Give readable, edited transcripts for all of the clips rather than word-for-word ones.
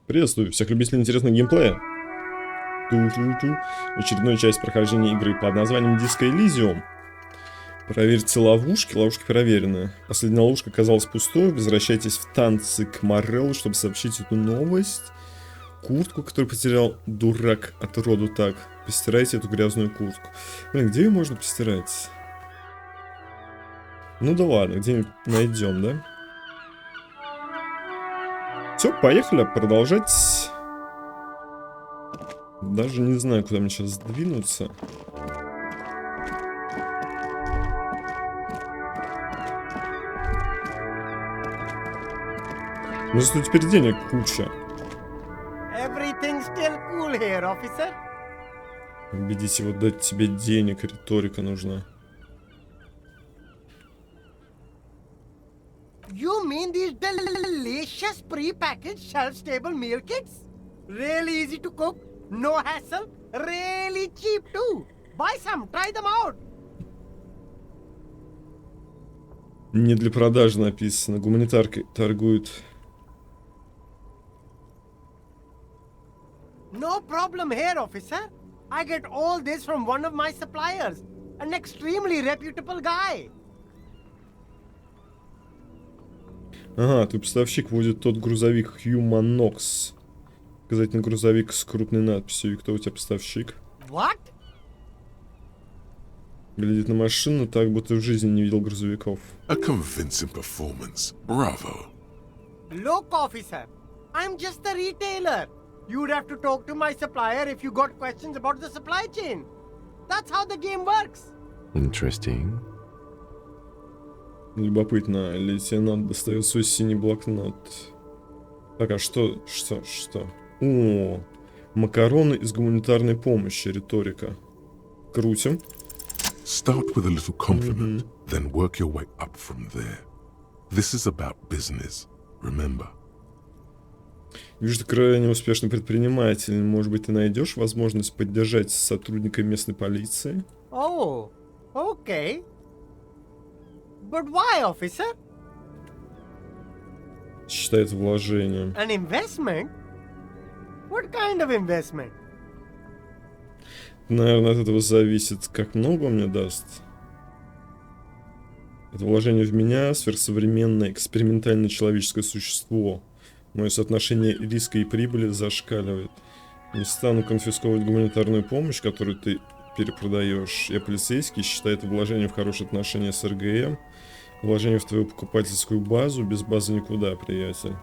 Приветствую всех любителей интересного геймплея. Очередная часть прохождения игры под названием Диско Elysium. Проверьте ловушки. Ловушки проверены. Последняя ловушка оказалась пустой. Возвращайтесь в танцы к Мореллу, чтобы сообщить эту новость. Куртку, которую потерял дурак от роду так. Постирайте эту грязную куртку. Блин, где ее можно постирать? Ну да ладно, где-нибудь найдем, да? Все, поехали продолжать. Даже не знаю, куда мне сейчас сдвинуться. Ну зато теперь денег куча. Cool here, убедить его дать тебе денег, риторика нужна. You mean these delicious pre-packaged shelf-stable meal kits? Really easy to cook, no hassle, really cheap too. Buy some, try them out. Не для продажи написано. Гуманитаркой торгуют. No problem here, officer. I get all this from one of my suppliers, an extremely reputable guy. Ага, твой поставщик водит тот грузовик Humanox. Указательный грузовик с крупной надписью. И кто у тебя поставщик? What? Глядит на машину так, будто в жизни не видел грузовиков. A convincing performance. Bravo. Look, officer, I'm just a retailer. You'd have to talk to my supplier if you got questions about the supply chain. That's how the game works. Interesting. Любопытно. Лейтенант достает свой синий блокнот. Так, а что? О, макароны из гуманитарной помощи. Риторика. Крутим. Start with a little compliment, then work your way up from there. This is about business, remember. Вижу, ты крайне успешный предприниматель. Может быть, ты найдешь возможность поддержать сотрудника местной полиции? Oh, okay. But why, officer? Считает вложением. An investment? What kind of investment? Наверное, от этого зависит, как много он мне даст. Это вложение в меня, сверхсовременное, экспериментальное человеческое существо. Мое соотношение риска и прибыли зашкаливает. Не стану конфисковывать гуманитарную помощь, которую ты перепродаешь. Я полицейский, считаю это вложение в хорошие отношения с РГМ. Вложение в твою покупательскую базу. Без базы никуда, приятель.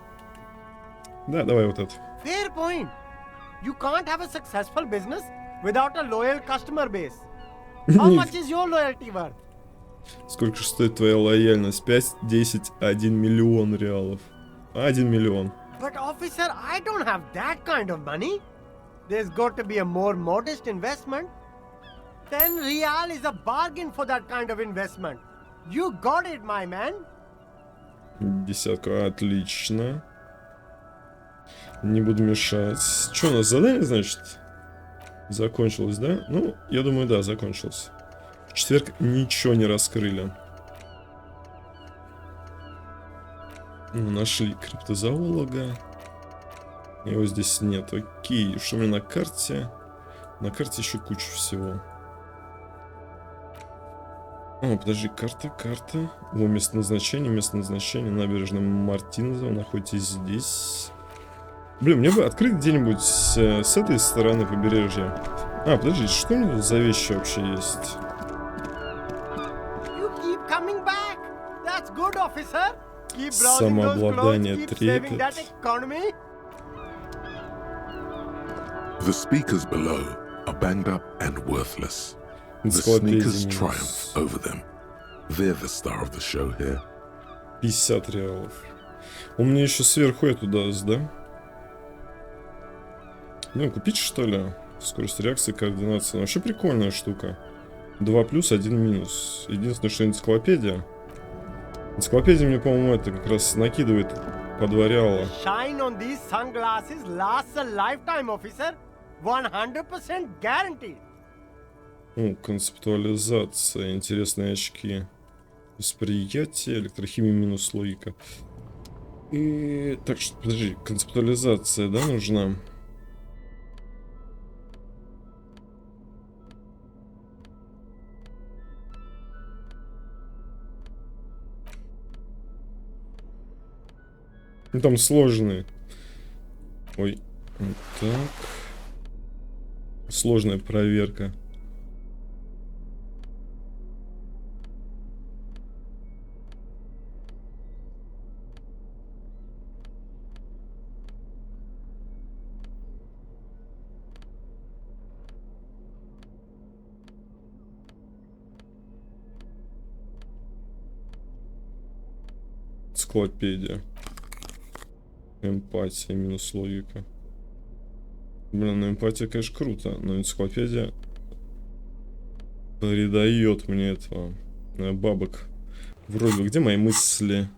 Да, давай вот это. Fair point. You can't have a successful business without a loyal customer base. How much is your loyalty worth? Сколько же стоит твоя лояльность? 5, 10, 1 миллион реалов. 1 миллион. But officer, I don't have that kind of money. There's got to be a more modest investment. 10 real is a bargain for that kind of investment. You got it, my man. Десятка, отлично. Не буду мешать. Что, у нас задание, значит? Закончилось, да? Ну, я думаю, да, закончилось. В четверг ничего не раскрыли. Нашли криптозоолога. Его здесь нет. Окей, что у меня на карте? На карте еще куча всего. О, подожди, карта. О, место назначения, набережная Мартинеза. Находитесь здесь. Блин, мне бы открыть где-нибудь с этой стороны побережья. А, подожди, что у меня тут за вещи вообще есть? You keep coming back. That's good, officer. Keep browsing those Самообладание, clothes, keep saving трепет. that economy. The speakers below are banged up and worthless. The Энциклопедия sneakers минус triumph over them. They're the star of the show here. 50 реалов. Он мне еще сверху эту даст, да? Ну, купить что ли? Скорость реакции, координация. Вообще прикольная штука. 2 плюс, 1 минус. Единственное, что энциклопедия. Энциклопедия мне, по-моему, это как раз накидывает по 2 реала. Shine on these sunglasses lasts a lifetime, officer. 100% guaranteed. Ну, концептуализация, интересные очки. Восприятие, электрохимия минус логика. И... Так что, подожди, концептуализация, да, нужна? Ну, там сложные. Ой, вот так. Сложная проверка. Энциклопедия. Эмпатия минус логика. Блин, ну эмпатия, конечно, круто, но энциклопедия придает мне этого бабок. Вроде бы, где мои мысли?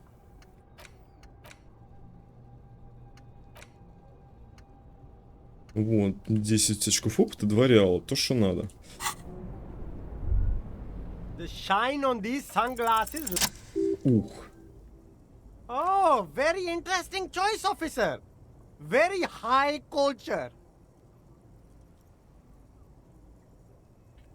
Вот, 10 очков опыта, 2 реала, то, что надо. The shine on these sunglasses. Ух. Oh, very interesting choice, officer. Very high culture.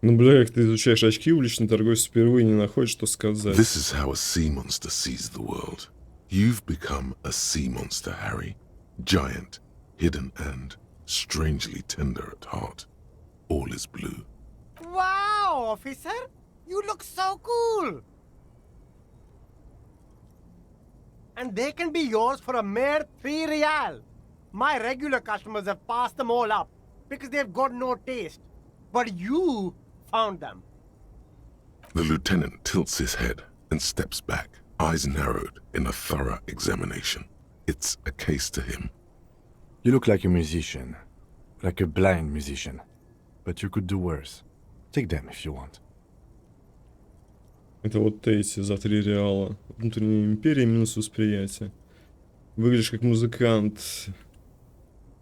Ну, бля, как ты изучаешь очки, уличный торговец впервые не находит, что сказать. This is how a sea monster sees the world. You've become a sea monster, Harry. Giant, hidden, and strangely tender at heart. All is blue. Wow, officer. You look so cool. And they can be yours for a mere 3 real. My regular customers have passed them all up because they've got no taste. But you found them. The lieutenant tilts his head and steps back, eyes narrowed in a thorough examination. It's a case to him. You look like a musician. Like a blind musician. But you could do worse. Take them if you want. Это вот эти за 3 реала. Внутренняя империя минус восприятие. Выглядишь как музыкант.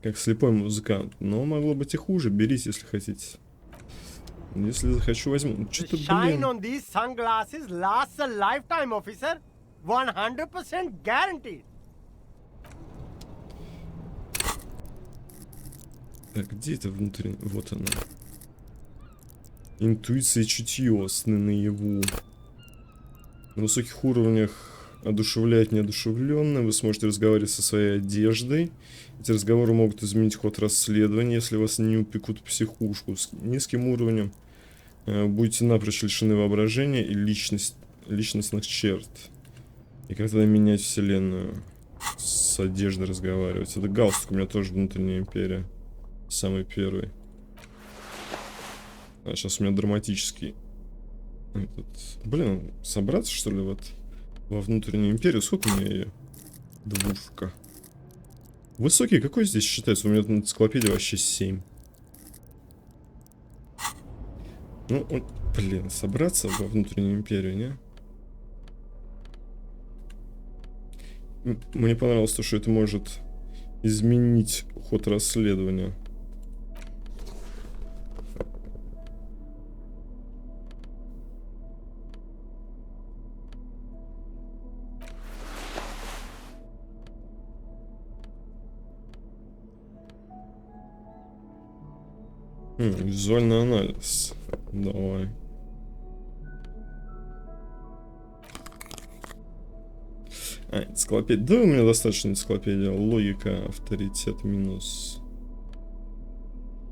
Как слепой музыкант. Но могло быть и хуже. Берите, если хотите. Если захочу, возьму. Что-то, Shine блин. on these sunglasses lasts a lifetime, officer. 100% guaranteed. Так, где это внутренне? Вот она. Интуиция и чутье, сны наяву. На высоких уровнях одушевляет неодушевленное. Вы сможете разговаривать со своей одеждой. Эти разговоры могут изменить ход расследования, если вас не упекут в психушку. С низким уровнем будете напрочь лишены воображения и личностных черт. И как тогда менять вселенную? С одеждой разговаривать. Это галстук, у меня тоже внутренняя империя. Самый первый. А сейчас у меня драматический. Блин, собраться, что ли, вот во внутреннюю империю? Сколько у меня ее? Двушка. Высокий какой здесь считается? У меня на энциклопедии вообще 7. Ну, блин, собраться во внутреннюю империю, не? Мне понравилось то, что это может изменить ход расследования. Визуальный анализ. Давай. Энциклопедия. Да, у меня достаточно энциклопедия. Логика, авторитет минус.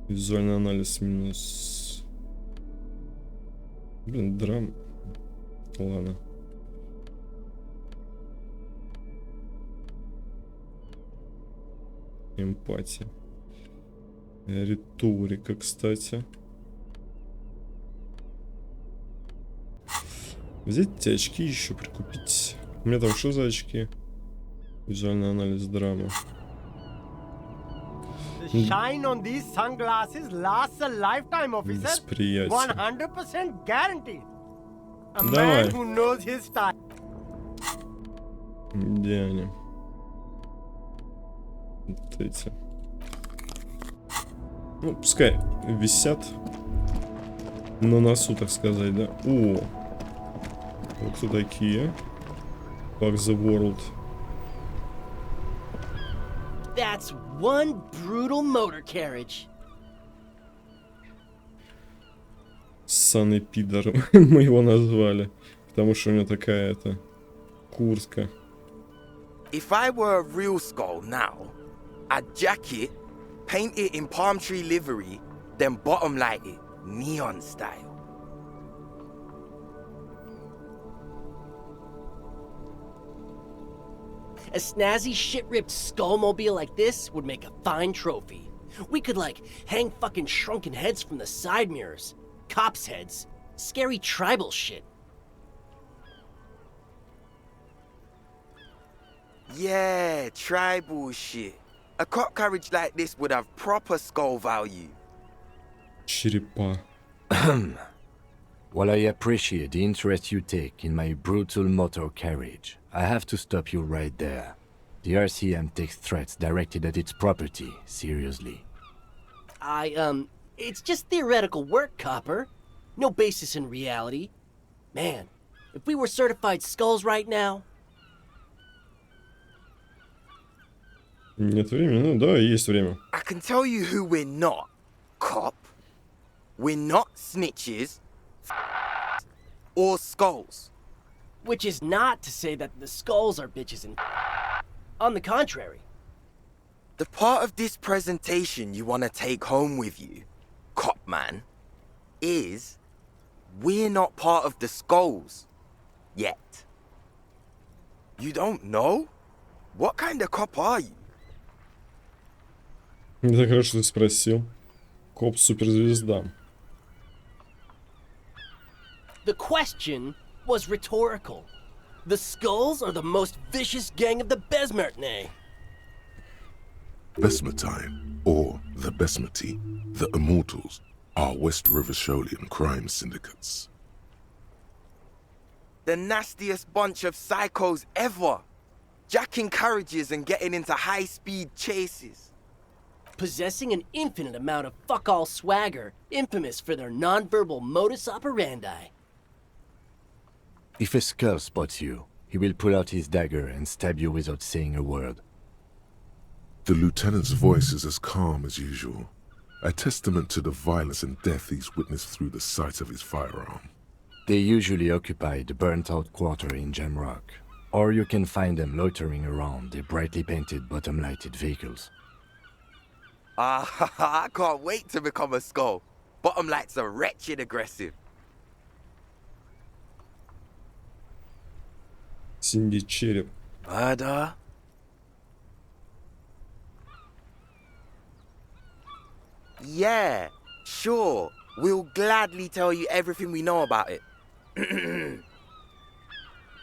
Визуальный анализ минус. Блин, драм. Ладно. Эмпатия. Риторика, кстати. Взять эти очки еще прикупить. У меня там что за очки? Визуальный анализ драмы. The shine on these sunglasses lasts a lifetime, officer. Восприятие. 100% guaranteed. A Давай. man who knows his style. Где они? Вот эти. Ну, пускай висят на носу, так сказать, да? О! Вот кто такие? Fuck the world. That's one brutal motor carriage. Ссаный пидор мы его назвали, потому что у него такая-то куртка. If I were a real skull now, I'd jack it, paint it in palm tree livery, then bottom light it, neon style. A snazzy shit-ripped skullmobile like this would make a fine trophy. We could, like, hang fucking shrunken heads from the side mirrors. Cops' heads. Scary tribal shit. Yeah, tribal shit. A cop carriage like this would have proper skull value. Черепа. While I appreciate the interest you take in my brutal motor carriage, I have to stop you right there. The RCM takes threats directed at its property seriously. It's just theoretical work, Copper. No basis in reality. Man, if we were certified skulls right now... Нет времени? Ну да, есть время. I can tell you who we're not, cop. We're not snitches or skulls. Which is not to say that the skulls are bitches and... On the contrary. The part of this presentation you want to take home with you, cop man, is we're not part of the skulls yet. You don't know? What kind of cop are you? Это хорошо, ты спросил. Коп-суперзвезда. The question was rhetorical. The skulls are the most vicious gang of the Besmertne. Besmertine, or the Besmerti, the Immortals, are West Riversholian crime syndicates. The nastiest bunch of psychos ever. Jacking carriages and getting into high-speed chases. Possessing an infinite amount of fuck-all swagger, infamous for their non-verbal modus operandi. If a skull spots you, he will pull out his dagger and stab you without saying a word. The lieutenant's voice is as calm as usual, a testament to the violence and death he's witnessed through the sight of his firearm. They usually occupy the burnt-out quarter in Jamrock, or you can find them loitering around their brightly painted bottom-lighted vehicles. I can't wait to become a skull. Bottom lights are wretched aggressive. Синди череп. Murder? Yeah, sure. We'll gladly tell you everything we know about it.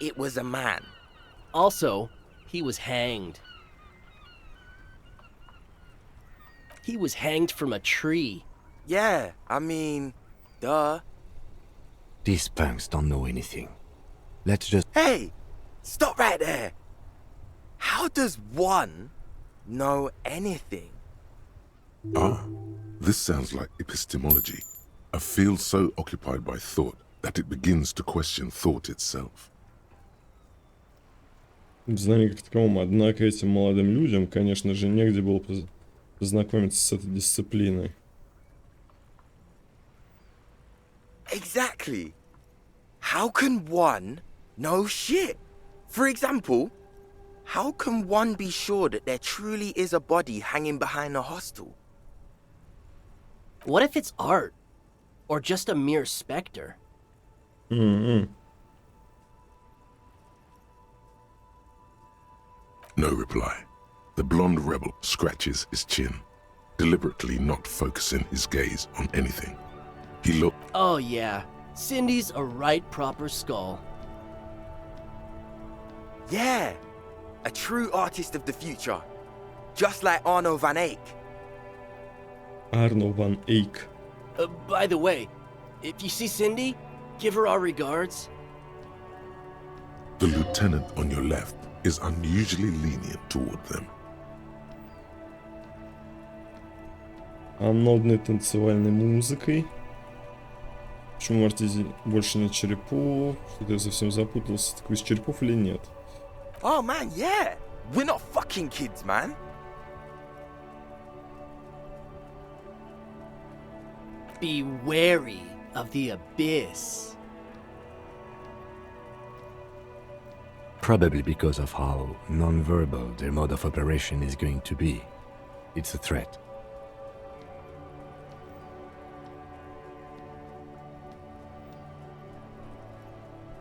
It was a man. Also, he was hanged. He was hanged from a tree. Yeah, I mean, duh. These punks don't know anything. Let's just... Hey, stop right there. How does one know anything? Ah, this sounds like epistemology, a field so occupied by thought that it begins to question thought itself. Знание как таковому. Однако этим молодым людям, конечно же, негде было познакомиться с этой дисциплиной. Exactly. How can one know shit? For example, how can one be sure that there truly is a body hanging behind a hostel? What if it's art? Or just a mere specter? Mm-hmm. No reply. The blonde rebel scratches his chin, deliberately not focusing his gaze on anything. He looked... Oh yeah, Cindy's a right proper skull. Yeah, a true artist of the future. Just like Arno van Eyck. Arno van Eyck. By the way, if you see Cindy, give her our regards. The lieutenant on your left is unusually lenient toward them. А модной танцевальной музыкой. Почему Мартизи больше нет черепов? Что-то я совсем запутался. Такой из черепов или нет? Oh man, yeah. We're not fucking kids, man. Be wary of the abyss. Probably because of how non-verbal their mode of operation is going to be. It's a threat.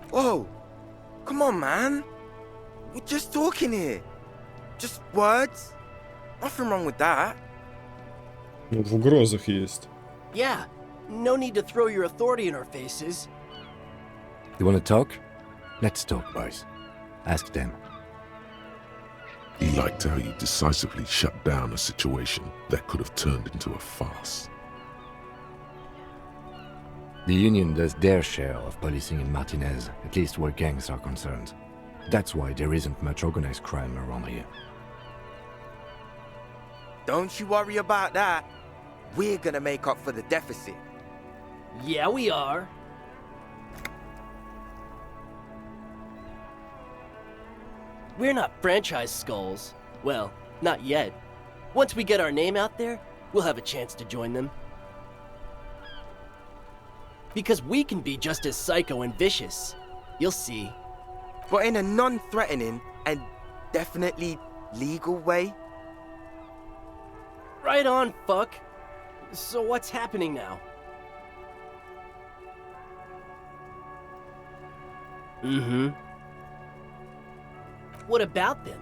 Whoa! Come on, man. We're just talking here. Just words. Nothing wrong with that. Ну, в угрозах есть. Yeah, no need to throw your authority in our faces. You wanna talk? Let's talk, boys. Ask them. He liked how you decisively shut down a situation that could have turned into a farce. The Union does their share of policing in Martinez, at least where gangs are concerned. That's why there isn't much organized crime around here. Don't you worry about that. We're gonna make up for the deficit. Yeah, we are. We're not franchise skulls. Well, not yet. Once we get our name out there, we'll have a chance to join them. Because we can be just as psycho and vicious. You'll see. But in a non-threatening and definitely legal way. Right on, fuck. So what's happening now? Mm-hmm. What about them?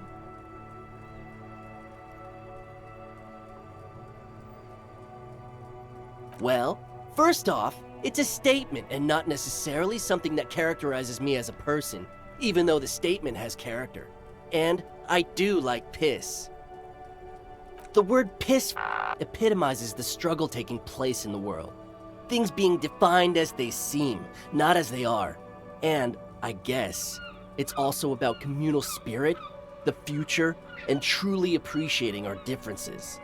Well, first off, it's a statement and not necessarily something that characterizes me as a person, even though the statement has character. And I do like piss. The word piss epitomizes the struggle taking place in the world. Things being defined as they seem, not as they are. And, I guess, it's also about communal spirit, the future, and truly appreciating our differences.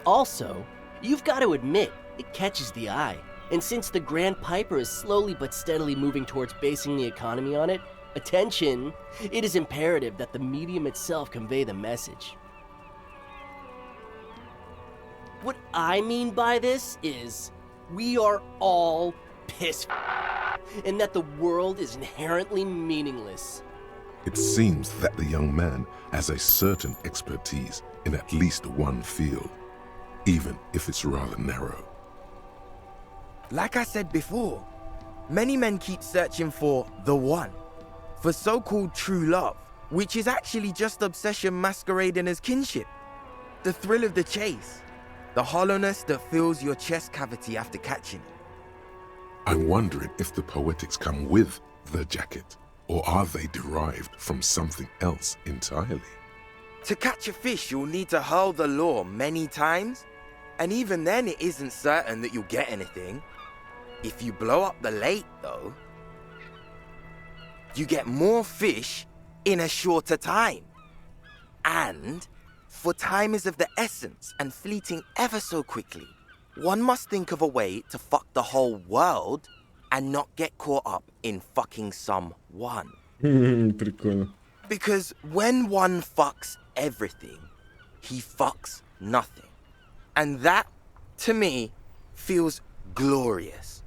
Also, you've got to admit, it catches the eye. And since the Grand Piper is slowly but steadily moving towards basing the economy on it, attention, it is imperative that the medium itself convey the message. What I mean by this is, we are all pissed, and that the world is inherently meaningless. It seems that the young man has a certain expertise in at least one field, even if it's rather narrow. Like I said before, many men keep searching for the one, for so-called true love, which is actually just obsession masquerading as kinship. The thrill of the chase, the hollowness that fills your chest cavity after catching it. I'm wondering if the poetics come with the jacket, or are they derived from something else entirely? To catch a fish, you'll need to hurl the lure many times, and even then it isn't certain that you'll get anything. If you blow up the lake, though, you get more fish in a shorter time. And, for time is of the essence and fleeting ever so quickly, one must think of a way to fuck the whole world and not get caught up in fucking someone. Прикольно. Because when one fucks everything, he fucks nothing. And that, to me, feels glorious.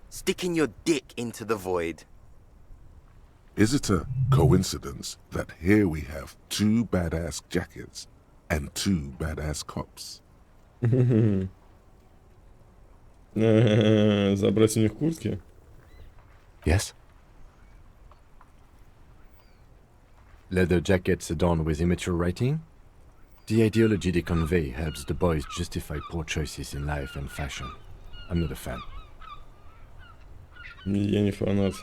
Sticking your dick into the void. Is it a coincidence that here we have two badass jackets and two badass cops? Забрать у них куртки? Yes? Leather jackets adorned with immature writing? The ideology they convey helps the boys justify poor choices in life and fashion. I'm not a fan. Я не фанат.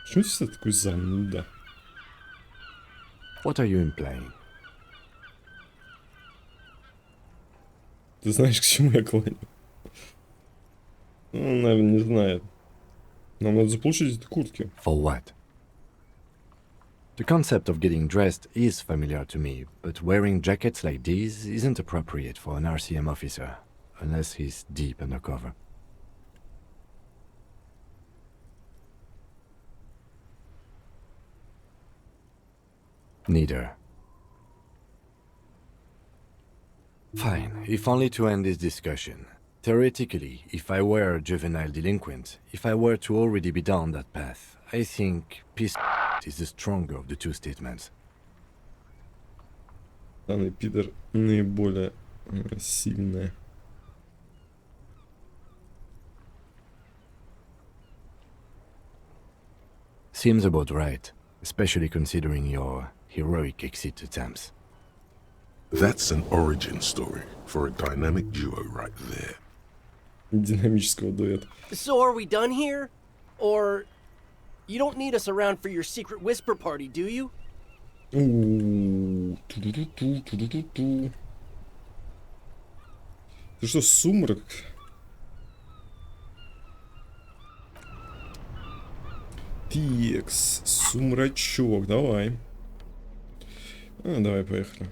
Почему ты такой зануда? What are you implying? Ты знаешь, к чему я клоню? Ну, наверное, не знает. Нам надо заполучить эти куртки. For what? The concept of getting dressed is familiar to me, but wearing jackets like these isn't appropriate for an RCM officer, unless he's deep undercover. Neither. Fine, if only to end this discussion. Theoretically, if I were a juvenile delinquent, if I were to already be down that path, I think peace is the stronger of the two statements. Данный пидор наиболее сильная. Seems about right, especially considering your heroic exit attempts. That's an origin story for a dynamic duo right there. Динамического дуэта. So are we done here? Or you don't need us around for your secret whisper party, do you? Ту-ду-ду-ту. Ты что, сумрак? Текс, сумрачок, давай. Давай, поехали.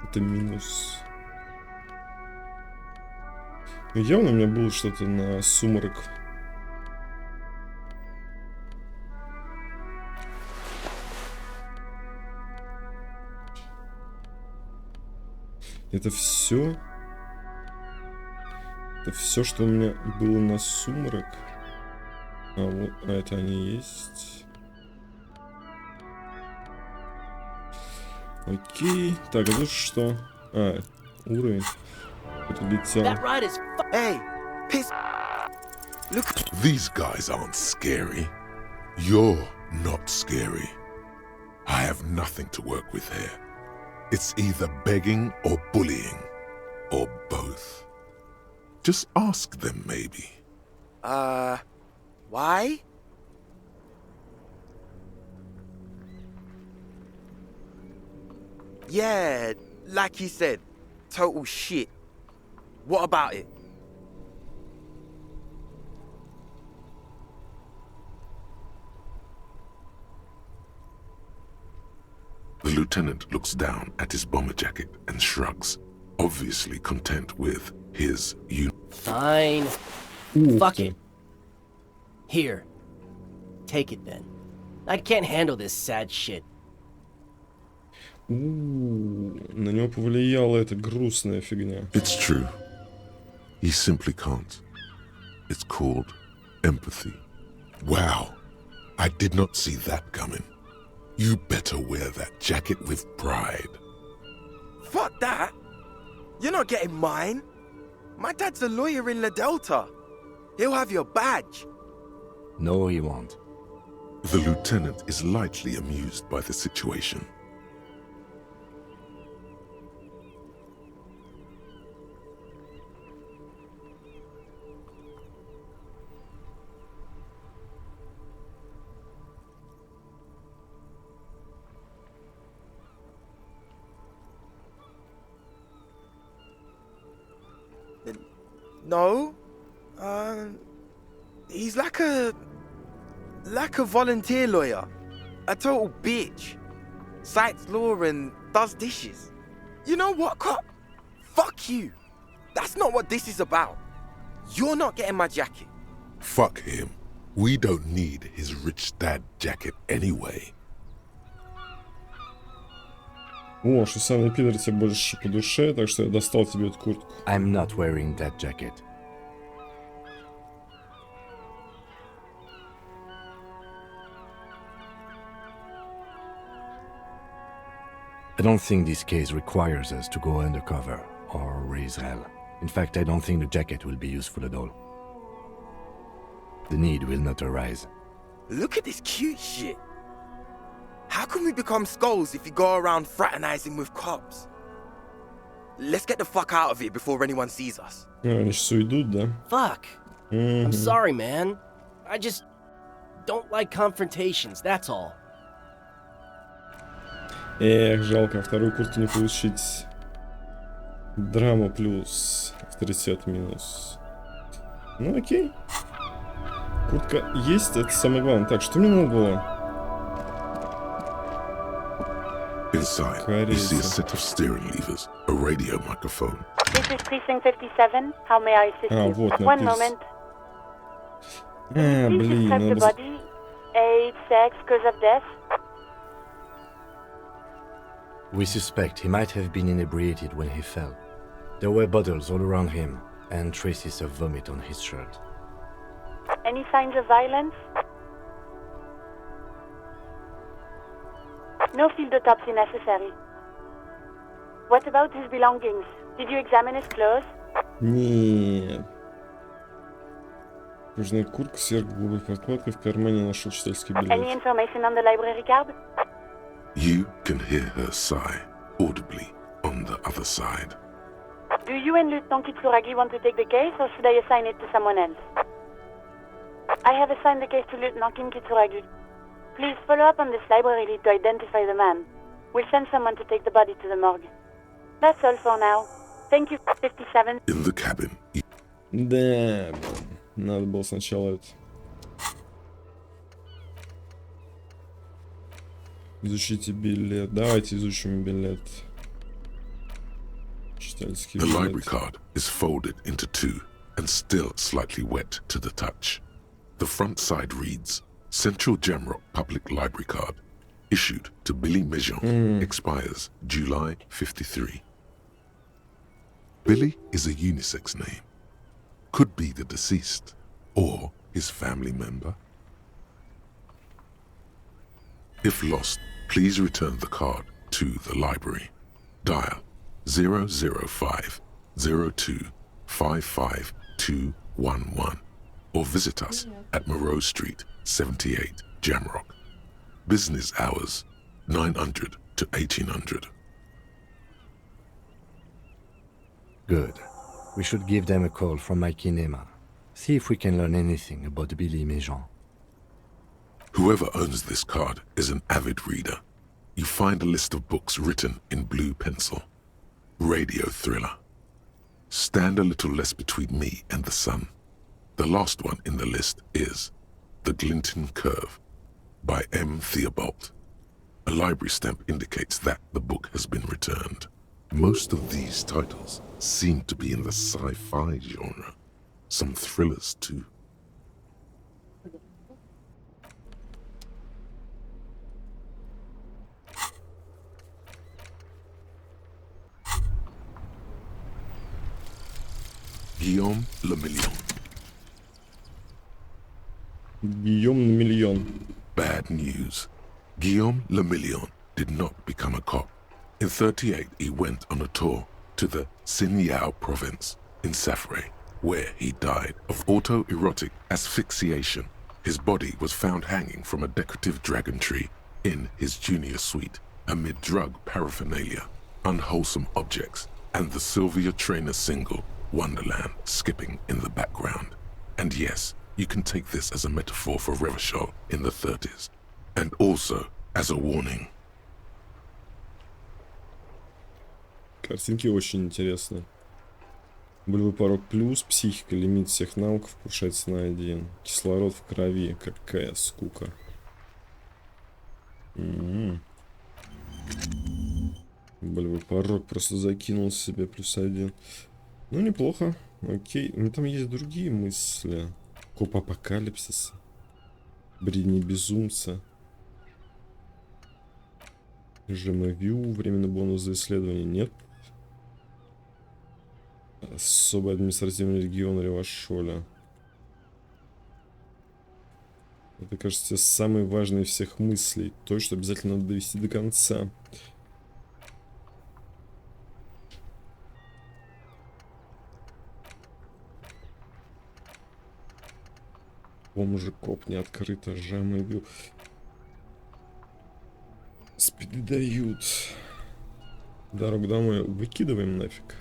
Это минус. Ну, явно у меня было что-то на сумрак. Это все. Это все, что у меня было на сумрак. А вот, это они есть. Окей. Так, а тут что? Уровень. Это летел. That ride is Hey, piss. Look. These guys aren't scary. You're not scary. I have nothing to work with here. It's either begging or bullying, or both. Just ask them, maybe. Why? Yeah, like he said, total shit. What about it? The lieutenant looks down at his bomber jacket and shrugs, obviously content with his fine. Ух Fuck ты. it. Here. Take it then. I can't handle this sad shit. На него повлияла эта грустная фигня. It's true. He simply can't. It's called empathy. Wow. I did not see that coming. You better wear that jacket with pride. Fuck that. You're not getting mine. My dad's a lawyer in La Delta. He'll have your badge. No, he won't. The lieutenant is lightly amused by the situation. No. He's like a volunteer lawyer. A total bitch. Cites law and does dishes. You know what, cop? Fuck you. That's not what this is about. You're not getting my jacket. Fuck him. We don't need his rich dad jacket anyway. О, что самый пидор тебе больше по душе, так что я достал тебе эту куртку. I'm not wearing that jacket. I don't think this case requires us to go undercover or raise hell. In fact, I don't think the jacket will be useful at all. The need will not arise. Look at this cute shit. How can we become skulls if you go around fraternizing with cops? Let's get the fuck out of here before anyone sees us. Они сейчас уйдут, да? Fuck. I'm sorry, man. I just don't like confrontations, that's all. Эх, жалко, вторую куртку не получить. Драма плюс, авторитет минус. Ну окей. Куртка есть, это самое главное. Так, что мне надо было? Inside, you see a set of steering levers, a radio microphone. This is precinct 57. How may I assist you? вот One написано. moment. Блин, Describe the надо... body, age, sex, cause of death. We suspect he might have been inebriated when he fell. There were bottles all around him and traces of vomit on his shirt. Any signs of violence? No field autopsy necessary. What about his belongings? Did you examine his clothes? Нет. Кожаная куртка с ярко-голубой подкладкой, в кармане нашел читательский Any билет. information on the library card? You can hear her sigh audibly on the other side. Do you and Lieutenant Kitsuragi want to take the case, or should I assign it to someone else? I have assigned the case to Lieutenant Kim Kitsuragi. Please follow up on this library lead to identify the man. We'll send someone to take the body to the morgue. That's all for now. Thank you, 57. In the cabin, Да, надо было сначала это. Изучите билет. Давайте изучим билет. Читательский the library билет. card is folded into two and still slightly wet to the touch. The front side reads, Central Jamrock Public Library Card, issued to Billy Mejean, expires July 53. Billy is a unisex name. Could be the deceased or his family member. If lost, please return the card to the library. Dial 005 02 55211 or visit us at Moreau Street, 78, Jamrock. Business hours 900 to 1800. Good. We should give them a call from my kinema. See if we can learn anything about Billy Mejean. Whoever owns this card is an avid reader. You find a list of books written in blue pencil. Radio thriller. Stand a little less between me and the sun. The last one in the list is The Glinton Curve by M. Theobald. A library stamp indicates that the book has been returned. Most of these titles seem to be in the sci-fi genre. Some thrillers too. Guillaume Le Million. Гийом на миллион. Bad news. Guillaume Le Million did not become a cop. In 38, he went on a tour to the Sinyao province in Safre, where he died of autoerotic asphyxiation. His body was found hanging from a decorative dragon tree in his junior suite amid drug paraphernalia, unwholesome objects, and the Sylvia Trainer single, Wonderland, skipping in the background. And yes, you can take this as a metaphor for Revachol in the 30s, and also as a warning. Картинки очень интересные. Болевой порог плюс, психика, лимит всех навыков повышается на 1. Кислород в крови, какая скука. Болевой порог просто закинул себе плюс 1. Ну, неплохо. Окей. Ну, там есть другие мысли. Коп апокалипсиса. Бредни безумца. ЖМВ. Временный бонус за исследование. Нет. Особый административный регион Ревашоля. Это, кажется, самый важный из всех мыслей. То, что обязательно надо довести до конца. Бомжи, коп не открыто, ЖМВ. Спиды дают. Дорогу домой выкидываем нафиг.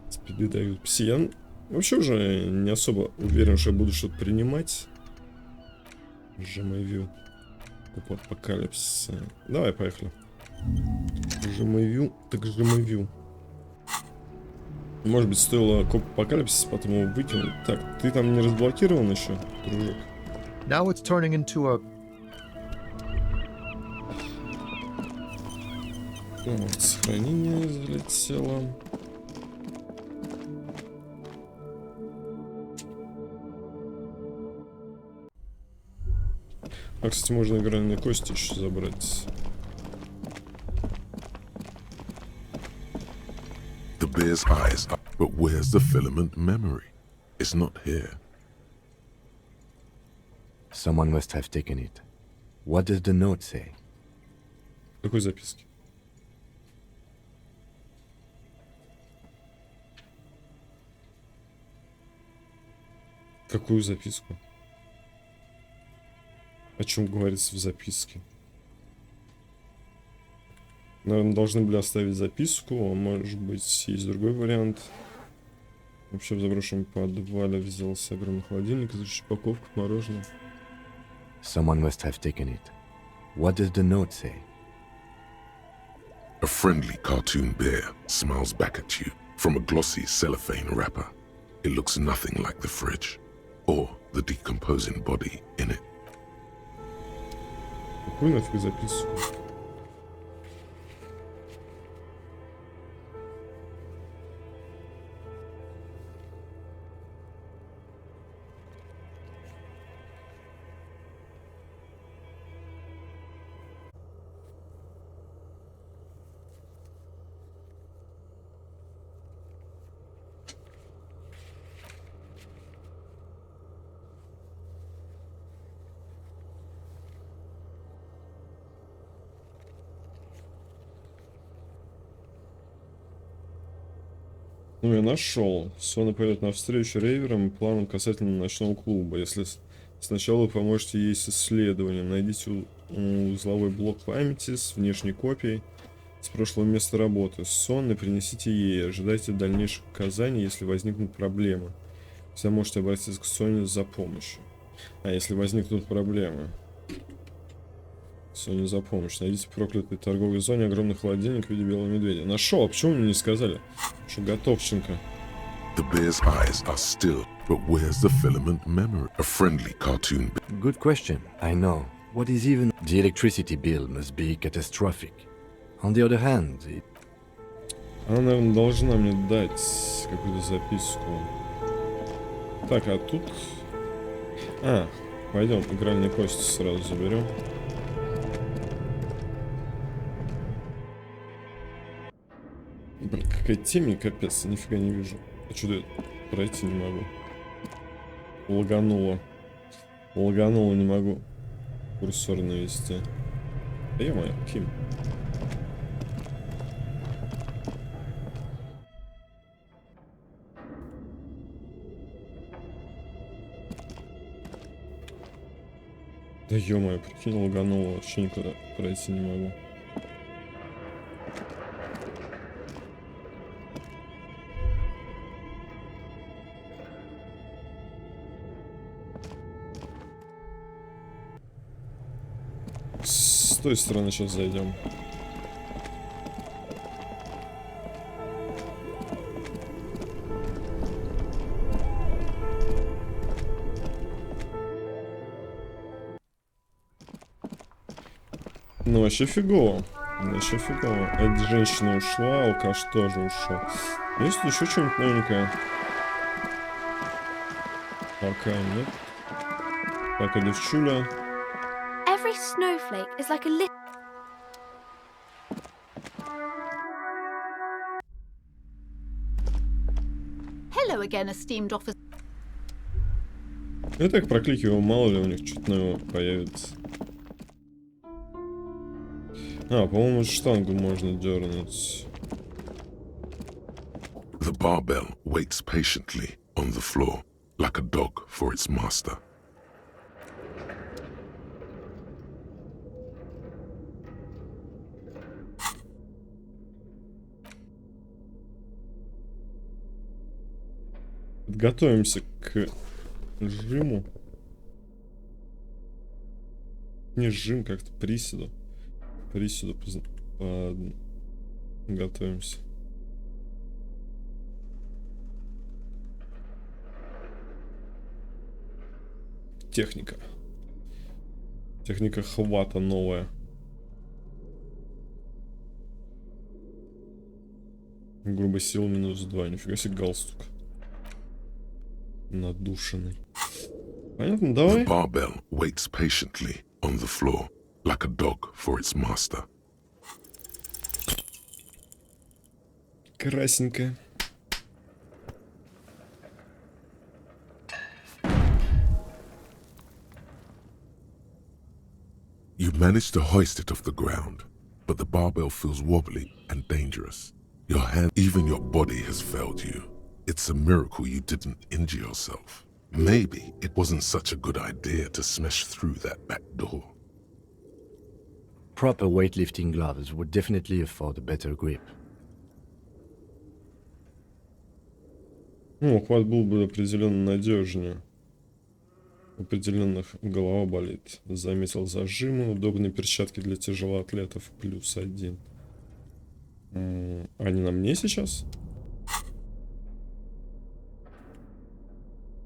Спиды дают. Псиян. Вообще уже не особо уверен, что я буду что-то принимать. ЖМВ. Коп апокалипсиса. Давай, поехали. ЖМВ, так ЖМВ. Может быть, стоило коп апокалипсис, потом его выкинуть. Так, ты там не разблокирован еще, дружок? Now it's turning into a... Вот, сохранение залетело. А, кстати, можно игральные кости еще забрать. bear's eyes up. But where's the filament memory? It's not here. Someone must have taken it. What does the note say? Какой записки? Какую записку? О чем говорится в записке? Наверное, должны были оставить записку, а может быть, есть другой вариант. Вообще в заброшенном подвале взялся огромный холодильник, изучить упаковку, мороженое. Someone must have taken it. What does the note say? A friendly cartoon bear smiles back at you from a glossy cellophane wrapper. It looks nothing like the fridge or the decomposing body in it. Какую нафиг записку? Ну, я нашел. Сона пойдет навстречу рейверам и планам касательно ночного клуба. Если сначала вы поможете ей с исследованием, найдите узловой блок памяти с внешней копией с прошлого места работы. Сонны принесите ей, ожидайте дальнейших указаний, если возникнут проблемы. Всегда можете обратиться к Соне за помощью. А если возникнут проблемы? Соне за помощь. Найдите в проклятой торговой зоне огромный холодильник в виде белого медведя. Нашел, а почему мне не сказали? Что готовченко. The bear's eyes are still, but where's the filament memory? A friendly cartoon. Good question, I know. What is even... The electricity bill must be catastrophic. On the other hand, it... Она, наверное, должна мне дать какую-то записку. Так, а тут... А, пойдем, игральные кости сразу заберем. Блин, какая темень, капец, нифига не вижу. А что я пройти не могу? Лагануло. Лагануло, не могу курсор навести. Да ё-моё, Ким. Да ё-моё, прикинь, лагануло, вообще никуда пройти не могу. С той стороны сейчас зайдем. Ну вообще фигово. Вообще фигово. Эта женщина ушла, алкаш тоже ушел. Есть тут еще что-нибудь новенькое? Пока нет. Пока девчуля. Every snowflake is like a little... Hello again, esteemed officer. Я так прокликиваю, мало ли у них что-то новое появится. А, по-моему, штангу можно дернуть. The barbell waits patiently on the floor, like a dog for its master. Подготовимся к жиму. Не жим, как-то приседу. Приседу готовимся. Техника. Техника хвата новая. Грубо сила -2. Нифига себе галстук. Надушенный. Понятно, давай. The barbell waits patiently on the floor, like a dog for its master. Красненькая. You manage to hoist it off the ground, but the barbell feels wobbly and dangerous. Your hand, even your body has failed you. It's a miracle you didn't injure yourself. Maybe it wasn't such a good idea to smash through that back door. Proper weightlifting gloves would definitely afford a better grip. Ну, ухват был бы определенно надежнее. У определенных голова болит. Заметил зажимы, удобные перчатки для тяжелоатлетов, +1. Они на мне сейчас?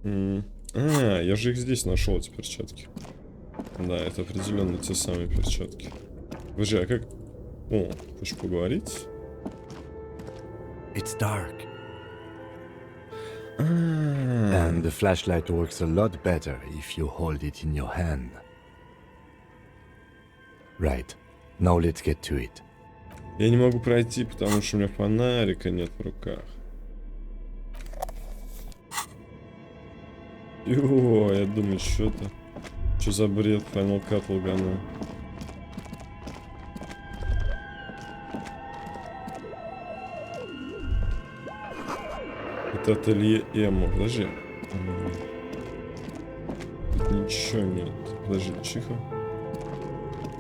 Я же их здесь нашел, эти перчатки. Да, это определенно те самые перчатки. Подожди, а как... О, хочешь поговорить? It's dark. And the flashlight works a lot better if you hold it in your hand. Right. Now let's get to it. Я не могу пройти, потому что у меня фонарика нет в руках. Йо, я думаю, что-то... Что за бред, Final Cut лаганул. Это ателье Эмма. Подожди. Тут ничего нет. Подожди, чиха.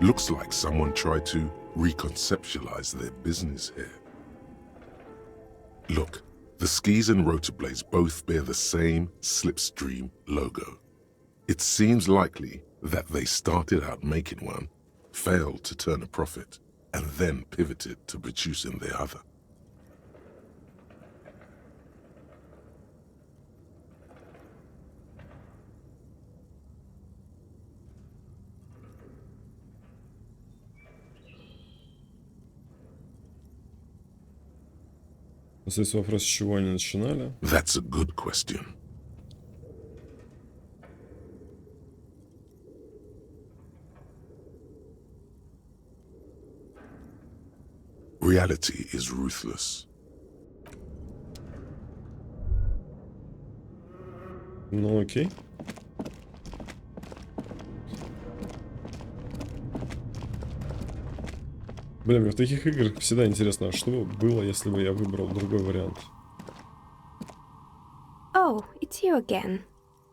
Looks like someone tried to reconceptualize their business here. Look, the skis and rotor blades both bear the same slipstream logo. It seems likely that they started out making one, failed to turn a profit, and then pivoted to producing the other. Остается вопрос, с чего они начинали. That's a good question. Reality is ruthless. Ну окей. Блин, мне в таких играх всегда интересно, а что было, если бы я выбрал другой вариант. Oh, it's you again.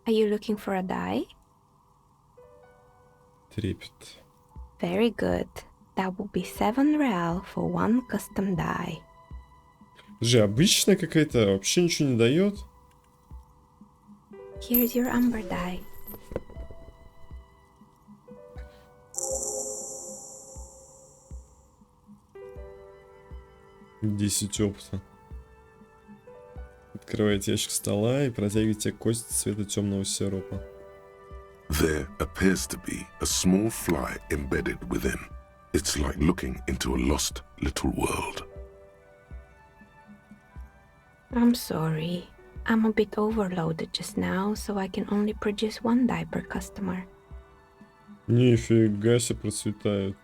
Are you looking for a die? Трепет. Very good. That will be 7 real for one custom die. Подожди, обычная какая-то вообще ничего не дает? Here's your amber die. Десять опыта. Открываете ящик стола и протягиваете кость цвета темного сиропа. There appears to be a small fly embedded within. It's like looking into a lost little world. I'm sorry. I'm a bit overloaded just now, so I can only produce 1 die per customer. Нифига себе процветает.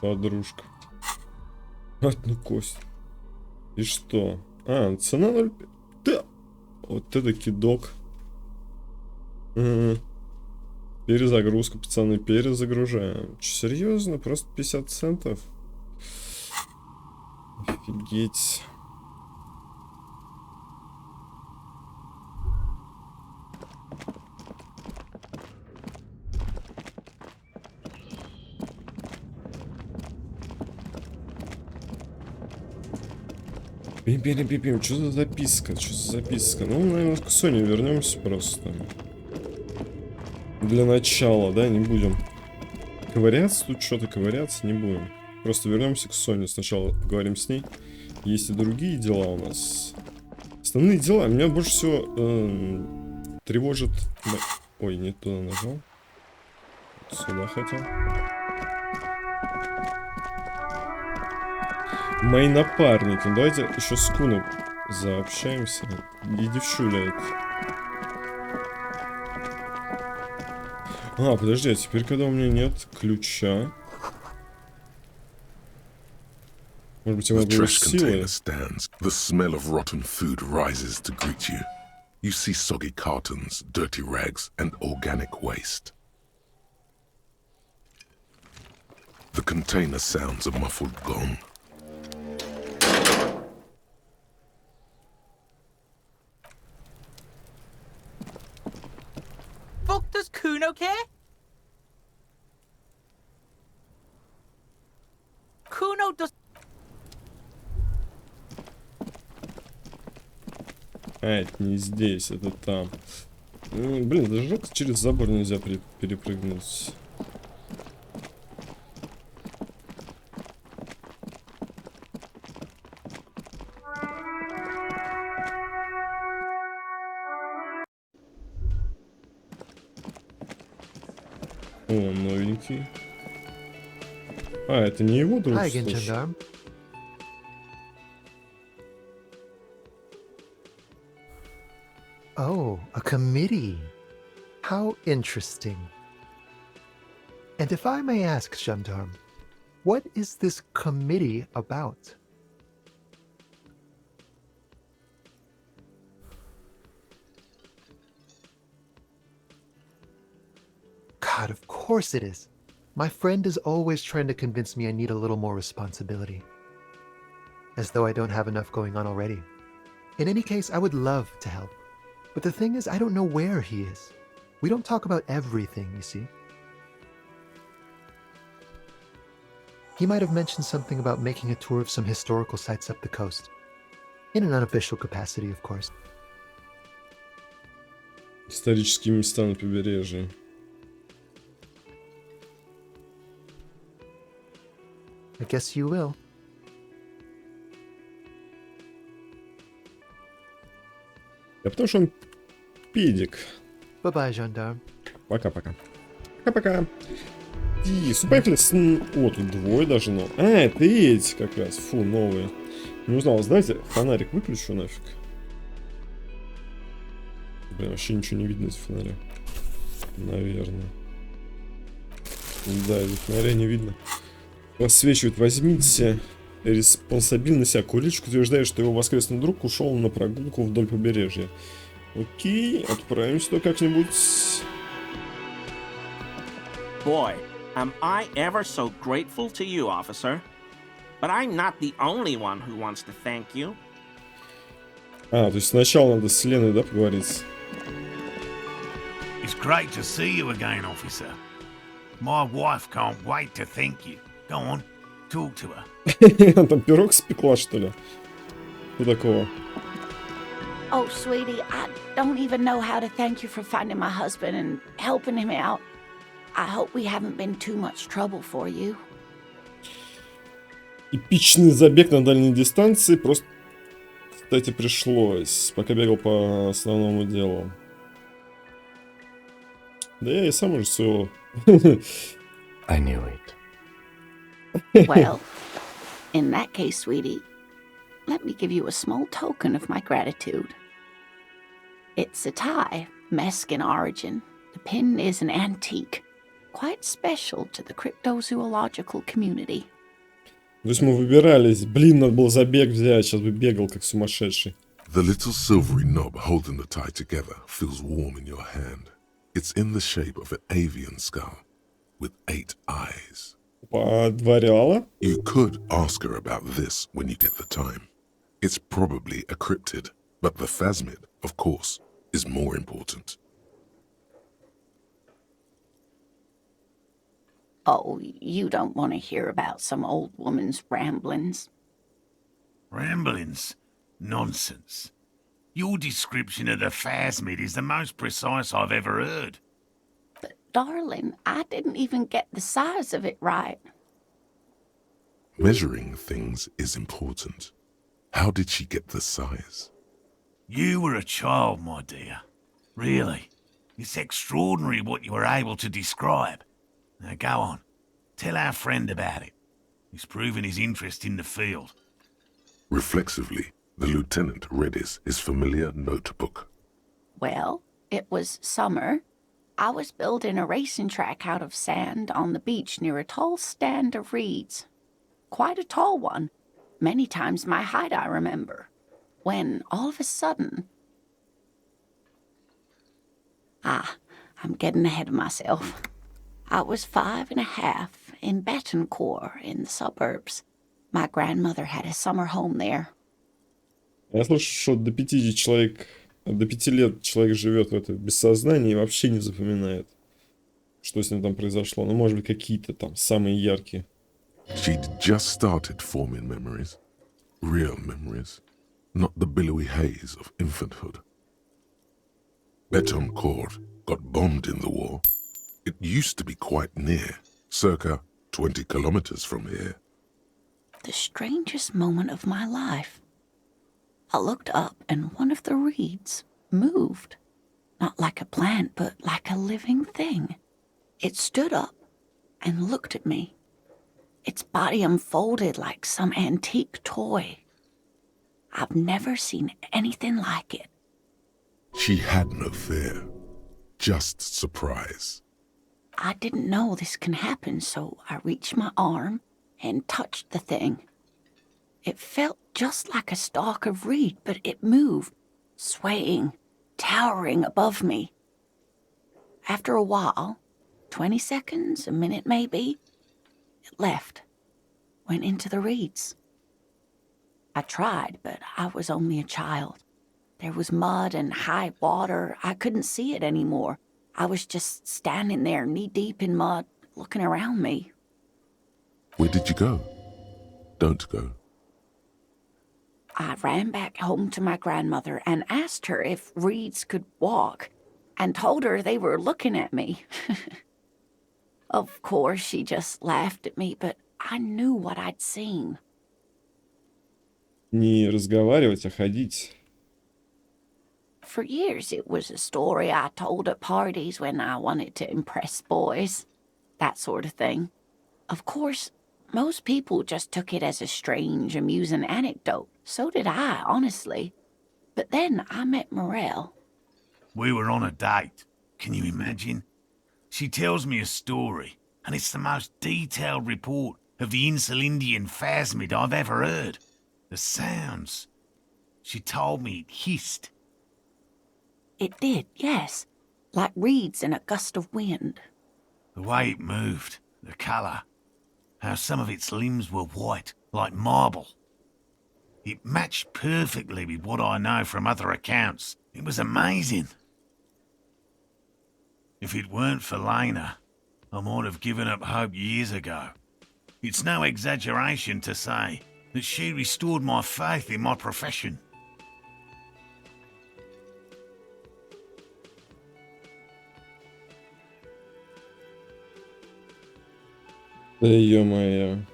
Подружка. Одну кость. И что? А, цена 0,5. Да! Вот это кидок. Перезагрузка, пацаны, перезагружаем. Че, серьезно? Просто 50 центов? Офигеть. Пим-пим-пим-пим, что за записка? Что за записка? Ну, наверное, к Соне вернемся просто. Для начала, да, не будем ковыряться тут, что-то ковыряться не будем. Просто вернемся к Соне. Сначала поговорим с ней. Есть и другие дела у нас. Основные дела. Меня больше всего тревожит... Ой, не туда нажал. Сюда хотел. Мои напарники. Ну, давайте еще с Куной заобщаемся. И девчуля это. А, подожди, а теперь, когда у меня нет ключа... Может быть, я могу силой? The smell of rotten food rises to greet you. You see soggy cartons, dirty rags, and organic waste. container sounds a muffled gong. Fuck does Kuno care? Kuno does... А, это не здесь, это там. Блин, даже жалко, через забор нельзя перепрыгнуть. О, новенький. А, это не его друг, Hi again, слушай. gendarme. Oh, a committee. How interesting. And if I may ask, gendarme, what is this committee about? God, of course it is. My friend is always trying to convince me I need a little more responsibility. As though I don't have enough going on already. In any case, I would love to help. But the thing is, I don't know where he is. We don't talk about everything, you see. He might have mentioned something about making a tour of some historical sites up the coast. In an unofficial capacity, of course. Исторические места на побережье. I guess you will. Да потому что он педик. Bye-bye, gendarme. Пока-пока. Пока-пока. И, поехали с... О, тут двое даже, но... А, это эти как раз. Фу, новые. Не узнал. Знаете, фонарик выключу нафиг. Блин, вообще ничего не видно из фонаря. Наверное. Да, из фонаря не видно. Просвечивает. Возьмите респонсабиль на себя. Куличку утверждает, что его воскресный друг ушел на прогулку вдоль побережья. Окей, отправимся туда как-нибудь. Boy, am I ever so grateful to you, officer. But I'm not the only one who wants to thank you. А, то есть сначала надо с Леной, да, поговорить? It's great to see you again, officer. My wife can't wait to thank you. Go on, talk to her. Там пирог спекла, что ли? Что такого? Oh, sweetie, I don't even know how to thank you for finding my husband and helping him out. I hope we haven't been too much trouble for you. Эпичный забег на дальней дистанции. Просто, кстати, пришлось, пока бегал по основному делу. Да я и сам уже своего. I knew it. Well, in that case, sweetie, let me give you a small token of my gratitude. It's a tie, Mexican origin. The pin is an antique, quite special to the cryptozoological community. То есть мы выбирались. Блин, надо было забег взять. Сейчас бы бегал, как сумасшедший. The little silvery knob holding the tie together feels warm in your hand. It's in the shape of an avian skull with 8 eyes. Подворяла? You could ask her about this when you get the time. It's probably a cryptid, but the phasmid, of course, is more important. Oh, you don't want to hear about some old woman's ramblings. Ramblings? Nonsense. Your description of the phasmid is the most precise I've ever heard. But, darling, I didn't even get the size of it right. Measuring things is important. How did she get the size? You were a child, my dear. Really. It's extraordinary what you were able to describe. Now go on. Tell our friend about it. He's proven his interest in the field. Reflexively, the lieutenant read his familiar notebook. Well, it was summer. I was building a racing track out of sand on the beach near a tall stand of reeds. Quite a tall one. Many times my height, I remember. When, all of a sudden... I'm getting ahead of myself. I was 5.5, in Bettencourt, in the suburbs. My grandmother had a summer home there. Я слышу, что до 5 лет человек живет в это бессознании и вообще не запоминает, что с ним там произошло. Ну, может быть, какие-то там самые яркие. She'd just started forming memories. Real memories. Not the billowy haze of infanthood. Bettencourt got bombed in the war. It used to be quite near, circa 20 kilometers from here. The strangest moment of my life. I looked up and one of the reeds moved. Not like a plant, but like a living thing. It stood up and looked at me. Its body unfolded like some antique toy. I've never seen anything like it. She had no fear, just surprise. I didn't know this can happen, so I reached my arm and touched the thing. It felt just like a stalk of reed, but it moved, swaying, towering above me. After a while, 20 seconds, a minute maybe, it left, went into the reeds. I tried, but I was only a child. There was mud and high water. I couldn't see it anymore. I was just standing there, knee-deep in mud, looking around me. Where did you go? Don't go. I ran back home to my grandmother and asked her if reeds could walk, and told her they were looking at me. Of course, she just laughed at me, but I knew what I'd seen. Не разговаривать, а ходить. For years, it was a story I told at parties when I wanted to impress boys. That sort of thing. Of course, most people just took it as a strange, amusing anecdote. So did I, honestly. But then I met Morel. We were on a date. Can you imagine? She tells me a story, and it's the most detailed report of the Insulindian phasmid I've ever heard. The sounds. She told me it hissed. It did, yes. Like reeds in a gust of wind. The way it moved, the colour. How some of its limbs were white, like marble. It matched perfectly with what I know from other accounts. It was amazing. If it weren't for Lena, I might have given up hope years ago. It's no exaggeration to say that she restored my faith in my profession. Да ё-моё.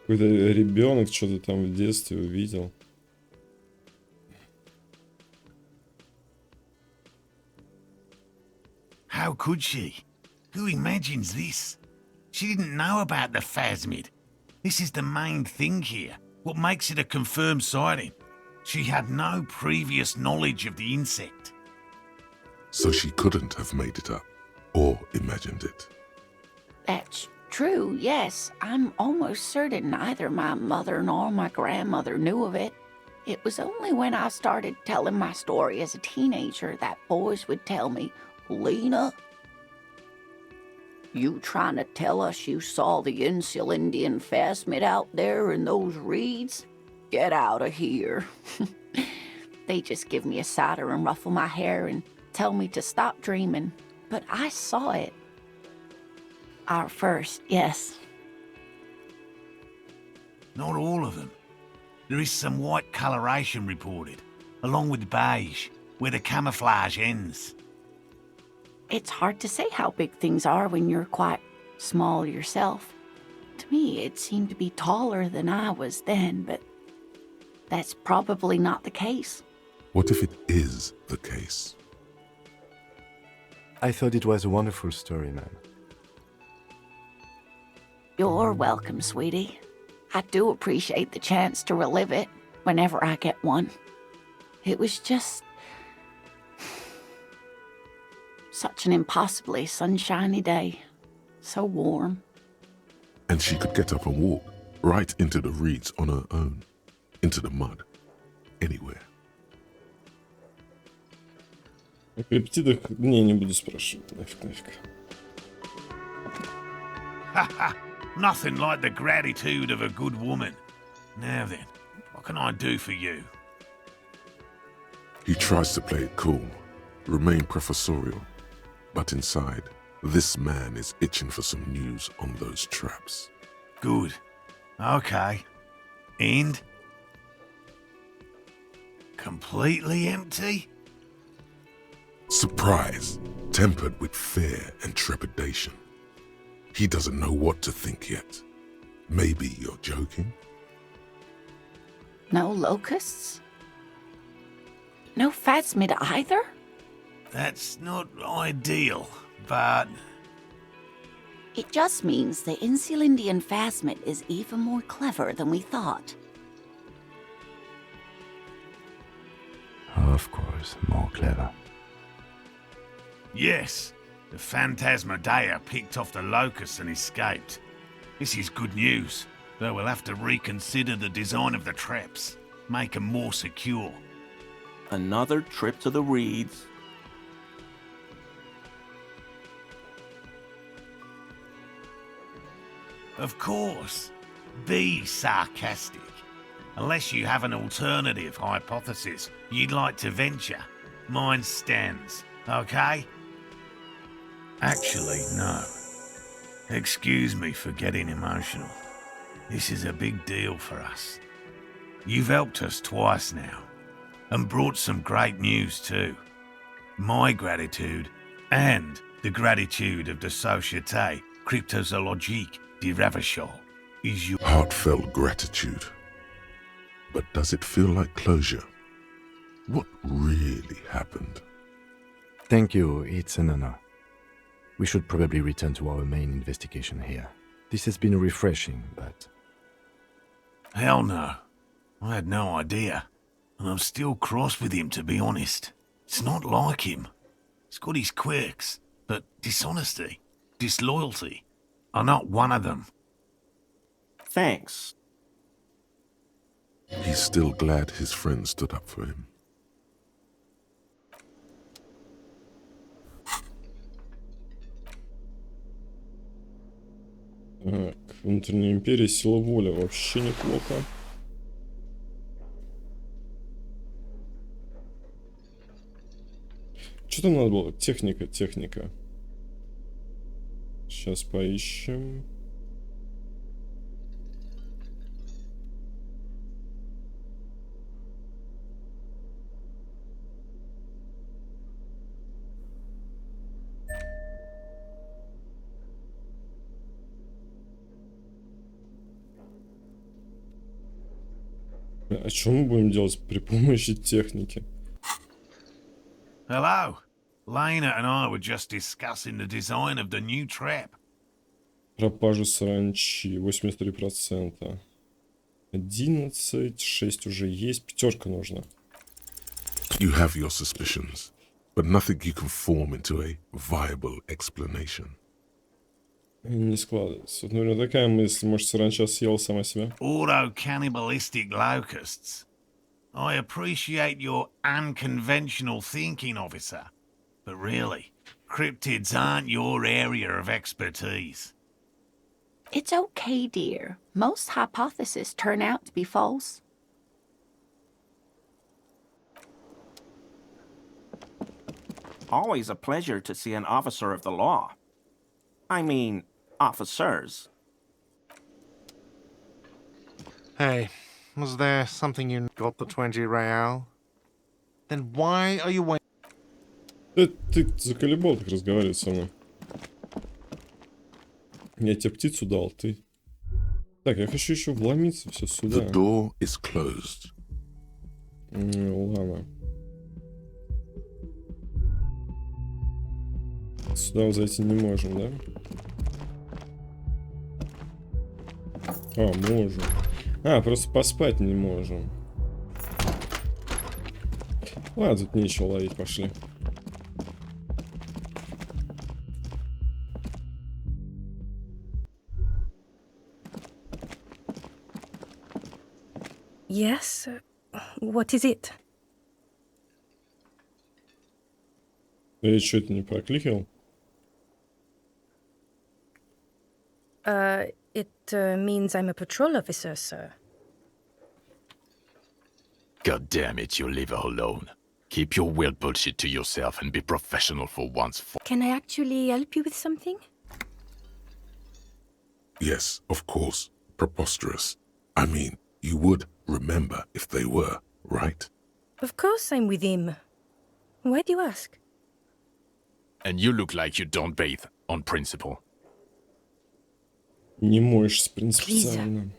Какой-то ребенок что-то там в детстве увидел. How could she? Who imagines this? She didn't know about the phasmid. This is the main thing here. What makes it a confirmed sighting? She had no previous knowledge of the insect. So she couldn't have made it up or imagined it. That's true, yes. I'm almost certain neither my mother nor my grandmother knew of it. It was only when I started telling my story as a teenager that boys would tell me, Lena, you trying to tell us you saw the Insulindian phasmid out there in those reeds? Get out of here. They just give me a cider and ruffle my hair and tell me to stop dreaming. But I saw it. Our first, yes. Not all of them. There is some white coloration reported, along with beige, where the camouflage ends. It's hard to say how big things are when you're quite small yourself. To me, it seemed to be taller than I was then, but that's probably not the case. What if it is the case? I thought it was a wonderful story, man. You're welcome, sweetie. I do appreciate the chance to relive it whenever I get one. It was just such an impossibly sunshiny day. So warm. And she could get up and walk right into the reeds on her own. Into the mud. Anywhere. О криптидах не буду спрашивать. Нафиг. Haha, Nothing like the gratitude of a good woman. Now then, what can I do for you? He tries to play it cool, remain professorial, but inside, this man is itching for some news on those traps. Good. Okay. And? Completely empty? Surprise, tempered with fear and trepidation. He doesn't know what to think yet. Maybe you're joking? No locusts? No phasmid either? That's not ideal, but... It just means the Insulindian phasmid is even more clever than we thought. Of course, more clever. Yes, the Phantasmadeia picked off the locusts and escaped. This is good news, though we'll have to reconsider the design of the traps, make them more secure. Another trip to the reeds. Of course. Be sarcastic. Unless you have an alternative hypothesis you'd like to venture, mine stands, okay? Actually, no. Excuse me for getting emotional. This is a big deal for us. You've helped us twice now, and brought some great news too. My gratitude, and the gratitude of the Société Cryptozoologique de Ravachol, is your Heartfelt gratitude. But does it feel like closure? What really happened? Thank you, it's an honor. We should probably return to our main investigation here. This has been refreshing, but... Hell no. I had no idea. And I'm still cross with him, to be honest. It's not like him. He's got his quirks, but dishonesty, disloyalty are not one of them. Thanks. He's still glad his friend stood up for him. Так, внутренняя империя, сила воли, вообще неплохо. Что там надо было? Техника, техника. Сейчас поищем. А что мы будем делать при помощи техники? Hello. Lena and I were just discussing the design of the new trap. Пропажа саранчи, 83%. 11, 6 уже есть, пятерка нужна. You have your suspicions, but nothing you can form into a viable explanation. Не складывается. Вот, наверное, такая мысль, может, саранча съела сама себя? Auto-cannibalistic locusts. I appreciate your unconventional thinking, officer. But really, cryptids aren't your area of expertise. It's okay, dear. Most hypotheses turn out to be false. Always a pleasure to see an officer of the law. I mean, officers. Hey, was there something you got the 20 real? Then why are you waiting? Ты заколебал так разговаривать со мной. Я тебе птицу дал, ты... Так, я хочу еще вломиться все сюда. The door is closed. Ладно. Сюда зайти не можем, да? А, можем. А, просто поспать не можем. Ладно, тут нечего ловить, пошли. Yes? What is it? Я что-то не прокликал? It means I'm a patrol officer, sir. God damn it, you leave her alone. Keep your weird bullshit to yourself and be professional for once. Can I actually help you with something? Yes, of course. Preposterous. I mean, you would remember if they were, right? Of course I'm with him. Why do you ask? And you look like you don't bathe on principle. Не моешь принципиально.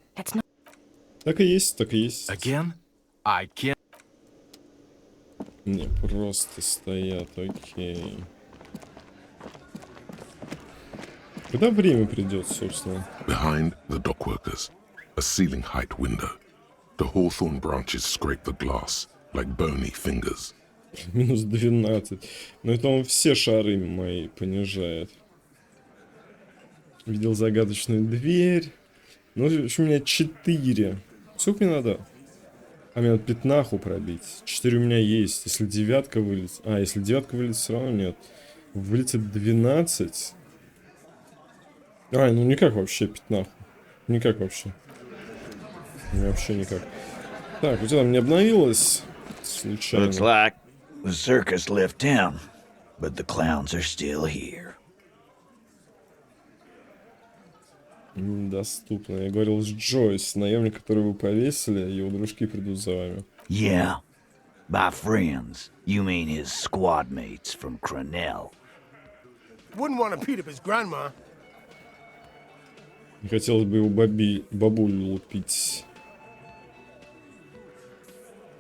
Так и есть, так и есть. Again? I can't. Не, просто стоят, окей. Когда время придет, собственно? Behind the dockworkers, a ceiling height window. The hawthorn branches scrape the glass like bony fingers. Минус 12. Но это он все шары мои понижает. Видел загадочную дверь. Ну, в общем, у меня 4. Сколько мне надо? А мне надо 15 пробить. 4 у меня есть. Если девятка вылетит... А, если девятка вылетит, все равно нет. Вылетит 12. А, ну никак вообще 15. Никак вообще. Вообще никак. Так, у тебя там не обновилось? Случайно. Looks like the circus left town, but the clowns are still here. Недоступно. Я говорил с Джойс, наемник, который вы повесили, его дружки придут за вами. Yeah. By friends, you mean his squad mates from Cronell. Wouldn't want to beat up his grandma. Не хотелось бы его бабулю лупить.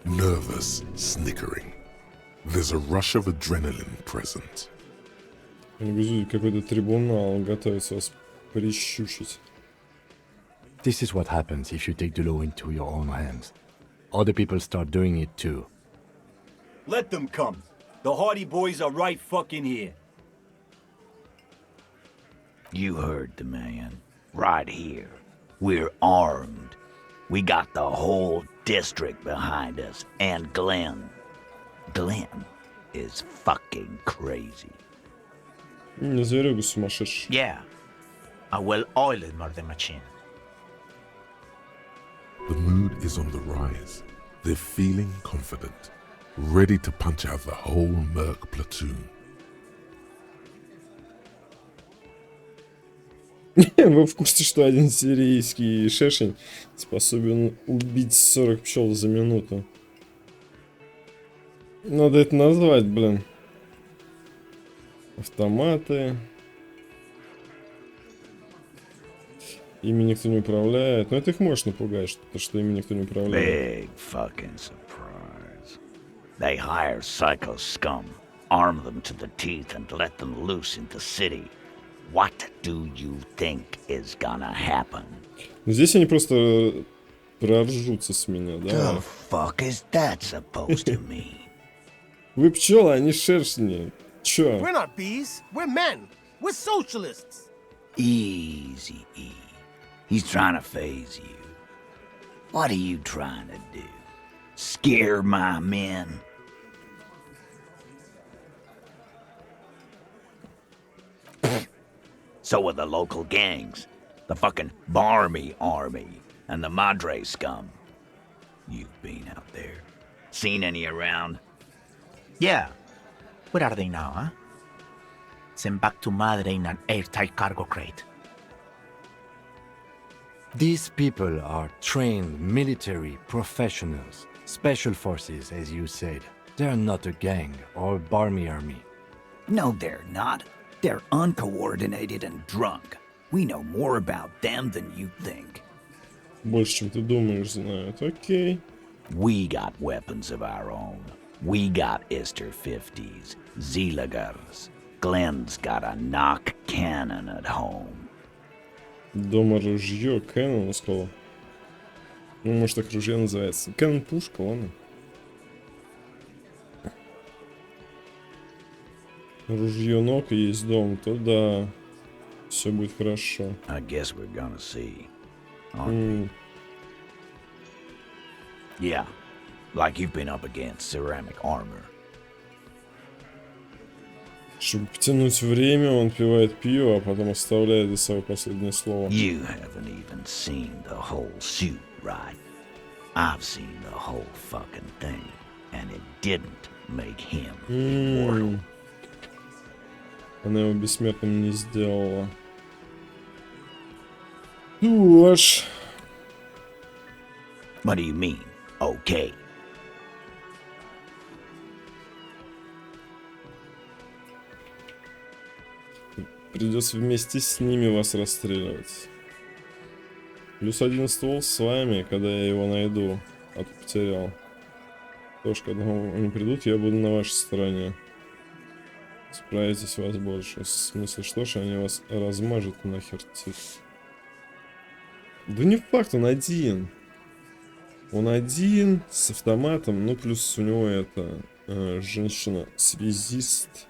Nervous snickering. There's a rush of adrenaline present. Какой-то трибунал готовится вас прищучить. This is what happens if you take the law into your own hands. Other people start doing it too. Let them come. The Hardy Boys are right fucking here. You heard the man. Right here. We're armed. We got the whole district behind us. And Glenn. Glenn is fucking crazy. Не зверюга сумасшедший. Yeah. A well-oiled murder machine. The mood is on the rise. They're feeling confident, ready to punch out the whole merc platoon. Вы в курсе, что один сирийский шершень способен убить 40 пчел за минуту? Надо это назвать, блин. Автоматы. Ими никто не управляет. Но это их можешь напугать, что ими никто не управляет. Big fucking surprise. They hire psycho scum, arm them to the teeth and let them loose in the city. What do you think is gonna happen? Здесь они просто проржутся с меня, да? The fuck is that supposed to mean? Вы пчелы, они шершни. Чё? We're not bees. We're men. We're socialists. Easy, E. He's trying to phase you. What are you trying to do? Scare my men? So are the local gangs. The fucking Barmy Army and the Madre scum. You've been out there. Seen any around? Yeah. Where are they now, huh? Sent back to Madre in an airtight cargo crate. These people are trained military professionals, special forces, as you said. They're not a gang or a barmy army. No, they're not. They're uncoordinated and drunk. We know more about them than you think. Больше, чем ты думаешь, знают. Окей. We got weapons of our own. We got Ister 50s, Zeelagers. Glenn's got a knock cannon at home. Дома ружье, Кэнон сказал. Ну, может, так ружье называется. Кэнон пушка, ладно. Ружье ног и есть дом, то да. Все будет хорошо. I guess we're gonna see. Yeah, like you've been up against ceramic armor. Чтобы потянуть время, он пивает пиво, а потом оставляет за собой последнее слово. You haven't even seen the whole suit, right? I've seen the whole fucking thing, and it didn't make him immortal. Она его бессмертным не сделала. Ну аж. What do you mean? Okay. Придется вместе с ними вас расстреливать. Плюс один ствол с вами, когда я его найду. А то потерял. Тоже, когда они придут, я буду на вашей стороне. Справитесь вас больше. В смысле, что ж, они вас размажут нахер. Да не факт, он один. Он один с автоматом, ну плюс у него это женщина-связист.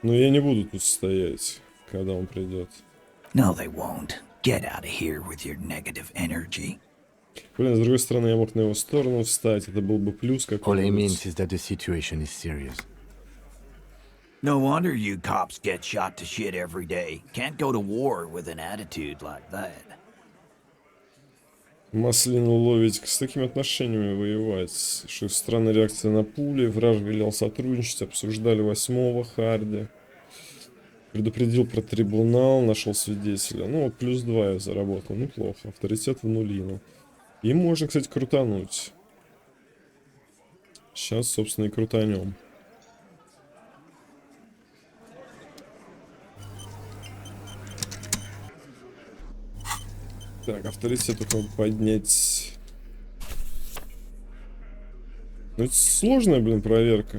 Но я не буду тут стоять, когда он придет. No, they won't. Get out of here with your negative energy. Блин, с другой стороны, я мог на его сторону встать. Это был бы плюс какой-то. All he means is that the situation is serious. No wonder you cops get shot to shit every day. Can't go to war with an attitude like that. Маслину ловить, с такими отношениями воевать. Что странная реакция на пули. Враж велел сотрудничать, обсуждали 8-го Харди. Предупредил про трибунал, нашел свидетеля. Ну вот плюс 2 я заработал. Неплохо. Авторитет в нулину. И можно, кстати, крутануть. Сейчас, собственно, и крутанем. Так, авторитет только поднять. Ну, это сложная, блин, проверка.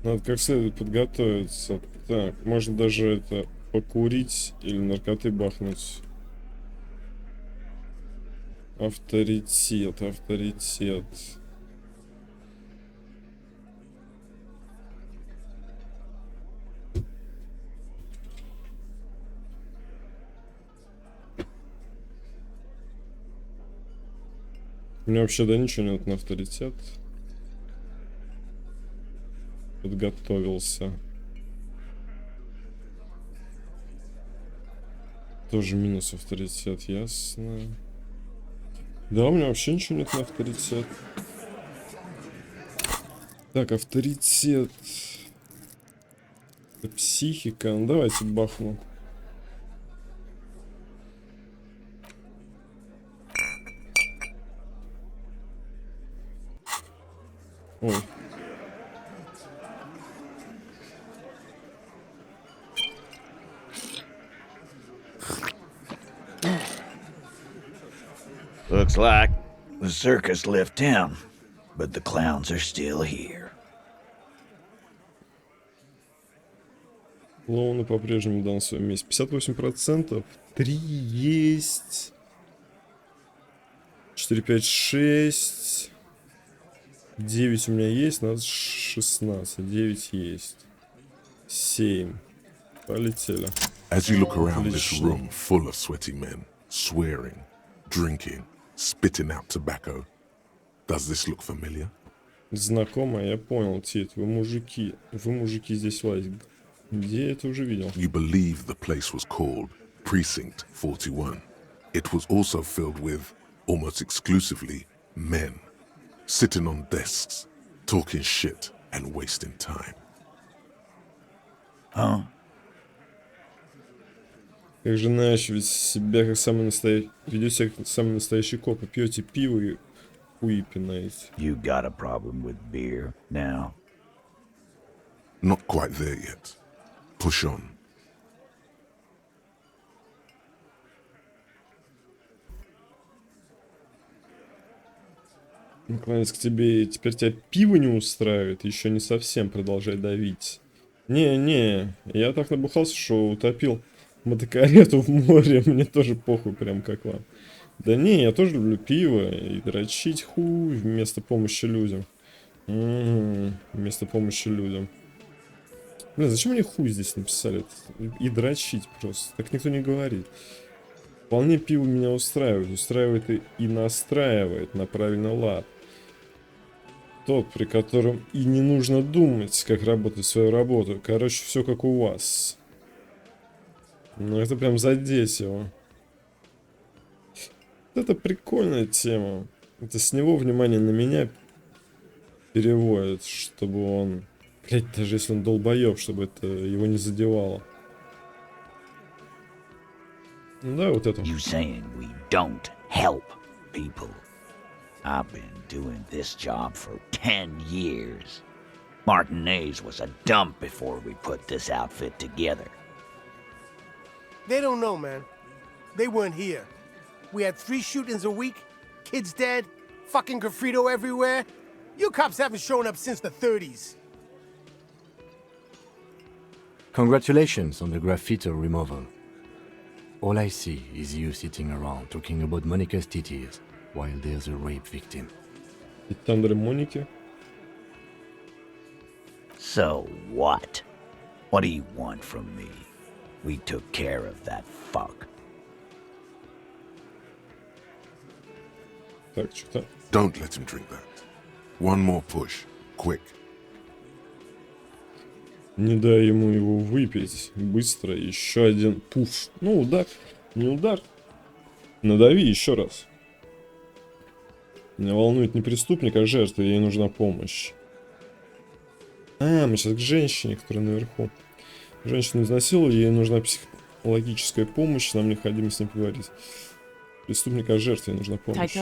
Надо как следует подготовиться. Так, можно даже это покурить или наркоты бахнуть. Авторитет, авторитет. У меня вообще да ничего нет на авторитет. Подготовился. Тоже минус авторитет, ясно. Да, у меня вообще ничего нет на авторитет. Так, авторитет. Это психика. Ну, давайте бахну. Ой. Looks like the circus left town, but the clowns are still here. Клоуны по-прежнему на своем месте. 58%. 3 есть. 4, 5, 6. 9 у меня есть. Надо 16. 9 есть. 7. Полетели. As you look around this room full of sweaty men, swearing, drinking, spitting out tobacco, does this look familiar? Знакомо, я понял, Тит. Вы мужики здесь лазите. Где я это уже видел? You believe the place was called Precinct 41. It was also filled with, almost exclusively, men, sitting on desks, talking shit and wasting time. Huh? Как же Наш ведь себя как самый настоящий, ведет себя как самый настоящий коп, и пьете пиво и хуи пинаете. You got a problem with beer now? Not quite there yet. Push on. Наклоняюсь к тебе, и теперь тебя пиво не устраивает, еще не совсем продолжай давить. Не, я так набухался, что утопил мотокарету в море, мне тоже похуй, прям как вам. Да не, я тоже люблю пиво и дрочить хуй вместо помощи людям. Вместо помощи людям. Блин, зачем мне хуй здесь написали? И дрочить просто. Так никто не говорит. Вполне пиво меня устраивает. Устраивает и настраивает на правильный лад. Тот, при котором и не нужно думать, как работать свою работу. Короче, все как у вас. Ну, это прям задеть его. Это прикольная тема. Это с него внимание на меня переводит, чтобы он... Блять, даже если он долбоеб, чтобы это его не задевало. Ну да, вот это. You saying we don't help people? I've been doing this job for 10 years. Martinez was a dump before we put this outfit together. They don't know, man. They weren't here. We had 3 shootings a week, kids dead, fucking graffito everywhere. You cops haven't shown up since the 30s. Congratulations on the graffiti removal. All I see is you sitting around talking about Monica's titties while there's a rape victim. Тандер Моники. So what? What do you want from me? We took care of that fuck. Так, что-то... Don't let him drink that. One more push. Quick. Не дай ему его выпить. Быстро. Еще один пуф. Ну, удар. Не удар. Надави еще раз. Меня волнует не преступник, а жертва. Ей нужна помощь. А, мы сейчас к женщине, которая наверху. Женщину изнасиловали, ей нужна психологическая помощь. Нам необходимо с ним поговорить. Преступник, а жертве нужна помощь.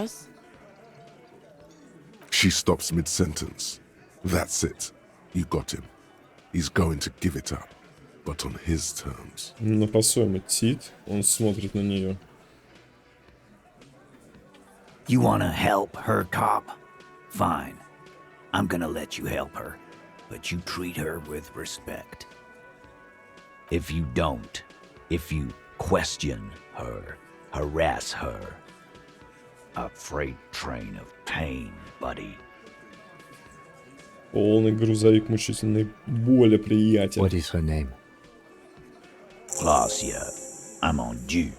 She stops mid-sentence. That's it. You got him. He's going to give it up, but on his terms. На по-своему тит. Он смотрит на нее. You wanna help her, cop? Fine. I'm gonna let you help her, but you treat her with respect. If you don't, if you question her, harass her, a freight train of pain, buddy. Полный грузовик мучительной боли, приятель. What is her name? Glacia, I'm on due.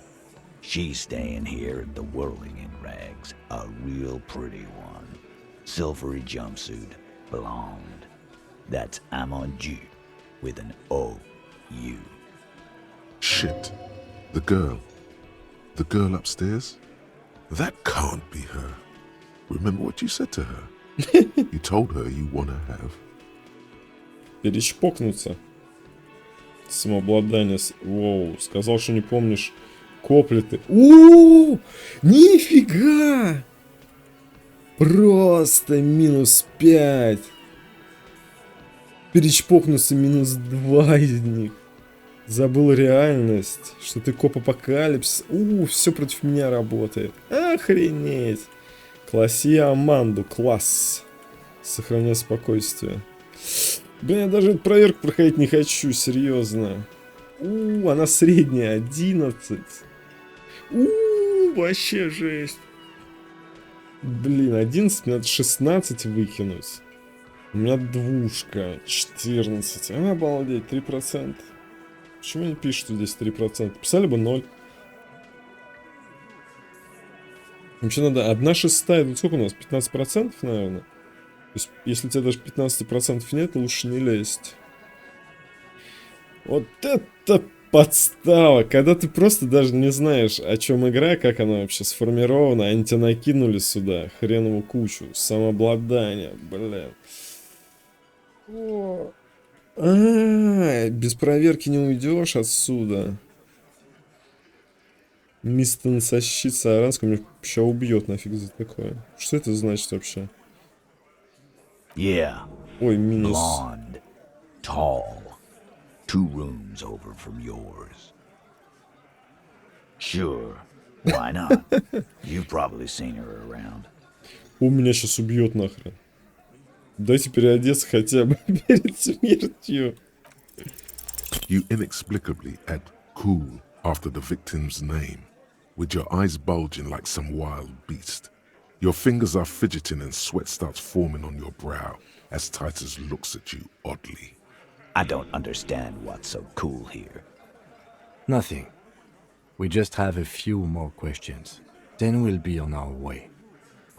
She's staying here at the Whirling in Rags, a real pretty one. Silvery jumpsuit, blonde. That's I'm on due with an O-U. Shit. The girl. The girl upstairs? That can't be her. Remember what you said to her? You told her you wanna have. Перечпокнуться. Самообладание. Воу. Сказал, что не помнишь коплеты. У-у-у! Нифига! Просто минус 5. Перечпокнуться минус 2 из них. Забыл реальность, что ты коп-апокалипсис. Все против меня работает. Охренеть. Класси Аманду, класс. Сохраняй спокойствие. Блин, я даже проверку проходить не хочу, серьезно. Она средняя, 11. Вообще жесть. Блин, 11 мне надо 16 выкинуть. У меня двушка, 14. Обалдеть, 3%. Почему не пишут, что здесь 3%? Писали бы 0. Вообще надо 1/6. Тут сколько у нас? 15%, наверное? То есть, если у тебя даже 15% нет, лучше не лезть. Вот это подстава! Когда ты просто даже не знаешь, о чем игра, как она вообще сформирована, они тебя накинули сюда хреновую кучу. Самообладание, блин. Без проверки не уйдешь отсюда. Мистер сощится Аранского меня сейчас убьет нафиг за такое. Что это значит вообще? Yeah. Ой, минус. Blonde, tall, 2 rooms over from yours. Sure, why not? You've probably seen her around. Меня сейчас убьет нахрен. Дайте переодеться хотя бы перед смертью. You inexplicably add cool after the victim's name, with your eyes bulging like some wild beast. Your fingers are fidgeting and sweat starts forming on your brow as Titus looks at you oddly. I don't understand what's so cool here. Nothing. We just have a few more questions. Then we'll be on our way.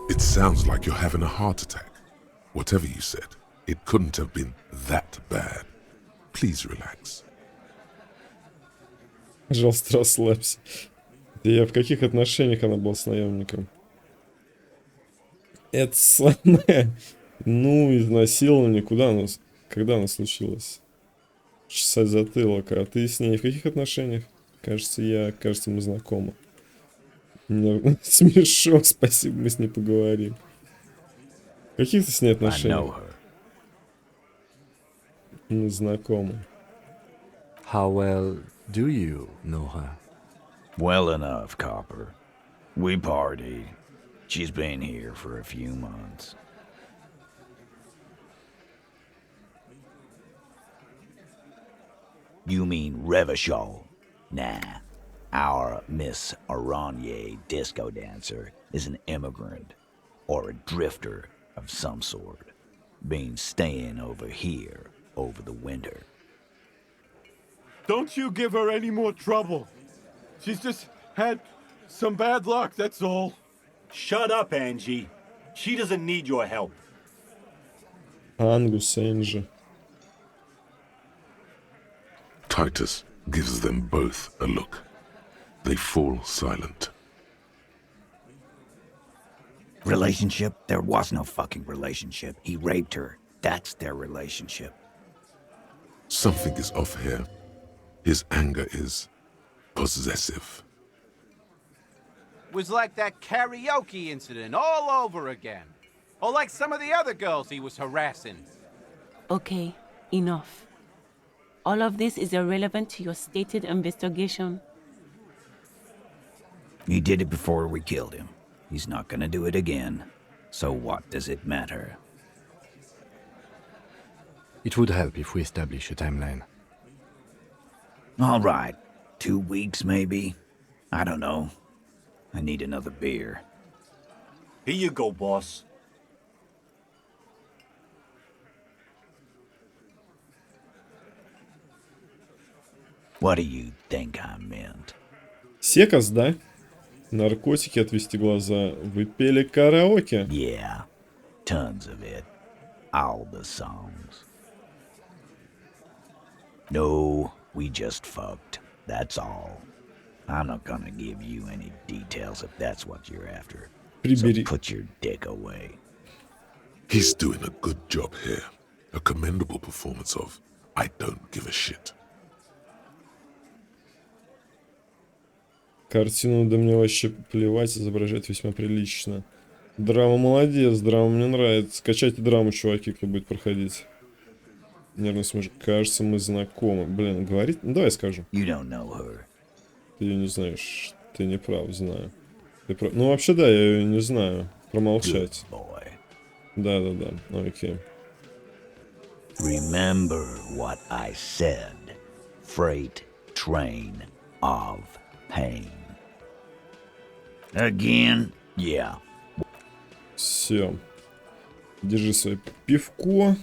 It sounds like you're having a heart attack. Whatever you said, it couldn't have been that bad. Please relax. Пожалуйста, расслабься. Я в каких отношениях она была с наемником? Это самое... Ну, изнасилование. Когда оно случилось? Чесать затылок. А ты с ней в каких отношениях? Кажется, мы знакомы. Мне смешок, спасибо, мы с ней поговорим. В каких ты с ней отношениях? Мы знакомы. How well do you know her? Well enough, Copper. We partied. She's been here for a few months. You mean Revachol? Nah. Our Miss Aranye disco dancer is an immigrant or a drifter of some sort. Been staying over here over the winter. Don't you give her any more trouble. She's just had some bad luck, that's all. Shut up, Angie. She doesn't need your help. Angus, Angie. Titus gives them both a look. They fall silent. Relationship? There was no fucking relationship. He raped her. That's their relationship. Something is off here. His anger is possessive. Was like that karaoke incident all over again. Or like some of the other girls he was harassing. Okay, enough. All of this is irrelevant to your stated investigation. He did it before we killed him. He's not gonna do it again. So what does it matter? It would help if we establish a timeline. All right. 2 weeks, maybe? I don't know. I need another beer. Here you go, boss. What do you think I meant? Секас, да? Наркотики, отвести глаза. Вы пели караоке? Yeah. Tons of it. All the songs. No, we just fucked. That's all. I'm not gonna give you any details if that's what you're after. So put your dick away. He's doing a good job here. A commendable performance of I don't give a shit. Картину, да мне вообще плевать, изображает весьма прилично. Драма молодец, драма мне нравится. Скачайте драму, чуваки, кто будет проходить. Нервный смешок. Кажется, мы знакомы. Блин, говорит? Ну, давай скажу. You don't know her. Ты ее не знаешь. Ты не прав, знаю. Ты прав. Ну, вообще, да, я ее не знаю. Промолчать. Да. Окей. Remember what I said. Freight train of pain. Again? Yeah. Все. Держи свое пивко.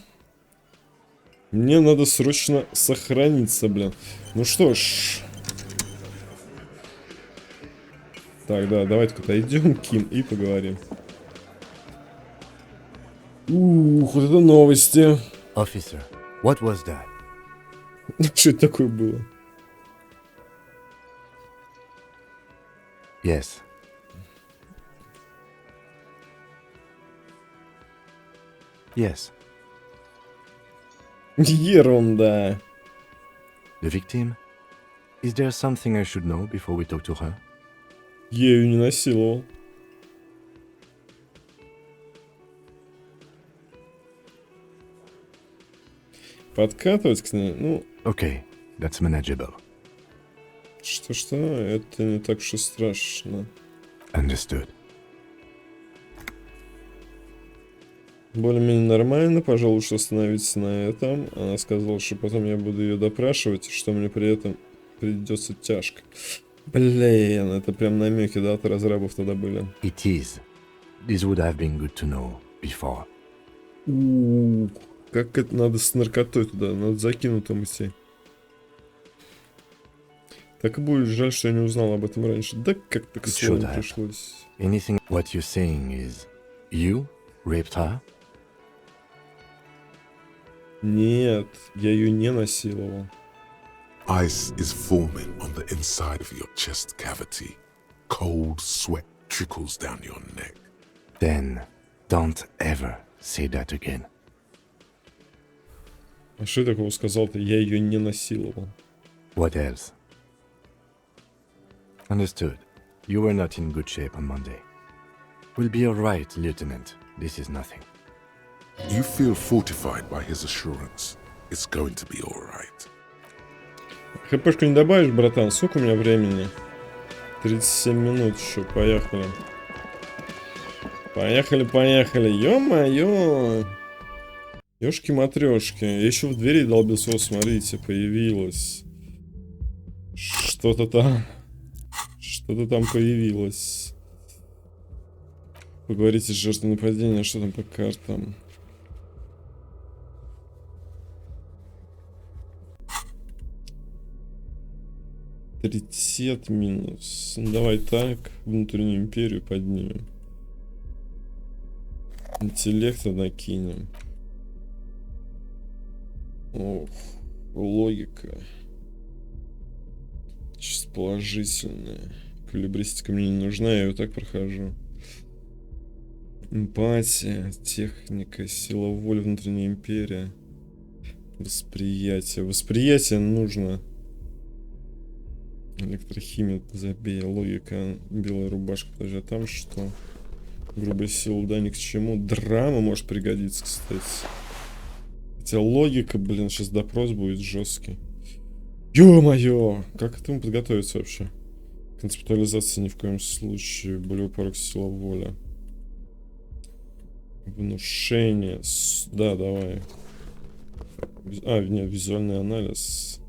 Мне надо срочно сохраниться, блин. Ну что ж. Так, да, давайте-ка отойдем, Ким, и поговорим. Ух, вот это новости. Officer, what was that? Что это такое было? Yes. Yes. Ерунда. The victim? Is there something I should know before we talk to her? Я ее не насиловал. Подкатывать к ней? Ну... Okay, that's manageable. Что? Это не так уж и страшно. Understood. Более-менее нормально, пожалуй, лучше остановиться на этом. Она сказала, что потом я буду ее допрашивать, что мне при этом придется тяжко. Блин, это прям намеки, да, от разрабов тогда были. It is. This would have been good to know before. Как это надо с наркотой туда, надо закинутым идти. Так и будет жаль, что я не узнал об этом раньше. Да как-то к слову пришлось. Anything what you're saying is you raped her? Нет, я ее не насиловал. Ice is forming on the inside of your chest cavity. Cold sweat trickles down your neck. Then, don't ever say that again. А что я такого сказал-то? Я ее не насиловал. What else? Understood. You were not in good shape on Monday. We'll be all right, Lieutenant. This is nothing. You feel fortified by his assurance. It's going to be all right. ХПшку не добавишь, братан? Сколько у меня времени? 37 минут еще. Поехали. Поехали. Ё-моё. Ёшки-матрёшки. Я еще в двери долбился. Вот, смотрите, появилось. Что-то там. Что-то там появилось. Поговорите с жертвой нападения. Что там по картам? Тридцать минус. Давай так. Внутреннюю империю поднимем. Интеллекта накинем. Ох, логика. Чисто положительная. Эквилибристика мне не нужна, я ее так прохожу. Эмпатия, техника, сила воли, внутренняя империя. Восприятие. Восприятие нужно. Электрохимия, забей. Логика, белая рубашка. Подожди, а там что? Грубая сила, да, ни к чему. Драма может пригодиться, кстати. Хотя логика, блин, сейчас допрос будет жесткий. Ё-моё! Как к этому подготовиться вообще? Концептуализация ни в коем случае. Болевой порог, сила воля. Внушение. Да, давай. А, нет, визуальный анализ.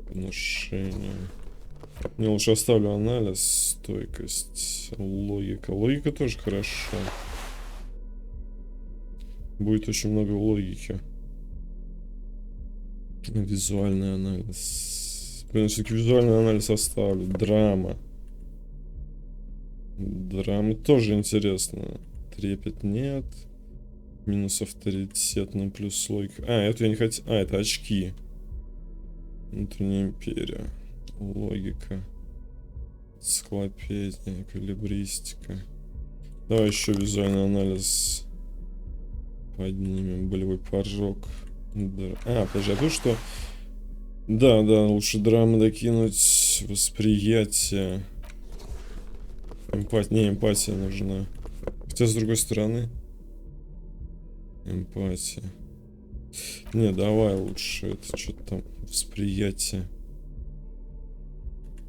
Внушение. Не, лучше оставлю анализ. Стойкость. Логика. Логика тоже хорошо. Будет очень много логики. Визуальный анализ. Блин, все-таки визуальный анализ оставлю. Драма. Драма тоже интересно. Трепет нет. Минус авторитет, но плюс логика. А, это я не хотел. А, это очки. Внутренняя империя. Логика. Энциклопедия. Эквилибристика. Давай еще визуальный анализ. Поднимем. Болевой порог. А, подожди, а то что... Да, лучше драмы докинуть. Восприятие. Не, эмпатия нужна. Хотя, с другой стороны... Эмпатия. Не, давай лучше. Это что-то там... Восприятие.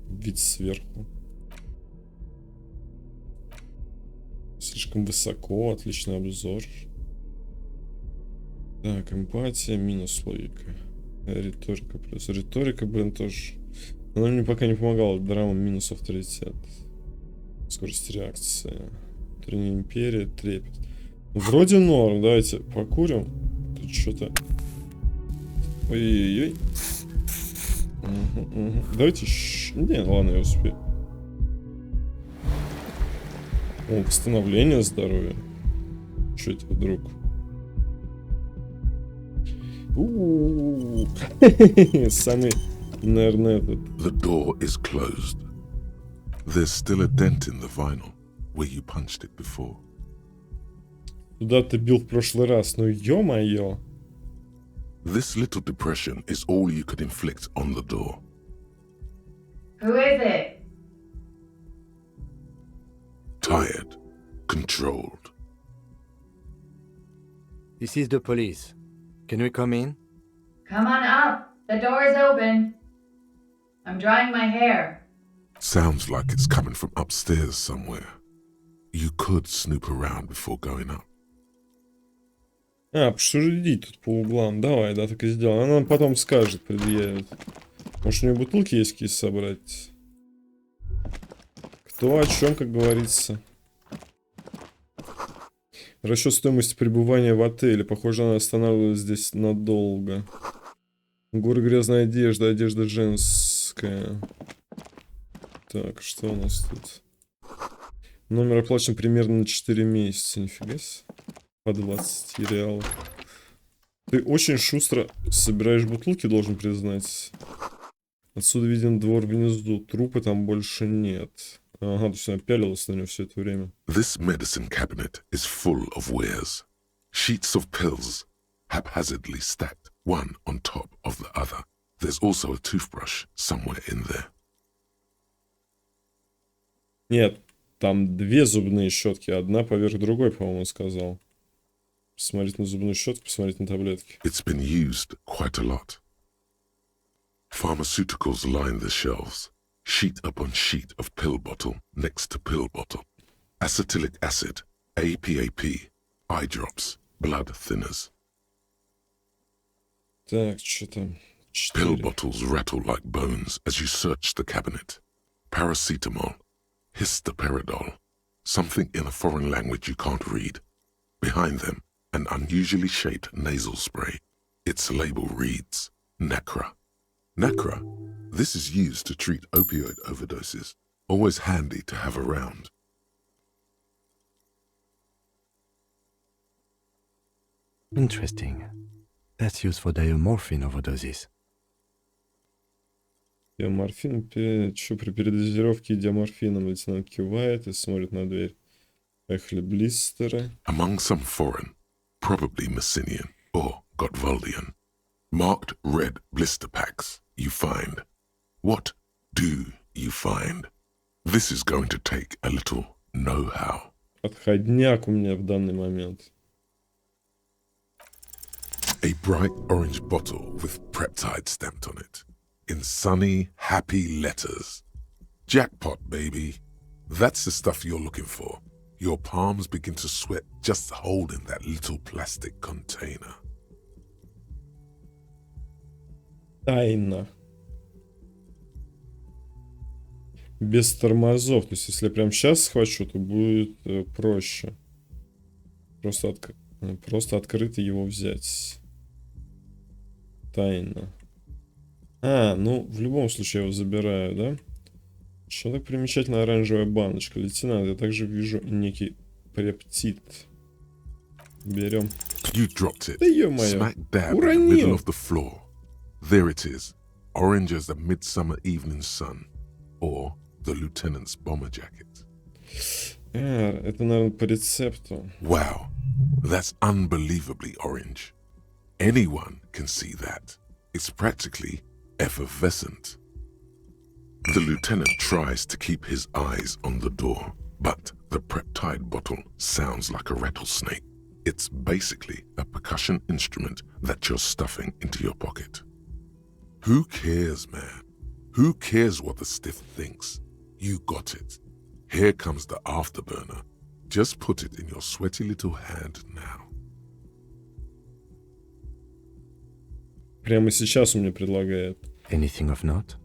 Вид сверху. Слишком высоко. Отличный обзор. Так, эмпатия минус логика. Риторика плюс. Риторика, блин, тоже. Она мне пока не помогала. Драма минус авторитет. Скорость реакции. Внутренняя империя, трепет. Вроде норм. Давайте покурим. Тут что-то... Ой-ой-ой. Давайте... Не, ладно, я успею. О, восстановление здоровья. Что это вдруг? Самый, наверное, этот. The door is closed. There's still a dent in the vinyl where you punched it before. Туда ты бил в прошлый раз, ну ё-моё. This little depression is all you could inflict on the door. Who is it? Tired, controlled. This is the police. Can we come in? Come on up. The door is open. I'm drying my hair. Sounds like it's coming from upstairs somewhere. You could snoop around before going up. А, пошурить тут по углам. Давай, да, так и сделаем. Она нам потом скажет, предъявит. Может, у нее бутылки есть какие собрать? Кто о чем, как говорится. Расчет стоимости пребывания в отеле. Похоже, она останавливалась здесь надолго. Горы грязной одежды. Одежда женская. Так, что у нас тут? Номер оплачен примерно на 4 месяца. Нифига себе. По 20 реалов. Ты очень шустро собираешь бутылки, должен признать. Отсюда виден двор внизу. Трупы там больше нет. Ага, то есть она пялилась на него все это время. This medicine cabinet is full of wares. Sheets of pills, haphazardly stacked, one on top of the other. There's also a toothbrush somewhere in there. Нет, там две зубные щетки, одна поверх другой, по-моему, сказал. Посмотреть на зубную щетку, посмотреть на таблетки. It's been used quite a lot. Pharmaceuticals line the shelves, sheet upon sheet of pill bottle next to pill bottle. Acetylic acid, APAP, eye drops, blood thinners. Так, что там? Pill bottles rattle like bones as you search the cabinet. Paracetamol, histoperidol, something in a foreign language you can't read. Behind them, an unusually shaped nasal spray. Its label reads, Nacra. Nacra, this is used to treat opioid overdoses. Always handy to have around. Interesting. That's used for diamorphine overdoses. Диаморфин, что при передозировке диаморфином лейтенант кивает и смотрит на дверь. Поехали блистеры. Among some foreign, probably Messinian or Gottwaldian, marked red blister packs you find. What do you find? This is going to take a little know-how. Отходняк у меня в данный момент. A bright orange bottle with peptide stamped on it. In sunny, happy letters. Jackpot, baby. That's the stuff you're looking for. Your palms begin to sweat just holding that little plastic container. Тайна. Без тормозов. То есть, если я прямо сейчас схвачу, то будет проще. Просто открыто его взять. Тайна. Ну, в любом случае я его забираю, да? Что так примечательная оранжевая баночка? Лейтенант, я также вижу некий пептид. Берем. Да ё-моё. Уронил. There it is, orange as the midsummer evening sun, or the lieutenant's bomber jacket. Это, наверное, по рецепту. Wow, that's unbelievably orange. Anyone can see that. It's practically effervescent. The lieutenant tries to keep his eyes on the door, but the peptide bottle sounds like a rattlesnake. It's basically a percussion instrument that you're stuffing into your pocket. Who cares, man? Who cares what the stiff thinks? You got it. Here comes the afterburner. Just put it in your sweaty little hand now. Прямо сейчас он мне предлагает. Anything of note?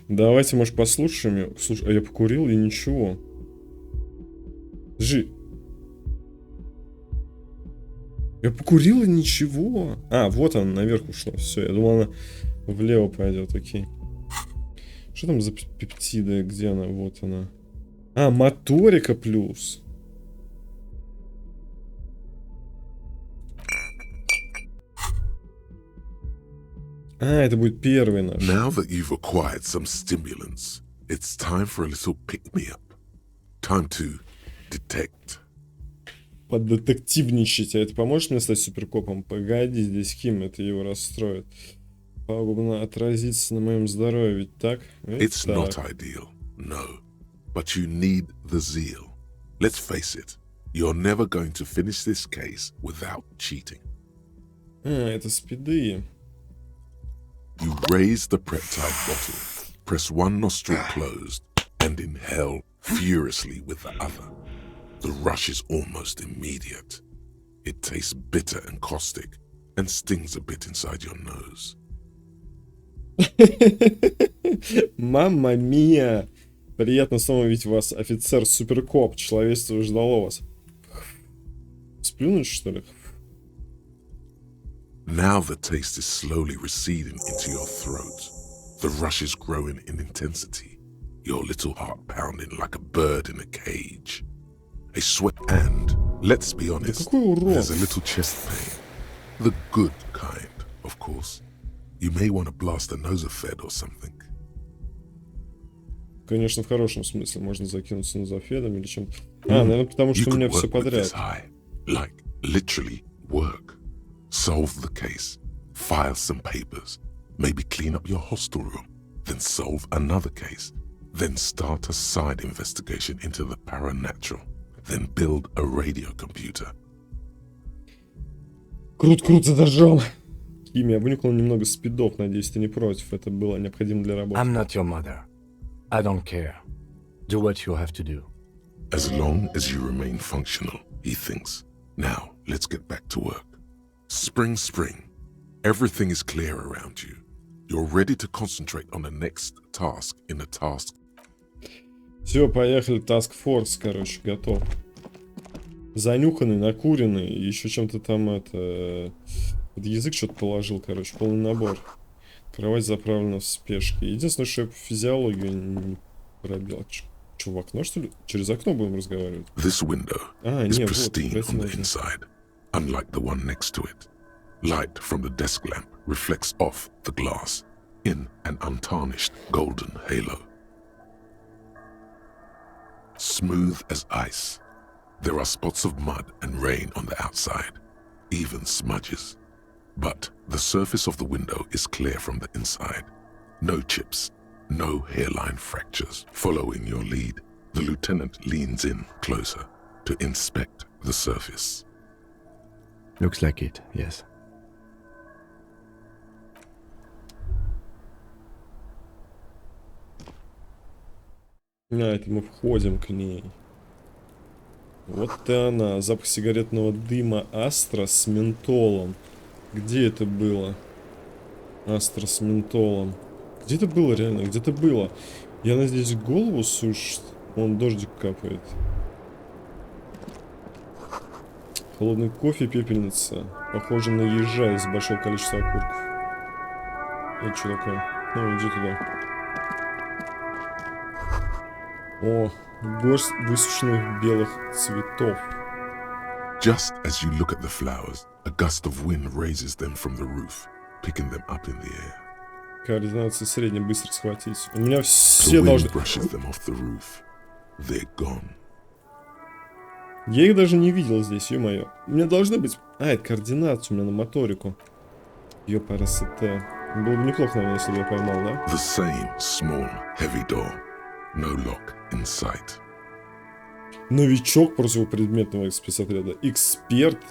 Давайте, может, послушаем ее. Слушай, а я покурил и ничего. Я покурил и ничего. Вот она наверх ушла. Все, я думал, она влево пойдет. Окей. Что там за пептиды? Где она? Вот она. Моторика плюс. Это будет первый наш. Now that you've acquired some stimulants, it's time for a little pick-me-up. Time to detect. Поддетективничать. А это поможет мне стать суперкопом? Погоди, здесь Ким, это его расстроит. Пагубно отразится на моем здоровье, ведь так? It's not ideal, no. But you need the zeal. Let's face it, you're never going to finish this case without cheating. Это спиды. You raise the peptide bottle, press one nostril closed, and inhale furiously with the other. The rush is almost immediate. It tastes bitter and caustic, and stings a bit inside your nose. Мамма мия! Приятно снова видеть вас, офицер суперкоп. Человечество ждало вас. Сплюнуть, что ли? Now the taste is slowly receding into your throat. The rush is growing in intensity. Your little heart pounding like a bird in a cage. A sweat and Let's be honest, какой урод. there's a little chest pain. The good kind, of course. You may want to blast a nosophed or something. Конечно, в хорошем смысле. Можно закинуться нозофедом или чем-то. Наверное, потому что у меня все подряд. Like, literally work. Solve the case. File some papers. Maybe clean up your hostel room. Then solve another case. Then start a side investigation into the paranatural. Then build a radio computer. Крут задержал. Кими, я вынюхал немного спидов. Надеюсь, ты не против. Это было необходимо для работы. I'm not your mother. I don't care. Do what you have to do. As long as you remain functional, he thinks. Now, let's get back to work. Spring. Everything is clear around you. You're ready to concentrate on the next task in the task. Все, поехали. Task Force, короче, готов. Занюханный, накуренный. Еще чем-то там это... Под язык что-то положил, короче. Полный набор. Кровать заправлена в спешке. Единственное, что я по физиологию не пробил. Что, в окно, что ли? Через окно будем разговаривать? This window is pristine on the inside, unlike the one next to it. Light from the desk lamp reflects off the glass in an untarnished golden halo. Smooth as ice. There are spots of mud and rain on the outside, even smudges. But the surface of the window is clear from the inside. No chips, no hairline fractures. Following your lead, the lieutenant leans in closer to inspect the surface. Looks like it, yes. Это мы входим к ней. Вот и она. Запах сигаретного дыма Астра с ментолом. Где это было? Астра с ментолом. Где это было реально? Где это было? И она здесь голову сушит. Вон дождик капает. Холодный кофе, пепельница. Похоже на ежа из большого количества окурков. Это что такое? Ну, иди туда. О, горсть высушенных белых цветов. Just as you look at the flowers, a gust of wind raises them from the roof, picking them up in the air. Координация средняя, быстро схватить. У меня все должны... brushes them off the roof. They're gone. Я их даже не видел здесь, ё-моё. У меня должны быть... это координация у меня на моторику. Ёпарасоте. Было бы неплохо, наверное, если бы я поймал, да? The same small, heavy door. No lock in sight. Новичок противопредметного спецотряда. Эксперт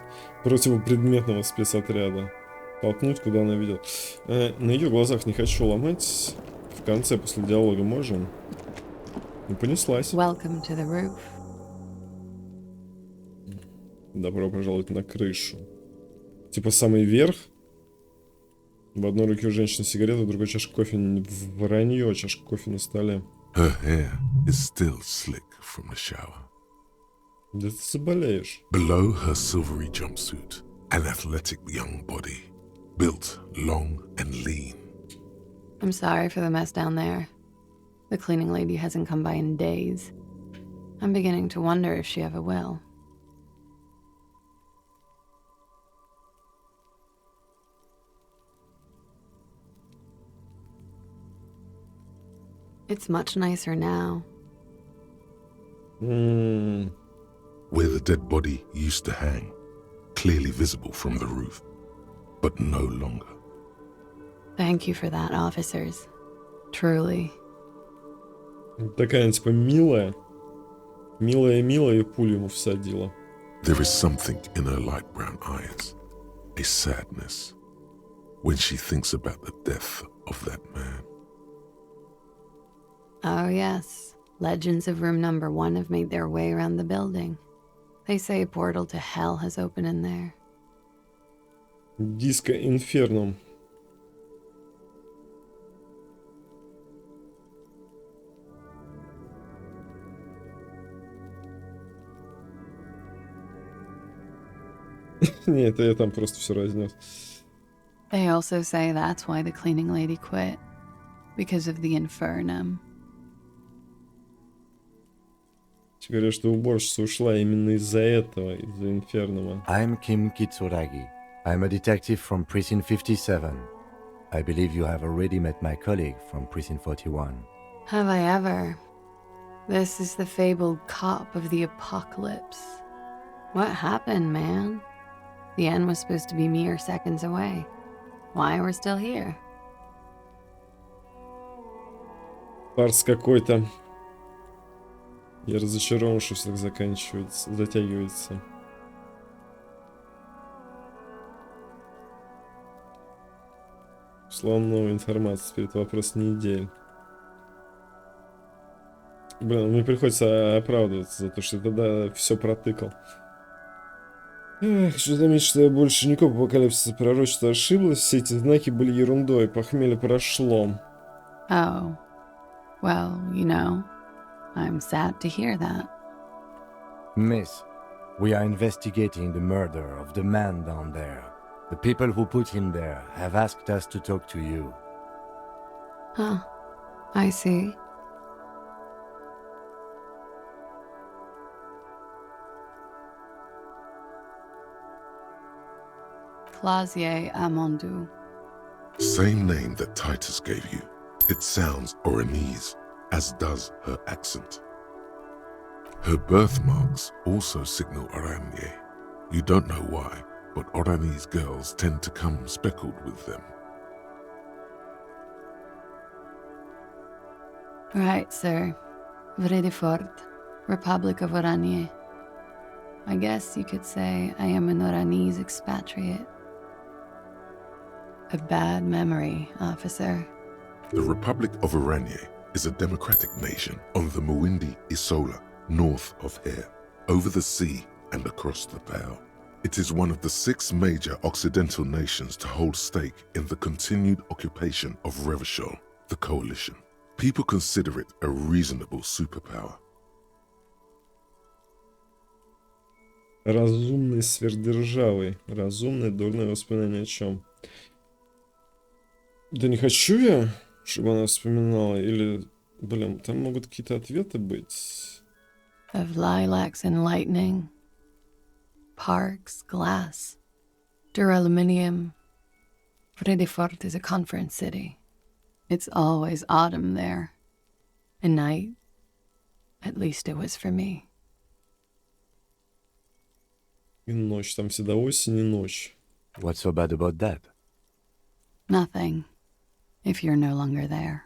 противопредметного спецотряда. Толкнуть, куда она ведет. На ее глазах не хочу ломать. В конце, после диалога, можем. И понеслась. Welcome to the roof. Добро пожаловать на крышу. Типа самый верх. В одной руке у женщины сигарета, в другой чашка кофе. Вранье, чашка кофе на столе. Her hair is still slick from the shower. Да ты заболеешь. Below her silvery jumpsuit, an athletic young body, built long and lean. I'm sorry for the mess down there. The cleaning lady hasn't come by in days. I'm beginning to wonder if she ever will. It's much nicer now. Where the dead body used to hang, clearly visible from the roof, but no longer. Thank you for that, officers. Truly. Такая, типа, милая. Милая и пулю ему всадила. There is something in her light brown eyes, a sadness, when she thinks about the death of that man. Oh, yes. Legends of room number 1 have made their way around the building. They say a portal to hell has opened in there. Диско Инфернум. Нет, я там просто все разнес. They also say that's why the cleaning lady quit. Because of the infernum. Говорят, что уборщица ушла именно из-за этого, из-за инферного. I'm Kim Kitsuragi. I'm a detective from Precinct 57. I believe you have already met my colleague from Precinct 41. Have I ever? This is the fabled cop of the apocalypse. What happened, man? The end was supposed to be mere seconds away. Why we're still here? Фарс какой-то. Я разочарован, что все так заканчивается, затягивается. Словно новая информация, теперь это вопрос недель. Блин, мне приходится оправдываться за то, что я тогда все протыкал. Хочу заметить, что я больше не коп апокалипсиса, пророчество ошиблось, все эти знаки были ерундой, похмелье прошло. Oh, well, you know, I'm sad to hear that. Miss, we are investigating the murder of the man down there. The people who put him there have asked us to talk to you. Huh, I see. Clausier Amandu. Same name that Titus gave you. It sounds Oranese, as does her accent. Her birthmarks also signal Oranje. You don't know why, but Oranese girls tend to come speckled with them. Right, sir. Vredefort, Republic of Oranje. I guess you could say I am an Oranese expatriate. A bad memory, officer. The Republic of Oranje is a democratic nation on the Muindi Isola, north of here, over the sea and across the Pale. It is one of the 6 major Occidental nations to hold stake in the continued occupation of Revachol, the coalition. People consider it a reasonable superpower. Разумный сверхдержавой. Разумное дурное воспоминание о чем? Да не хочу я, чтобы она вспоминала. Или, блин, там могут какие-то ответы быть. Of lilacs and lightning. Parks, glass. Duraluminium. Vredefort is a conference city. It's always autumn there. A night. At least it was for me. И ночь. Там всегда осень и ночь. What's so bad about that? Nothing. If you're no longer there.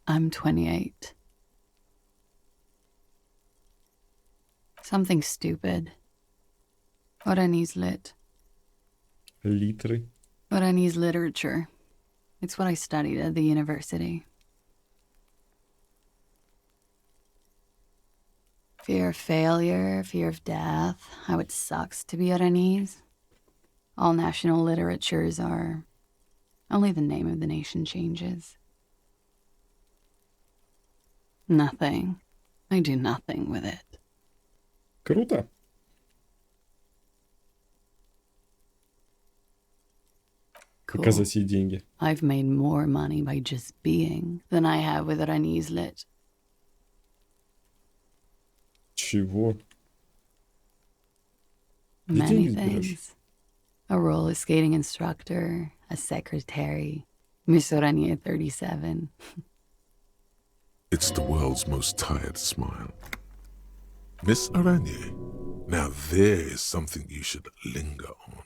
I'm 28. Something stupid. Oranese lit. Литры. Oranese literature. It's what I studied at the university. Fear of failure, fear of death, how it sucks to be Oranese. All national literatures are... Only the name of the nation changes. Nothing. I do nothing with it. Круто. Cool. Показать ей деньги. I've made more money by just being than I have with Oranese lit. Чего? Many things. A roller skating instructor, a secretary, Miss Oranje 37. It's the world's most tired smile. Miss Oranje, now there is something you should linger on.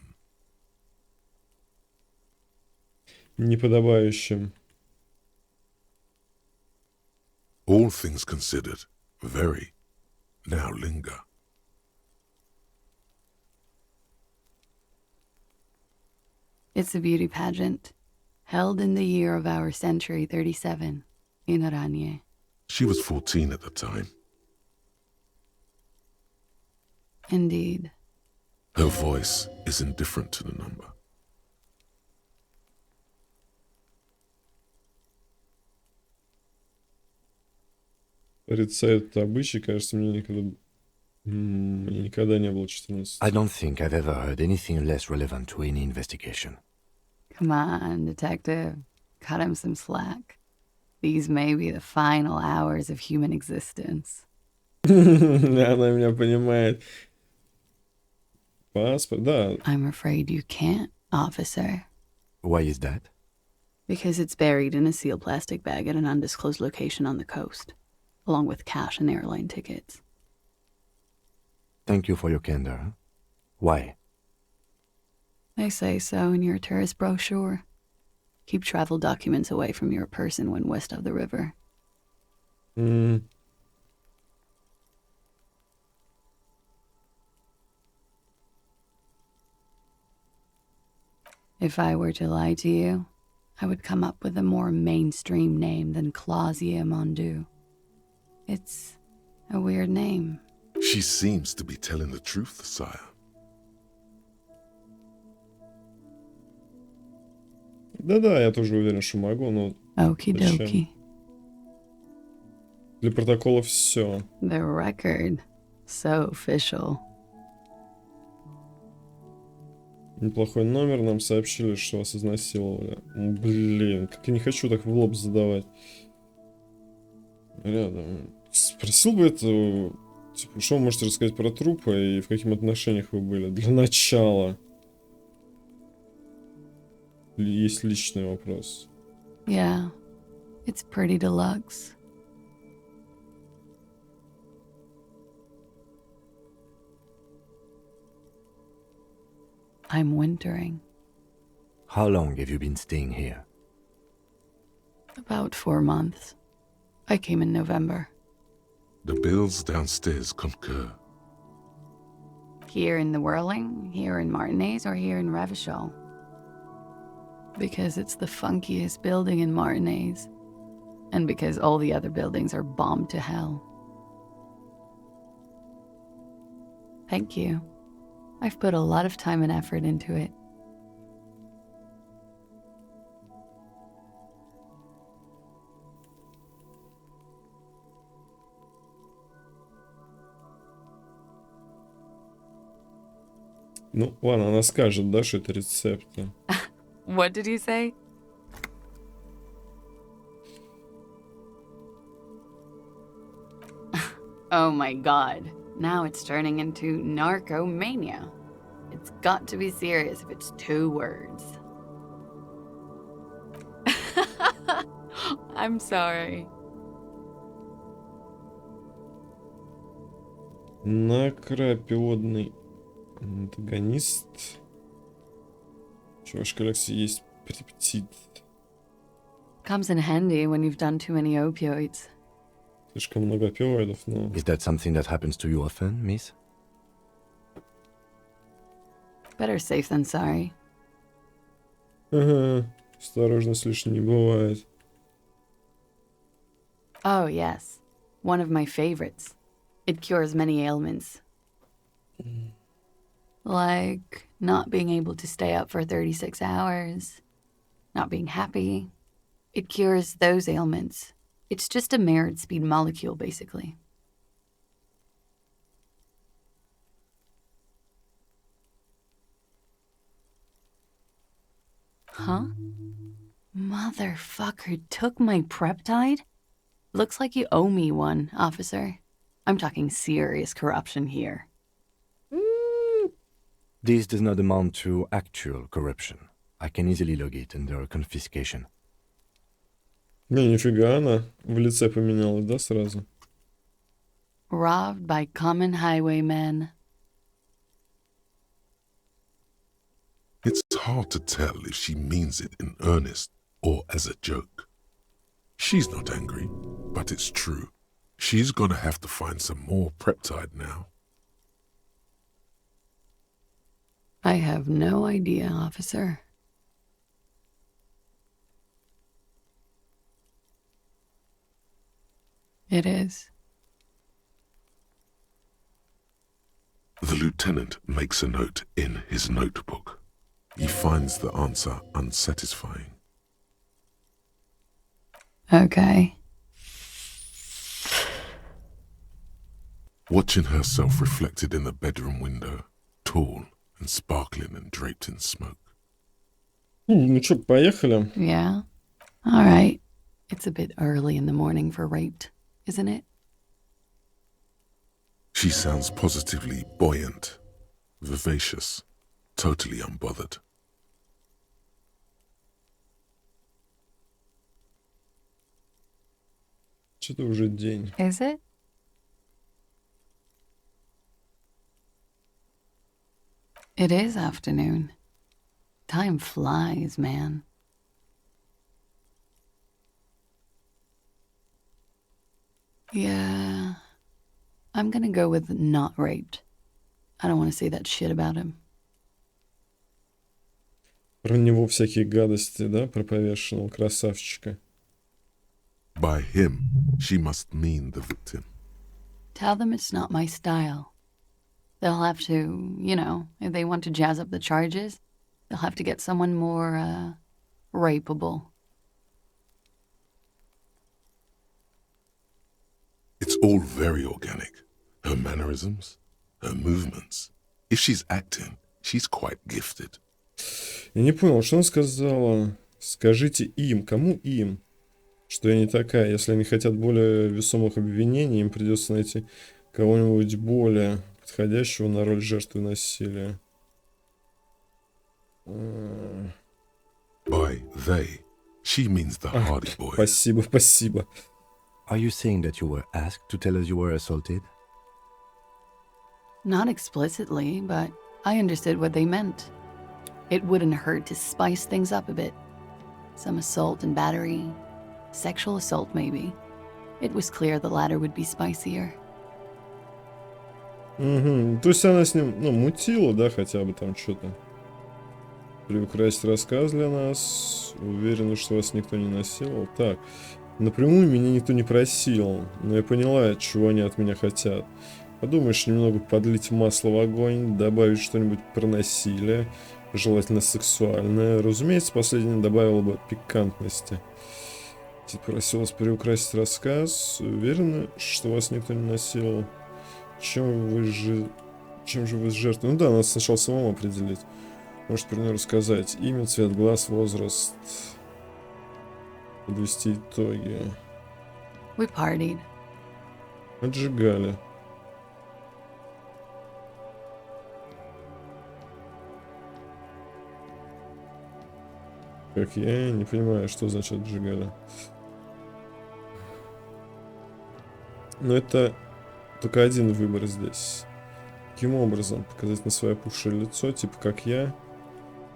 Неподобающим. All things considered, very. Now linger. It's a beauty pageant, held in the year of our century 37, in Oranje. She was 14 at the time. Indeed. Her voice is indifferent to the number. Порицает обычай, кажется, мне никогда не было 14. I don't think I've ever heard anything less relevant to any investigation. Come on, detective. Cut him some slack. These may be the final hours of human existence. Она меня понимает. Паспорт, да. I'm afraid you can't, officer. Why is that? Because it's buried in a sealed plastic bag at an undisclosed location on the coast, along with cash and airline tickets. Thank you for your candor. Why? They say so in your tourist brochure. Keep travel documents away from your person when west of the river. If I were to lie to you, I would come up with a more mainstream name than Clausia Mondu. It's a weird name. She seems to be telling the truth, sire. Да-да, я тоже уверен, что могу, но... Okie-dokie. Для протокола все. The record. So official. Неплохой номер, нам сообщили, что вас изнасиловали. Блин, как я не хочу так в лоб задавать. Рядом. Спросил бы это, типа, что вы можете рассказать про трупы и в каких отношениях вы были? Для начала. Есть личный вопрос. Yeah, it's pretty deluxe. I'm wintering. How long have you been staying here? About 4 months. I came in November. The bills downstairs concur. Here in the Whirling, here in Martinez, or here in Revachol? Because it's the funkiest building in Martinez. And because all the other buildings are bombed to hell. Thank you. I've put a lot of time and effort into it. Ну, ладно, она скажет, да, что это рецепты. What did you say? Oh my god. Now it's turning into narcomania. It's got to be serious if it's 2 words. I'm sorry. Накропиодный антагонист. В вашей коллекции есть пептид. Comes in handy when you've done too many opioids. Слишком много опиоидов, но... Is that something that happens to you often, miss? Better safe than sorry. Ага, осторожность лишней не бывает. Oh, yes. One of my favorites. It cures many ailments. Like not being able to stay up for 36 hours, not being happy. It cures those ailments. It's just a mirrored speed molecule, basically. Huh? Motherfucker took my Preptide? Looks like you owe me one, officer. I'm talking serious corruption here. This does not amount to actual corruption. I can easily log it under confiscation. Не, нифига она в лице поменялась, да, сразу? Robbed by common highwaymen. It's hard to tell if she means it in earnest or as a joke. She's not angry, but it's true. She's gonna have to find some more Preptide now. I have no idea, officer. It is. The lieutenant makes a note in his notebook. He finds the answer unsatisfying. Okay. Watching herself reflected in the bedroom window, tall and sparkling and draped in smoke. Ну чё, поехали? Yeah? All right. It's a bit early in the morning for raped, isn't it? She sounds positively buoyant, vivacious, totally unbothered. Что-то уже день. Is it? It is afternoon. Time flies, man. Yeah, I'm gonna go with not raped. I don't want to say that shit about him. Про него всякие гадости, да, про повешенного красавчика. By him, she must mean the victim. Tell them it's not my style. They'll have to, you know, if they want to jazz up the charges, they'll have to get someone more, rapeable. It's all very organic. Her mannerisms, her movements. If she's acting, she's quite gifted. Я не понял, что она сказала. Скажите им. Кому им? Что я не такая. Если они хотят более весомых обвинений, им придется найти кого-нибудь более подходящего на роль жертвы насилия. By they, she means the hardy boy. Спасибо, спасибо. Are you saying that you were asked to tell us you were assaulted? Not explicitly, but I understood what they meant. It wouldn't hurt to spice things up a bit. Some assault and battery. Sexual assault, maybe. It was clear the latter would be spicier. Угу. То есть она с ним, ну, мутила, да, хотя бы там что-то. Приукрасить рассказ для нас. Уверена, что вас никто не насиловал. Так, напрямую меня никто не просил, но я поняла, чего они от меня хотят. Подумаешь, немного подлить масло в огонь, добавить что-нибудь про насилие, желательно сексуальное. Разумеется, последнее добавило бы пикантности. Типа просил вас приукрасить рассказ. Уверена, что вас никто не насиловал. Чем же вы жертвой? Ну да, надо сначала самому определить. Может, примеру, сказать имя, цвет глаз, возраст. Подвести итоги. We partied. Отжигали. Как я не понимаю, что значит отжигали. Но это только один выбор здесь. Каким образом? Показать на свое опухшее лицо, типа как я.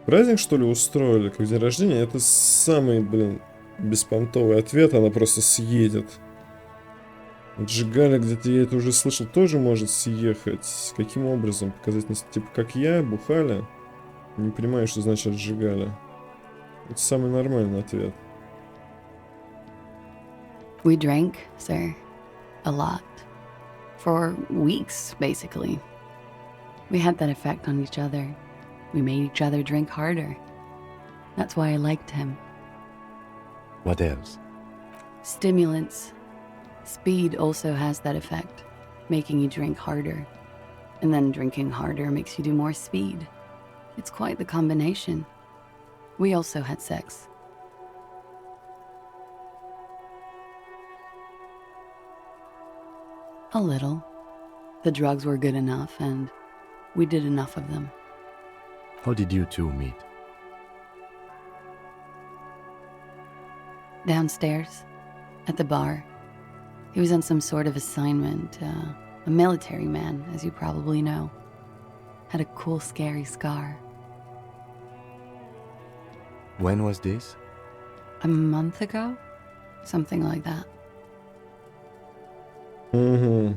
Праздник, что ли, устроили, как день рождения? Это самый, блин, беспонтовый ответ, она просто съедет. Отжигали, где-то я это уже слышал, тоже может съехать. Каким образом? Показать, типа как я, бухали? Не понимаю, что значит отжигали. Это самый нормальный ответ. We drank, sir. A lot. For weeks, basically. We had that effect on each other. We made each other drink harder. That's why I liked him. What else? Stimulants. Speed also has that effect, making you drink harder. And then drinking harder makes you do more speed. It's quite the combination. We also had sex. A little. The drugs were good enough, and we did enough of them. How did you two meet? Downstairs, at the bar. He was on some sort of assignment, a military man, as you probably know. Had a cool, scary scar. When was this? A month ago? Something like that. Mm-hmm.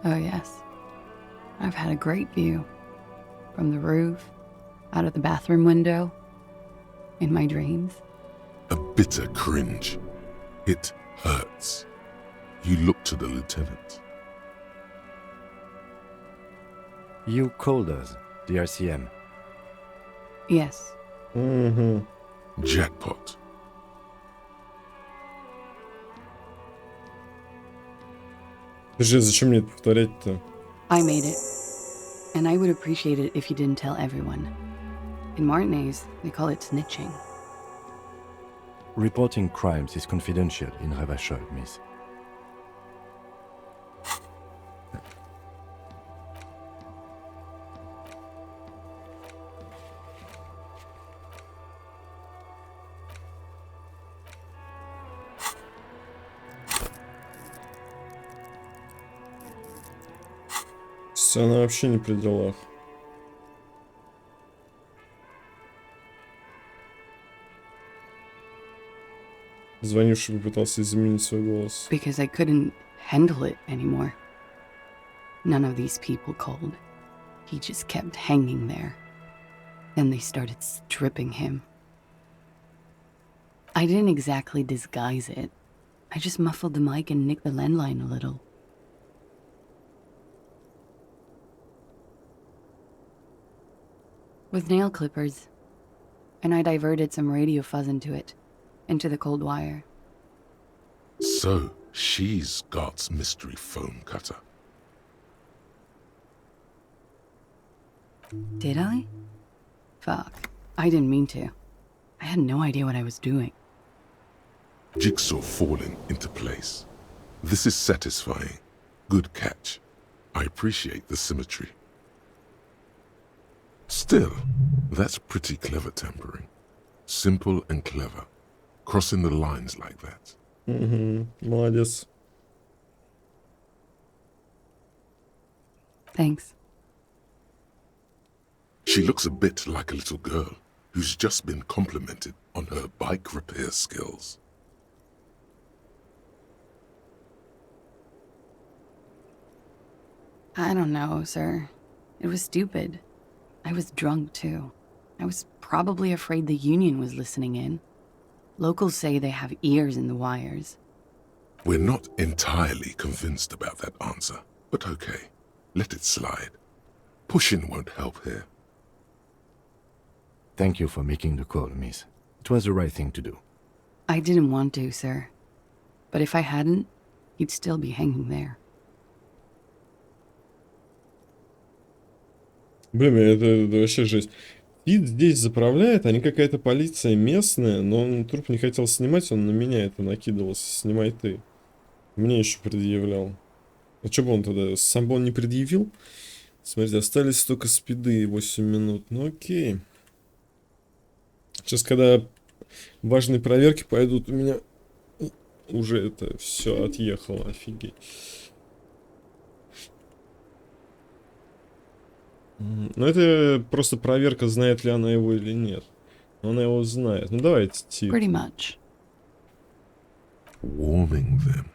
Oh, yes. I've had a great view. From the roof, out of the bathroom window, in my dreams. A bitter cringe. It hurts. You look to the lieutenant. You called us, the RCM. Yes. Mm-hmm. Jackpot. Подожди, зачем мне это повторять-то? I made it. And I would appreciate it if you didn't tell everyone. In Martinez, they call it snitching. Reporting crimes is confidential in Ravachol, miss. Она вообще не при делах. Звонивший попытался изменить свой голос. Because I couldn't handle it anymore. None of these people called. He just kept hanging there. Then they started stripping him. I didn't exactly disguise it. I just muffled the mic and nicked the landline a little. With nail clippers. And I diverted some radio fuzz into it. Into the cold wire. So, she's God's mystery foam cutter. Did I? Fuck. I didn't mean to. I had no idea what I was doing. Jigsaw falling into place. This is satisfying. Good catch. I appreciate the symmetry. Still, that's pretty clever tampering. Simple and clever. Crossing the lines like that. Молодец. Thanks. She looks a bit like a little girl who's just been complimented on her bike repair skills. I don't know, sir. It was stupid. I was drunk, too. I was probably afraid the union was listening in. Locals say they have ears in the wires. We're not entirely convinced about that answer, but okay. Let it slide. Pushing won't help here. Thank you for making the call, miss. It was the right thing to do. I didn't want to, sir. But if I hadn't, he'd still be hanging there. Блин, это вообще жесть. Вид здесь заправляет, они какая-то полиция местная, но он труп не хотел снимать, он на меня это накидывался. Снимай ты. Мне еще предъявлял. А что бы он тогда? Сам бы он не предъявил? Смотрите, остались только спиды 8 минут. Ну окей. Сейчас, когда важные проверки пойдут, у меня уже это все отъехало. Офигеть. Ну, это просто проверка, знает ли она его или нет. Но она его знает. Ну, давайте, тихо. Pretty much. Warming them.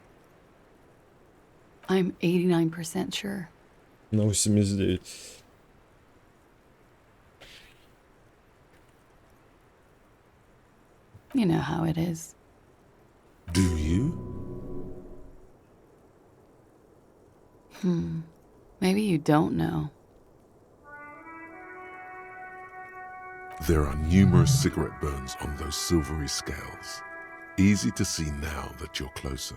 I'm 89% sure. На 89. You know how it is. Do you? Maybe you don't know. There are numerous cigarette burns on those silvery scales. Easy to see now that you're closer.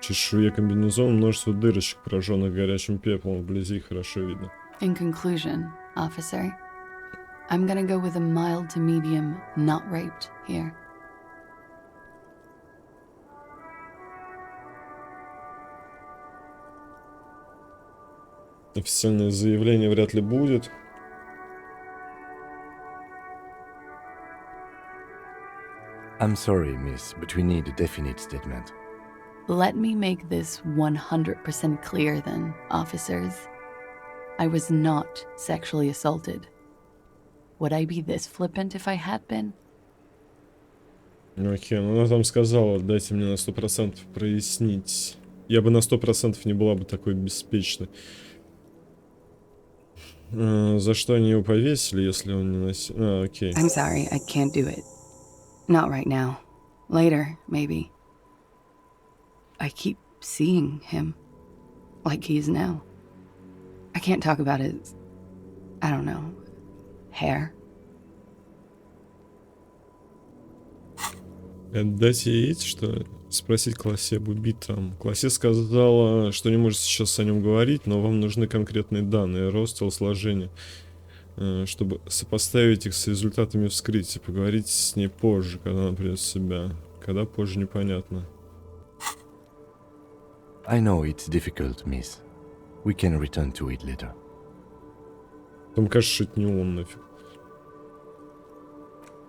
Чешуя комбинезон, множество дырочек, пораженных горячим пеплом. Вблизи хорошо видно. In conclusion, officer, I'm gonna go with a mild to medium not raped here. Официальное заявление вряд ли будет. I'm sorry, miss, but we need a definite statement. Let me make this 100% clear then, officers. I was not sexually assaulted. Would I be this flippant if I had been? Окей, ну она там сказала, дайте мне на 100% прояснить. Я бы на 100% не была бы такой беспечной. За что они его повесили, если он не носил... окей. I'm sorry, I can't do it. Not right now. Later, maybe. I keep seeing him. Like he is now. I can't talk about his... I don't know... hair. Дайте ей эти, что спросить Классе об убитом. Классе сказала, что не может сейчас о нем говорить, но вам нужны конкретные данные, рост, телосложение. чтобы сопоставить их с результатами вскрытия. Поговорить с ней позже, когда она придет в себя. Когда позже, непонятно. I know it's difficult, miss. We can return to it later. Там кажется, что это не он нафиг.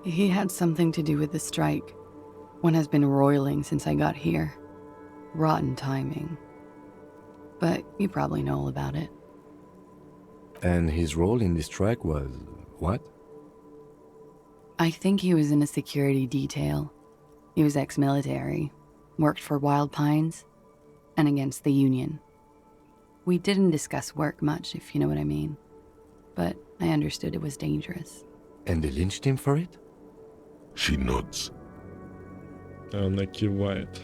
He had something to do with the strike. One has been roiling since I got here. Rotten timing. But you probably know all about it. And his role in this strike was what? I think he was in a security detail. He was ex-military, worked for Wild Pines, and against the Union. We didn't discuss work much, if you know what I mean. But I understood it was dangerous. And they lynched him for it? She nods. Она кивает.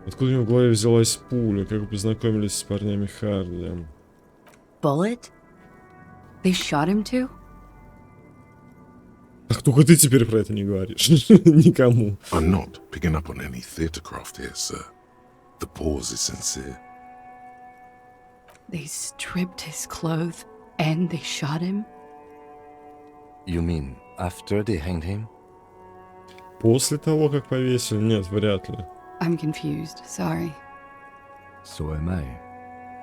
Откуда у него в голове взялась пуля? Как вы познакомились с парнями Харли? Bullet? They shot him too? Ах, только ты теперь про это не говоришь. Никому. I'm not picking up on any theatre craft here, sir. The pause is sincere. They stripped his clothes and they shot him? You mean after they hanged him? После того, как повесили? Нет, вряд ли. I'm confused, sorry. So am I.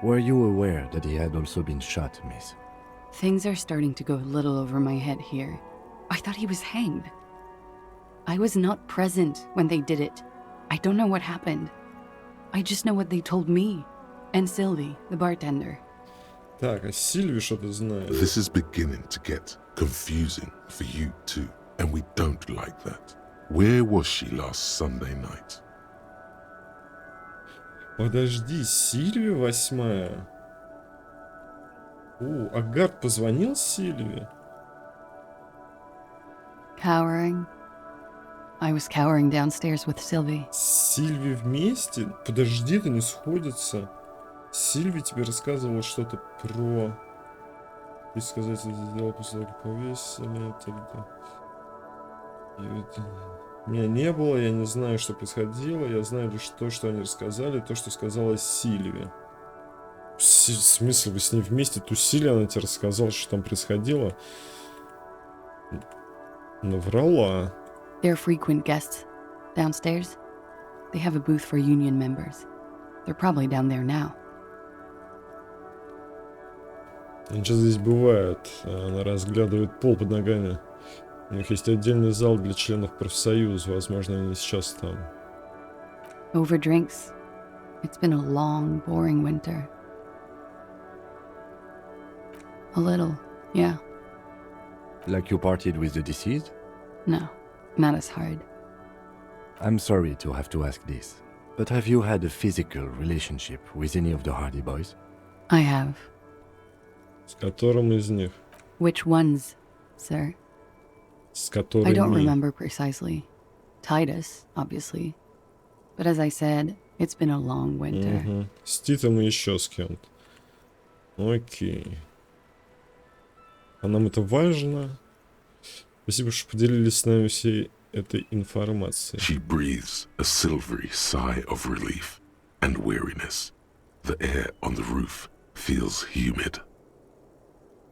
Were you aware that he had also been shot, miss? Things are starting to go a little over my head here. I thought he was hanged. I was not present when they did it. I don't know what happened. I just know what they told me. And Sylvie, the bartender. Так, а Сильви что-то знает. This is beginning to get confusing for you too, and we don't like that. Where was she last Sunday night? Подожди, Сильви 8-я? О, Агард позвонил Сильви? Cowering. I was cowering downstairs with Sylvie. Сильви вместе? Подожди, это не сходится. Сильви тебе рассказывала что-то про... И сказать, это сделал после того, как повесили. Меня не было, я не знаю, что происходило. Я знаю лишь то, что они рассказали, то, что сказала Сильви. В смысле, вы с ней вместе тусили, она тебе рассказала, что там происходило? Наврала. They're frequent guests downstairs. They have a booth for union members. They're probably down there now. Они сейчас здесь бывают. Она разглядывает пол под ногами. У них есть отдельный зал для членов профсоюза. Возможно, они сейчас там. Over drinks. It's been a long, boring winter. A little, yeah. Like you partied with the deceased? No, not as hard. I'm sorry to have to ask this, but have you had a physical relationship with any of the Hardy Boys? I have. С которым из них? Which ones, sir? С которыми? I don't remember precisely. Titus, obviously. But as I said, it's been a long winter. С Титом и еще с кем-то. Окей. А нам это важно. Спасибо, что поделились с нами всей этой информацией. She breathes a silvery sigh of relief and weariness. The air on the roof feels humid.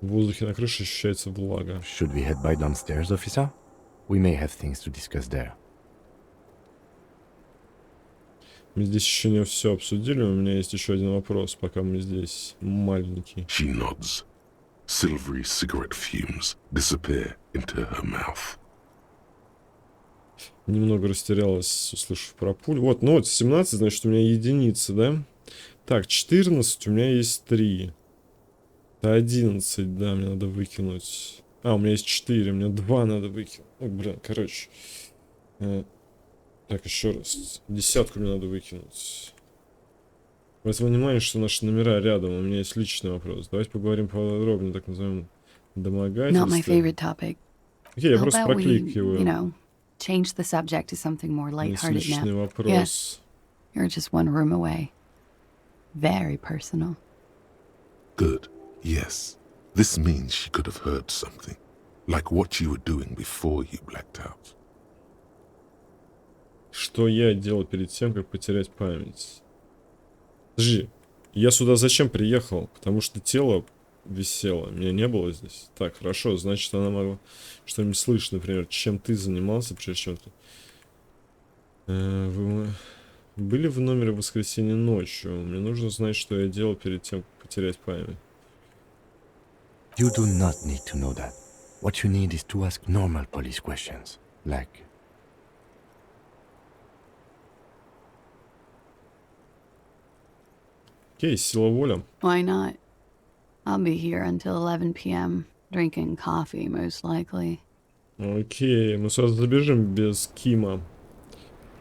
В воздухе на крыше ощущается влага. Should we head by downstairs, officer? We may have things to discuss there. Мы здесь еще не все обсудили. У меня есть еще один вопрос, пока мы здесь маленький. She nods. Silvery cigarette fumes disappear into her mouth. Немного растерялась, услышав про пулю. Вот, ну вот, 17, значит, у меня единицы, да? Так, 14, у меня есть 3. 11, да, мне надо выкинуть. А, у меня есть 4, мне 2 надо выкинуть. Ой, блин, короче. Так, еще раз. 10 мне надо выкинуть. Обратите внимание, что наши номера рядом. У меня есть личный вопрос. Давайте поговорим подробнее, так называемом домогательстве. Not my favorite topic. Окей, я просто прокликиваю. You know, change the subject to something more lighthearted личный now. вопрос. Yes, you're just one room away. Very personal. Good. Yes. This means she could have heard something. Like what you were doing before you blacked out. Что я делал перед тем, как потерять память? Подожди, я сюда зачем приехал? Потому что тело висела. Меня не было здесь. Так, хорошо, значит, она могла что-нибудь слышать, например, чем ты занимался, прежде чем ты... Вы были в номере в воскресенье ночью? Мне нужно знать, что я делал перед тем, как потерять память. You do not need to know that. What you need is to ask normal police questions, like... Окей, сила воля. Why not? I'll be here until 11 p.m. drinking coffee, most likely. Окей, мы сразу забежим без Кима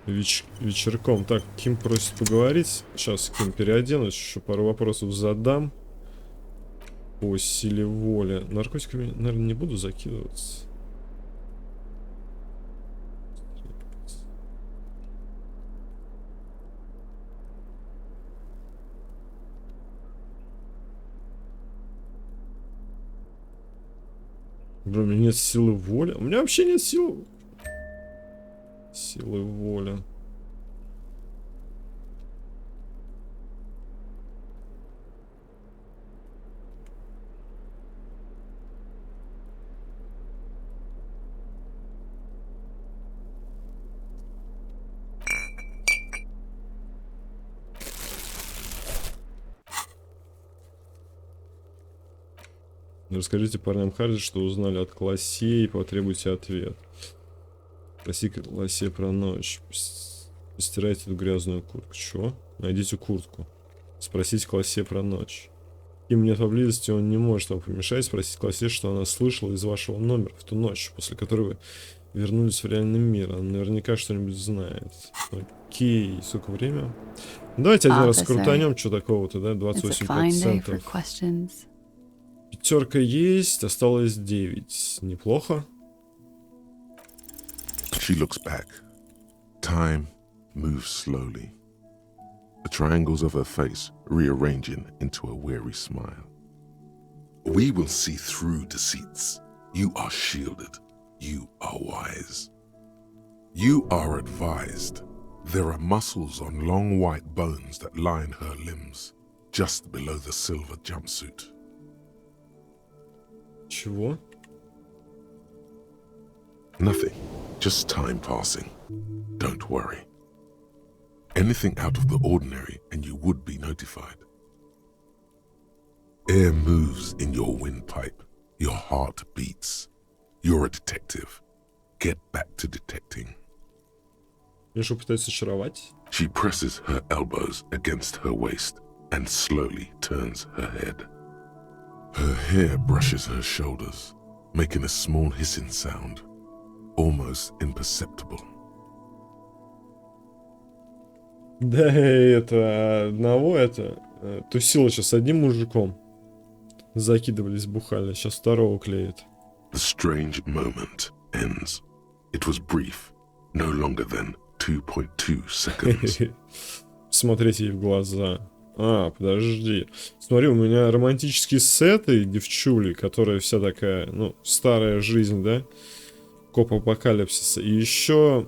вечерком. Так, Ким просит поговорить. Сейчас, Ким, переоденусь, еще пару вопросов задам по силе воли. Наркотиками, наверное, не буду закидываться. Бро, у меня нет силы воли. У меня вообще нет силы воли. Расскажите парням Харди, что узнали от Классе, и потребуйте ответ. Спроси Классе про ночь. Постирайте эту грязную куртку. Чего? Найдите куртку. Спросите Классе про ночь. Им нет поблизости, он не может вам помешать. Спросить Классе, что она слышала из вашего номера в ту ночь, после которой вы вернулись в реальный мир. Она наверняка что-нибудь знает. Окей, сколько время? Давайте один раз крутанем, что такого-то, да? 28%. Пятерка есть, осталось 9. Неплохо. She looks back. Time moves slowly. The triangles of her face rearranging into a weary smile. We will see through deceits. You are shielded. You are wise. You are advised. There are muscles on long white bones that line her limbs, just below the silver jumpsuit. Чего? Nothing. Just time passing. Don't worry. Anything out of the ordinary and you would be notified. Air moves in your windpipe. Your heart beats. You're a detective. Get back to detecting. Меня что, пытается очаровать? She presses her elbows against her waist and slowly turns her head. Her hair brushes her shoulders, making a small hissing sound, almost imperceptible. Да, это одного тусила сейчас с одним мужиком. Закидывались, бухали. Сейчас второго клеит. The strange moment ends. It was brief, no longer than 2.2 seconds. Смотреть ей в глаза. А, подожди. Смотри, у меня романтические сеты девчули, которая вся такая, ну, старая жизнь, да? Коп-апокалипсиса. И еще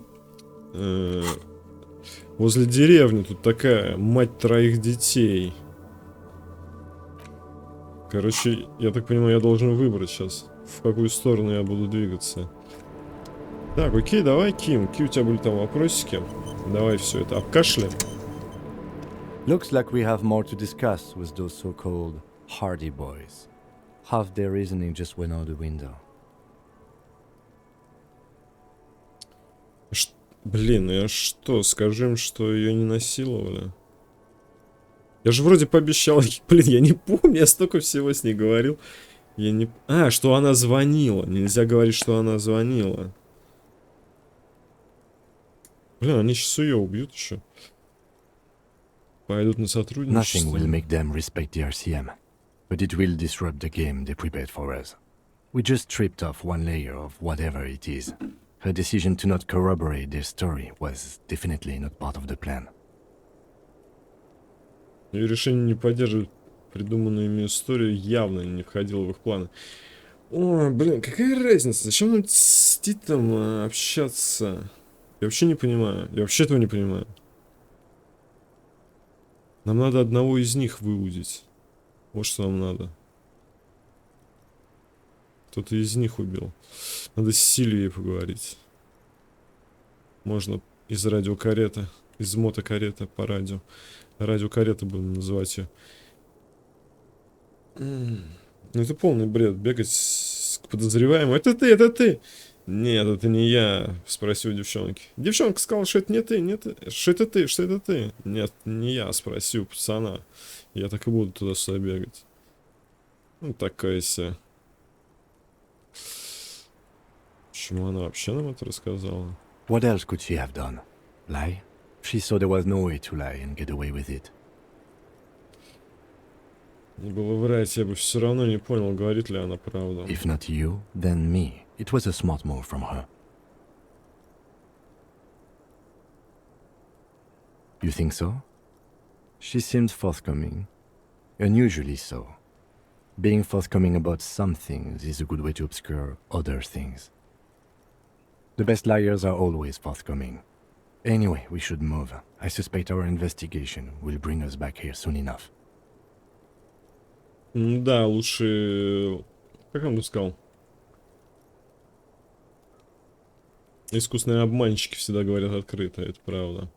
возле деревни тут такая мать 3 детей. Короче, я так понимаю, я должен выбрать сейчас, в какую сторону я буду двигаться. Так, окей, давай, Ким. Какие у тебя были там вопросики? Давай все это обкашляем. Looks like we have more to discuss with those so-called hardy boys. Half their reasoning just went out the window. Блин, я что, скажу им, что ее не насиловали? Я же вроде пообещал, блин, я не помню, я столько всего с ней говорил. Я не... А, что она звонила. Нельзя говорить, что она звонила. Блин, они сейчас ее убьют еще. Пойдут на сотрудничество. Nothing will make them respect the RCM, but it will disrupt the game they prepared for us. We just stripped off one layer of whatever it is. Her decision to not corroborate their story was definitely not part of the plan. Ее решение не поддерживать придуманную ими историю явно не входило в их планы. О, блин, какая разница? Зачем нам с Титом общаться? Я вообще не понимаю. Я вообще этого не понимаю. Нам надо одного из них выудить. Вот что нам надо. Кто-то из них убил. Надо с Сильвией поговорить. Можно из радиокареты, из мотокареты по радио. Радиокарета будем называть ее. Ну это полный бред. Бегать к подозреваемому. Это ты, это ты. Нет, это не я. Спроси у девчонки. Девчонка сказала, что это не ты, не ты. Что это ты, что это ты? Нет, не я. Спроси у пацана. Я так и буду туда-сюда бегать. Ну такая себе. Почему она вообще нам это рассказала? What else could she have done? Lie? She saw there was no way to lie and get away with it. Не было врать, я бы все равно не понял, говорит ли она правду. If not you, then me. It was a smart move from her. You think so? She seemed forthcoming. Unusually so. Being forthcoming about some things is a good way to obscure other things. The best liars are always forthcoming. Anyway, we should move. I suspect our investigation will bring us back here soon enough. Да, лучше... Как он бы сказал? Искусные обманщики всегда говорят открыто, это правда.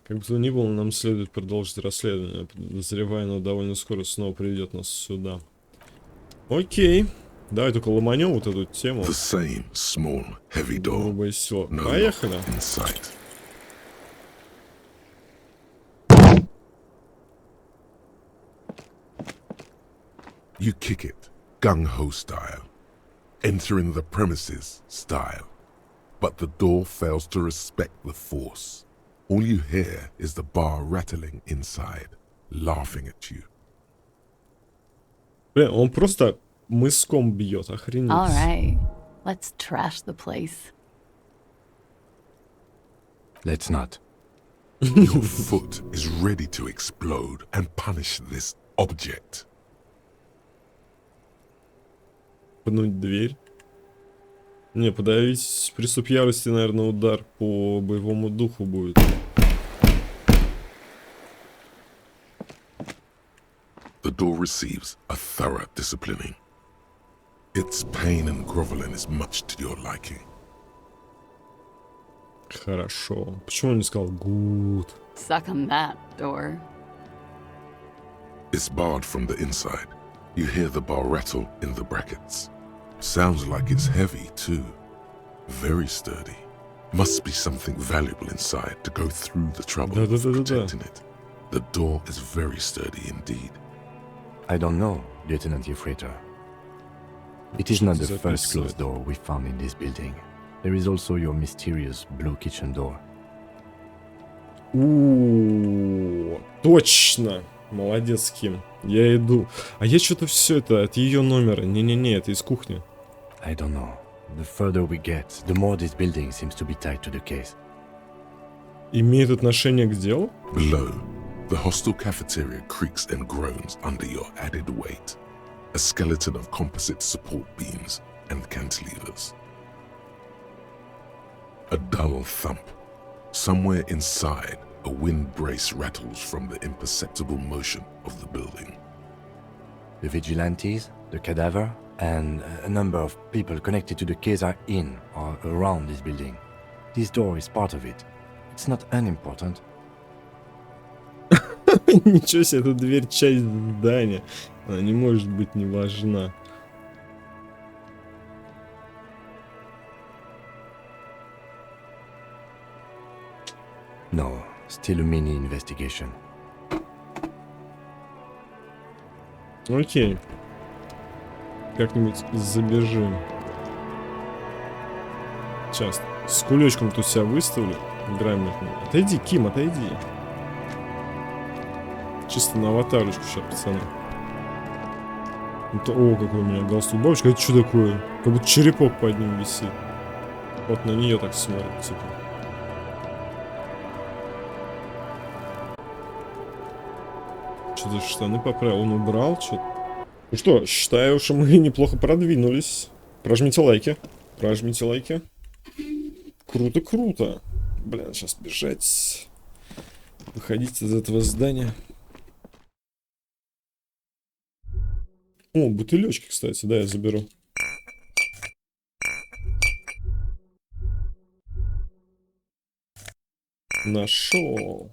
Как бы то ни было, нам следует продолжить расследование. Подозревая, оно довольно скоро снова приведет нас сюда. Окей. Давай только ломанем вот эту тему. Грубая сила. Поехали. You kick it, gung-ho style. Entering the premises style. But the door fails to respect the force. All you hear is the bar rattling inside, laughing at you. Блин, он просто мыском бьет, охренеть. All right, let's trash the place. Let's not. Your foot is ready to explode and punish this object. Пнуть дверь. Не, подавить приступ ярости, наверное, удар по боевому духу будет. The door receives a thorough disciplining. Its pain and groveling is much to your liking. Хорошо. Почему он не сказал good? Suck on that, door. It's barred from the inside. You hear the bar rattle in the brackets. Sounds like it's heavy too. Very sturdy. Must be something valuable inside to go through the trouble of protecting it. The door is very sturdy indeed. I don't know, Lieutenant Yefreiter. It is not the first closed door we found in this building. There is also your mysterious blue kitchen door. Точно! Молодец, Ким. Я иду. А я что-то все это от ее номера. Не-не-не, это из кухни. I don't know. The further we get, the more this building seems to be tied to the case. Имеет отношение к делу? Below, the hostel cafeteria creaks and groans under your added weight. A skeleton of composite support beams and cantilevers. A dull thump. Somewhere inside, a wind brace rattles from the imperceptible motion of the building. The vigilantes, the cadaver, and a number of people connected to the case are in or around this building. This door is part of it. It's not unimportant. Ничего себе, эта дверь часть здания. Она не может быть не важна. No, still a mini investigation. Окей. Как-нибудь забежим. Сейчас. С кулечком тут себя выставлю. Грамотно. Отойди, Ким, отойди. Чисто на аватарочку сейчас, пацаны. Это, о, какой у меня галстук. Бабочка, это что такое? Как будто черепок под ним висит. Вот на нее так смотрит, типа. Что-то штаны поправил, он убрал что-то. Ну что, считаю, что мы неплохо продвинулись. Прожмите лайки. Прожмите лайки. Круто, круто. Блин, сейчас бежать. Выходить из этого здания. О, бутылечки, кстати, да, я заберу. Нашел.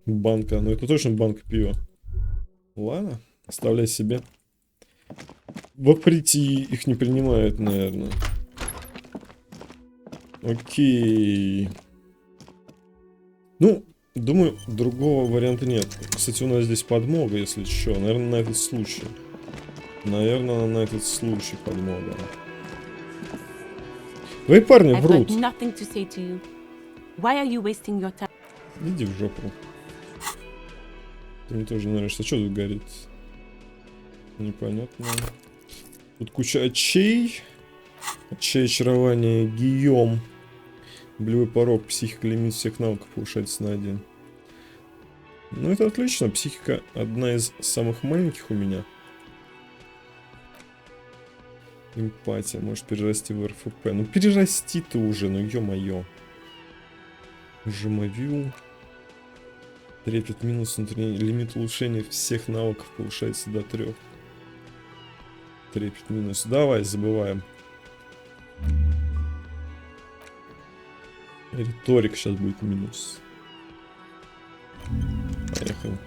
Банка. Ну это точно банка пива. Ладно, оставляй себе. В прийти их не принимают, наверное. Окей. Ну, думаю, другого варианта нет. Кстати, у нас здесь подмога, если что. Наверное, на этот случай. Наверное, на этот случай подмога. Твои парни врут. Иди в жопу. Мне тоже нравится. А что тут горит? Непонятно. Тут куча очей. Очей очарования. Гийом. Болевой порог. Психика лимит всех навыков повышается на 1. Ну это отлично. Психика одна из самых маленьких у меня. Эмпатия. Может перерасти в РФП. Ну перерасти ты уже. Ну ё-моё. Жемовил. Трепет минус внутренний. Лимит улучшения всех навыков повышается до 3. Трепет минус. Давай, забываем. Риторик сейчас будет минус. Поехали.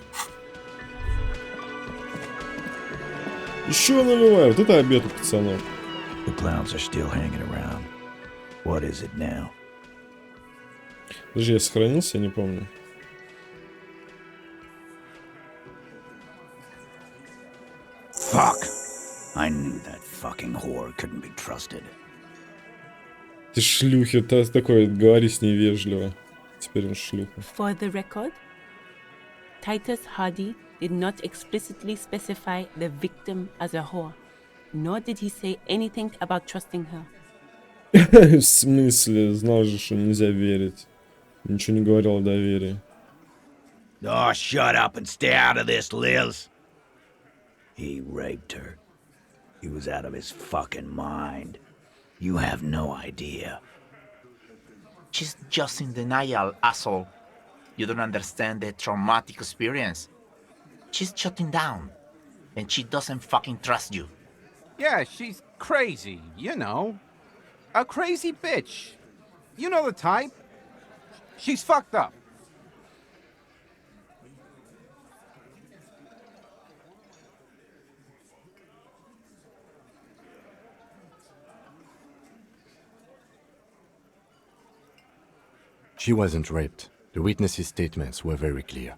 Еще наливаю. Вот это обед у пацанов. Подожди, я сохранился, я не помню. Fuck! I knew that fucking whore couldn't be trusted. Ты шлюхи, ты такой, говори с ней вежливо. Теперь он шлюха. For the record, Titus Hardy did not explicitly specify the victim as a whore, nor did he say anything about trusting her. В смысле? Знал же, что нельзя верить. Ничего не говорил о доверии. Oh, shut up and stay out of this, Liz. He raped her. He was out of his fucking mind. You have no idea. She's just in denial, asshole. You don't understand the traumatic experience. She's shutting down. And she doesn't fucking trust you. Yeah, she's crazy, you know. A crazy bitch. You know the type. She's fucked up. She wasn't raped. The witnesses' statements were very clear.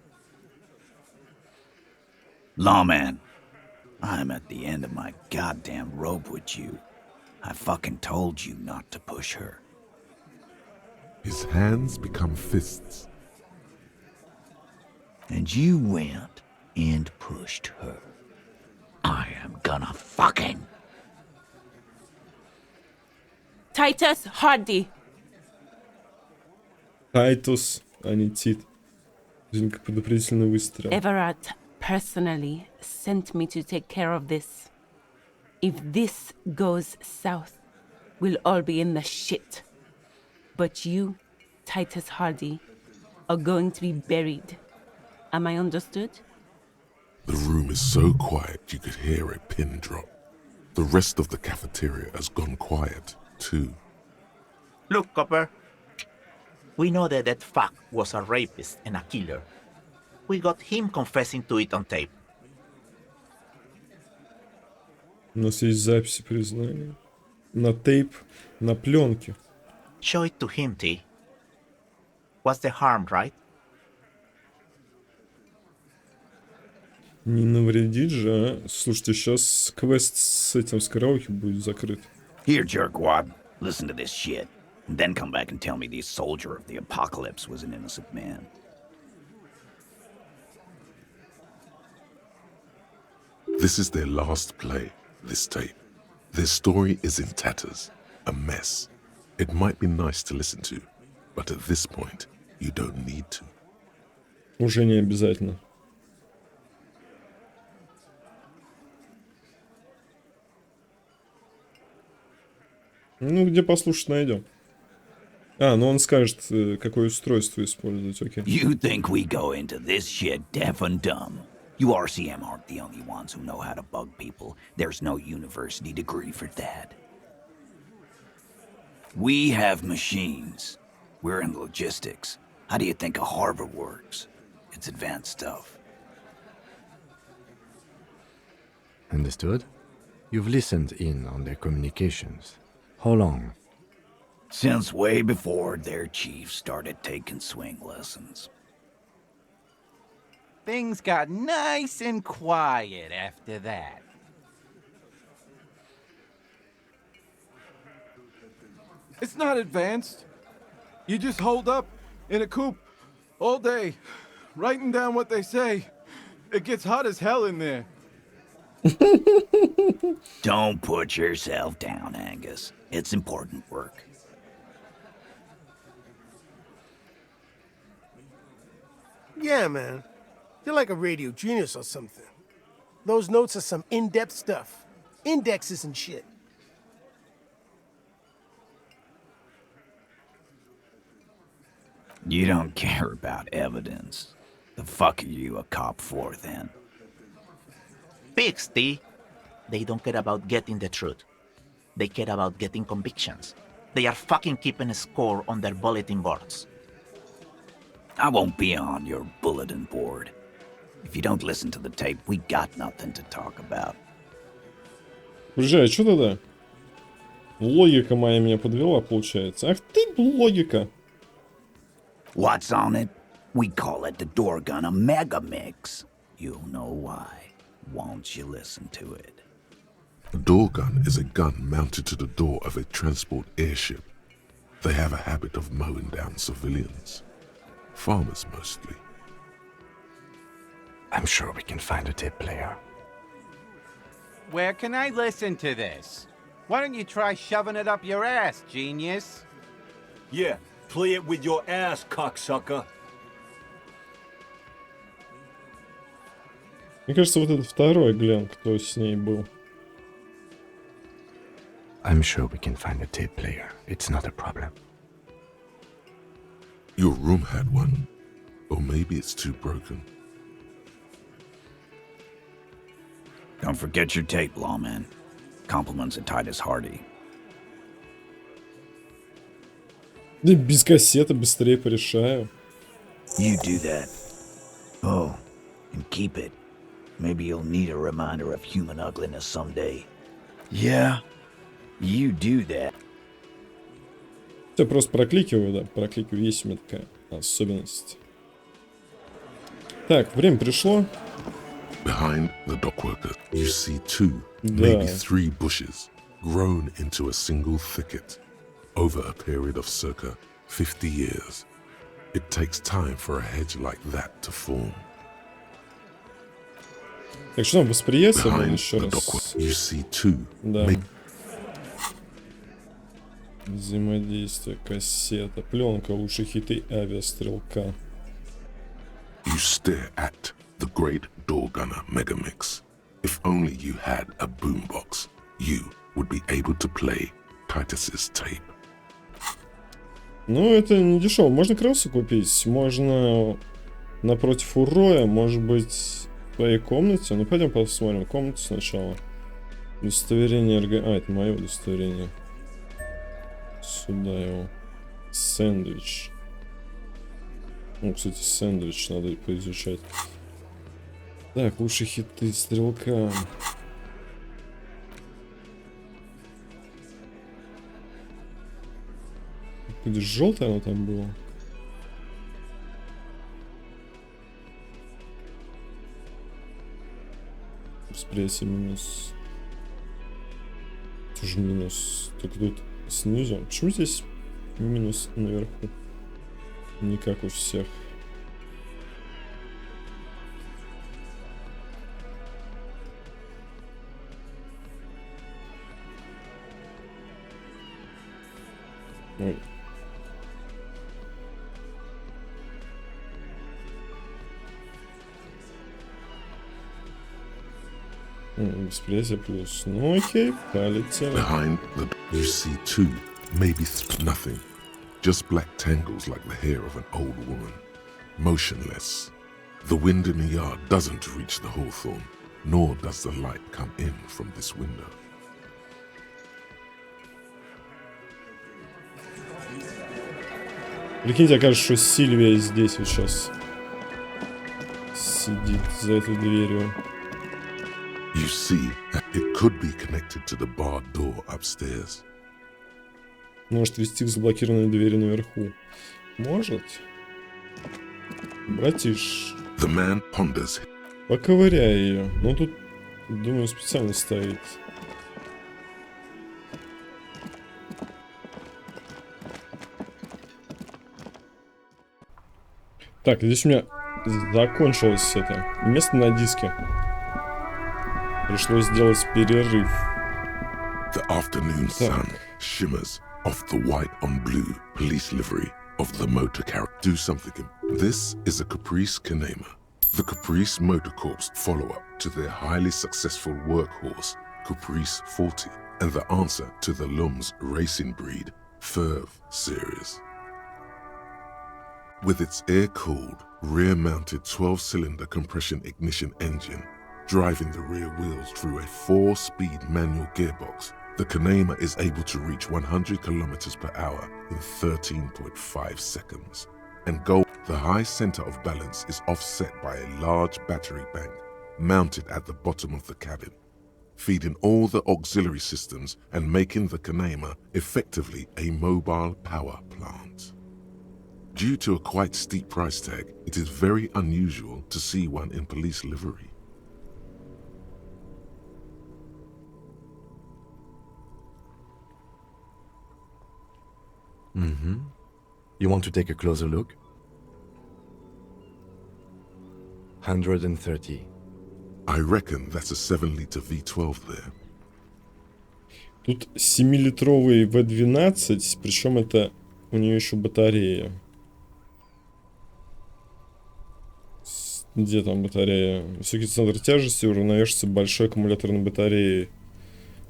Lawman, I'm at the end of my goddamn rope with you. I fucking told you not to push her. His hands become fists. And you went and pushed her. I am gonna fucking... Titus Hardy. Тайтус, а не Тит. Предупредительный выстрел. Everett personally sent me to take care of this. If this goes south, we'll all be in the shit. But you, Titus Hardy, are going to be buried. Am I understood? The room is so quiet you could hear a pin drop. The rest of the cafeteria has gone quiet, too. Look, Copper. We know that that fuck was a rapist and a killer. We got him confessing to it on tape. У нас есть записи признания. На тейп, на пленке. Show it to him, T. What's the harm, right? Не навредить же, а? Слушайте, сейчас квест с этим с караоке будет закрыт. Here, jerkwad, listen to this shit. And then come back and tell me the soldier of the apocalypse was an innocent man. This is their last play, this tape. Their story is in tatters, a mess. It might be nice to listen to, but at this point, you don't need to. Уже не обязательно. Ну, где послушать найдем. А, ну он скажет, какое устройство использовать, окей. You think we go into this shit deaf and dumb? You RCM aren't the only ones who know how to bug people. There's no university degree for that. We have machines. We're in logistics. How do you think a harbor works? It's advanced stuff. Understood? You've listened in on their communications. How long? Since way before their chief started taking swing lessons. Things got nice and quiet after that. It's not advanced. You just hold up in a coop all day, writing down what they say. It gets hot as hell in there. Don't put yourself down, Angus. It's important work. Yeah, man. You're like a radio genius or something. Those notes are some in-depth stuff. Indexes and shit. You don't care about evidence. The fuck are you a cop for, then? Pigs, T. They don't care about getting the truth. They care about getting convictions. They are fucking keeping a score on their bulletin boards. I won't be on your bulletin board. If you don't listen to the tape, we got nothing to talk about. Друзья, а что тогда? Логика моя меня подвела, получается. Ах ты, логика. What's on it? We call it the door gun a mega mix. You'll know why. Won't you listen to it? A door gun is a gun mounted to the door of a transport airship. They have a habit of mowing down civilians. Farmers mostly. I'm sure we can find a tape player. Where can I listen to this? Why don't you try shoving it up your ass, genius? Yeah, play it with your ass, cocksucker. Мне кажется, вот это второй Глен, кто с ней был. I'm sure we can find a tape player. It's not a problem. Your room had one. Or maybe it's too broken. Don't forget your tape, lawman. Compliments of Titus Hardy. Да без кассеты быстрее порешаю. You do that. Oh, and keep it. Maybe you'll need a reminder of human ugliness someday. Yeah, you do that. Я просто прокликиваю, да, прокликиваю. Есть у меня такая особенность. Так, время пришло. Behind the dockworker, you see two, maybe three bushes, grown into a single thicket over a period of circa 50 years. It takes time for a hedge like that to form. Так что восприятие было Behind еще the раз. dockworker, you see two, Да. Взаимодействие, кассета, пленка, лучшие хиты авиастрелка. You stare at the great door gunner megamix. If only you had a boombox, you would be able to play Titus's tape. Ну, это не дешево. Можно кроссы купить, можно напротив Уроя, может быть, в твоей комнате. Ну, пойдем посмотрим комнату сначала. Удостоверение РГ... А, это мое удостоверение. Сюда его. Сэндвич. Ну, кстати, сэндвич надо поизучать. Так, лучшие хиты стрелка. Где желтое оно там было? Восприятие минус. Тоже минус. Только тут снизу. Почему здесь минус наверху? Не как у всех. Ой. Восприятие плюс. Ну окей, полетели. Behind the you see two, maybe nothing. just black tangles like the hair of an old woman, motionless. The wind in the yard doesn't reach the hawthorn, nor does the light come in from this window. Прикиньте, окажется, что Сильвия здесь вот сейчас сидит за этой дверью. You see, it could be connected to the barred door upstairs. Может вести к заблокированной двери наверху. Может. Братиш. The man ponders. Поковыряй ее. Ну тут, думаю, специально ставить. Так, здесь у меня закончилось это место на диске. Пришлось сделать перерыв. The afternoon sun shimmers off the white on blue police livery of the motor carrier. Do something. This is a Caprice Kanema, the Caprice Motor Corp's follow-up to their highly successful workhorse, Caprice 40, and the answer to the Lum's racing breed, Ferv series. With its air-cooled, rear-mounted 12-cylinder compression ignition engine, driving the rear wheels through a 4-speed manual gearbox, the Kanema is able to reach 100 kilometers per hour in 13.5 seconds. And the high center of balance is offset by a large battery bank mounted at the bottom of the cabin, feeding all the auxiliary systems and making the Kanema effectively a mobile power plant. Due to a quite steep price tag, it is very unusual to see one in police livery. Mm-hmm. You want to take a closer look? 130. I reckon that's a 7-liter V12 there. Тут 7-литровый V12, причем это у нее еще батарея. Где там батарея? Высокий центр тяжести уравновешивается большой аккумуляторной батареей,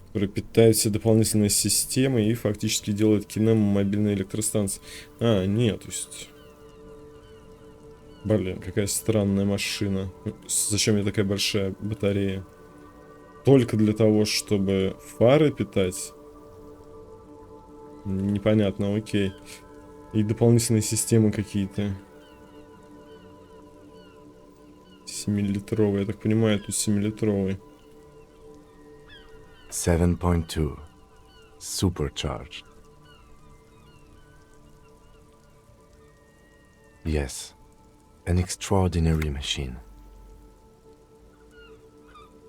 которая питает все дополнительные системы и фактически делает Кинему мобильной электростанцией. А, нет, то есть... Блин, какая странная машина. Зачем мне такая большая батарея? Только для того, чтобы фары питать? Непонятно, окей. И дополнительные системы какие-то. 7-литровый, я так понимаю, тут 7-литровый. 7.2. Supercharged. Yes. An extraordinary machine.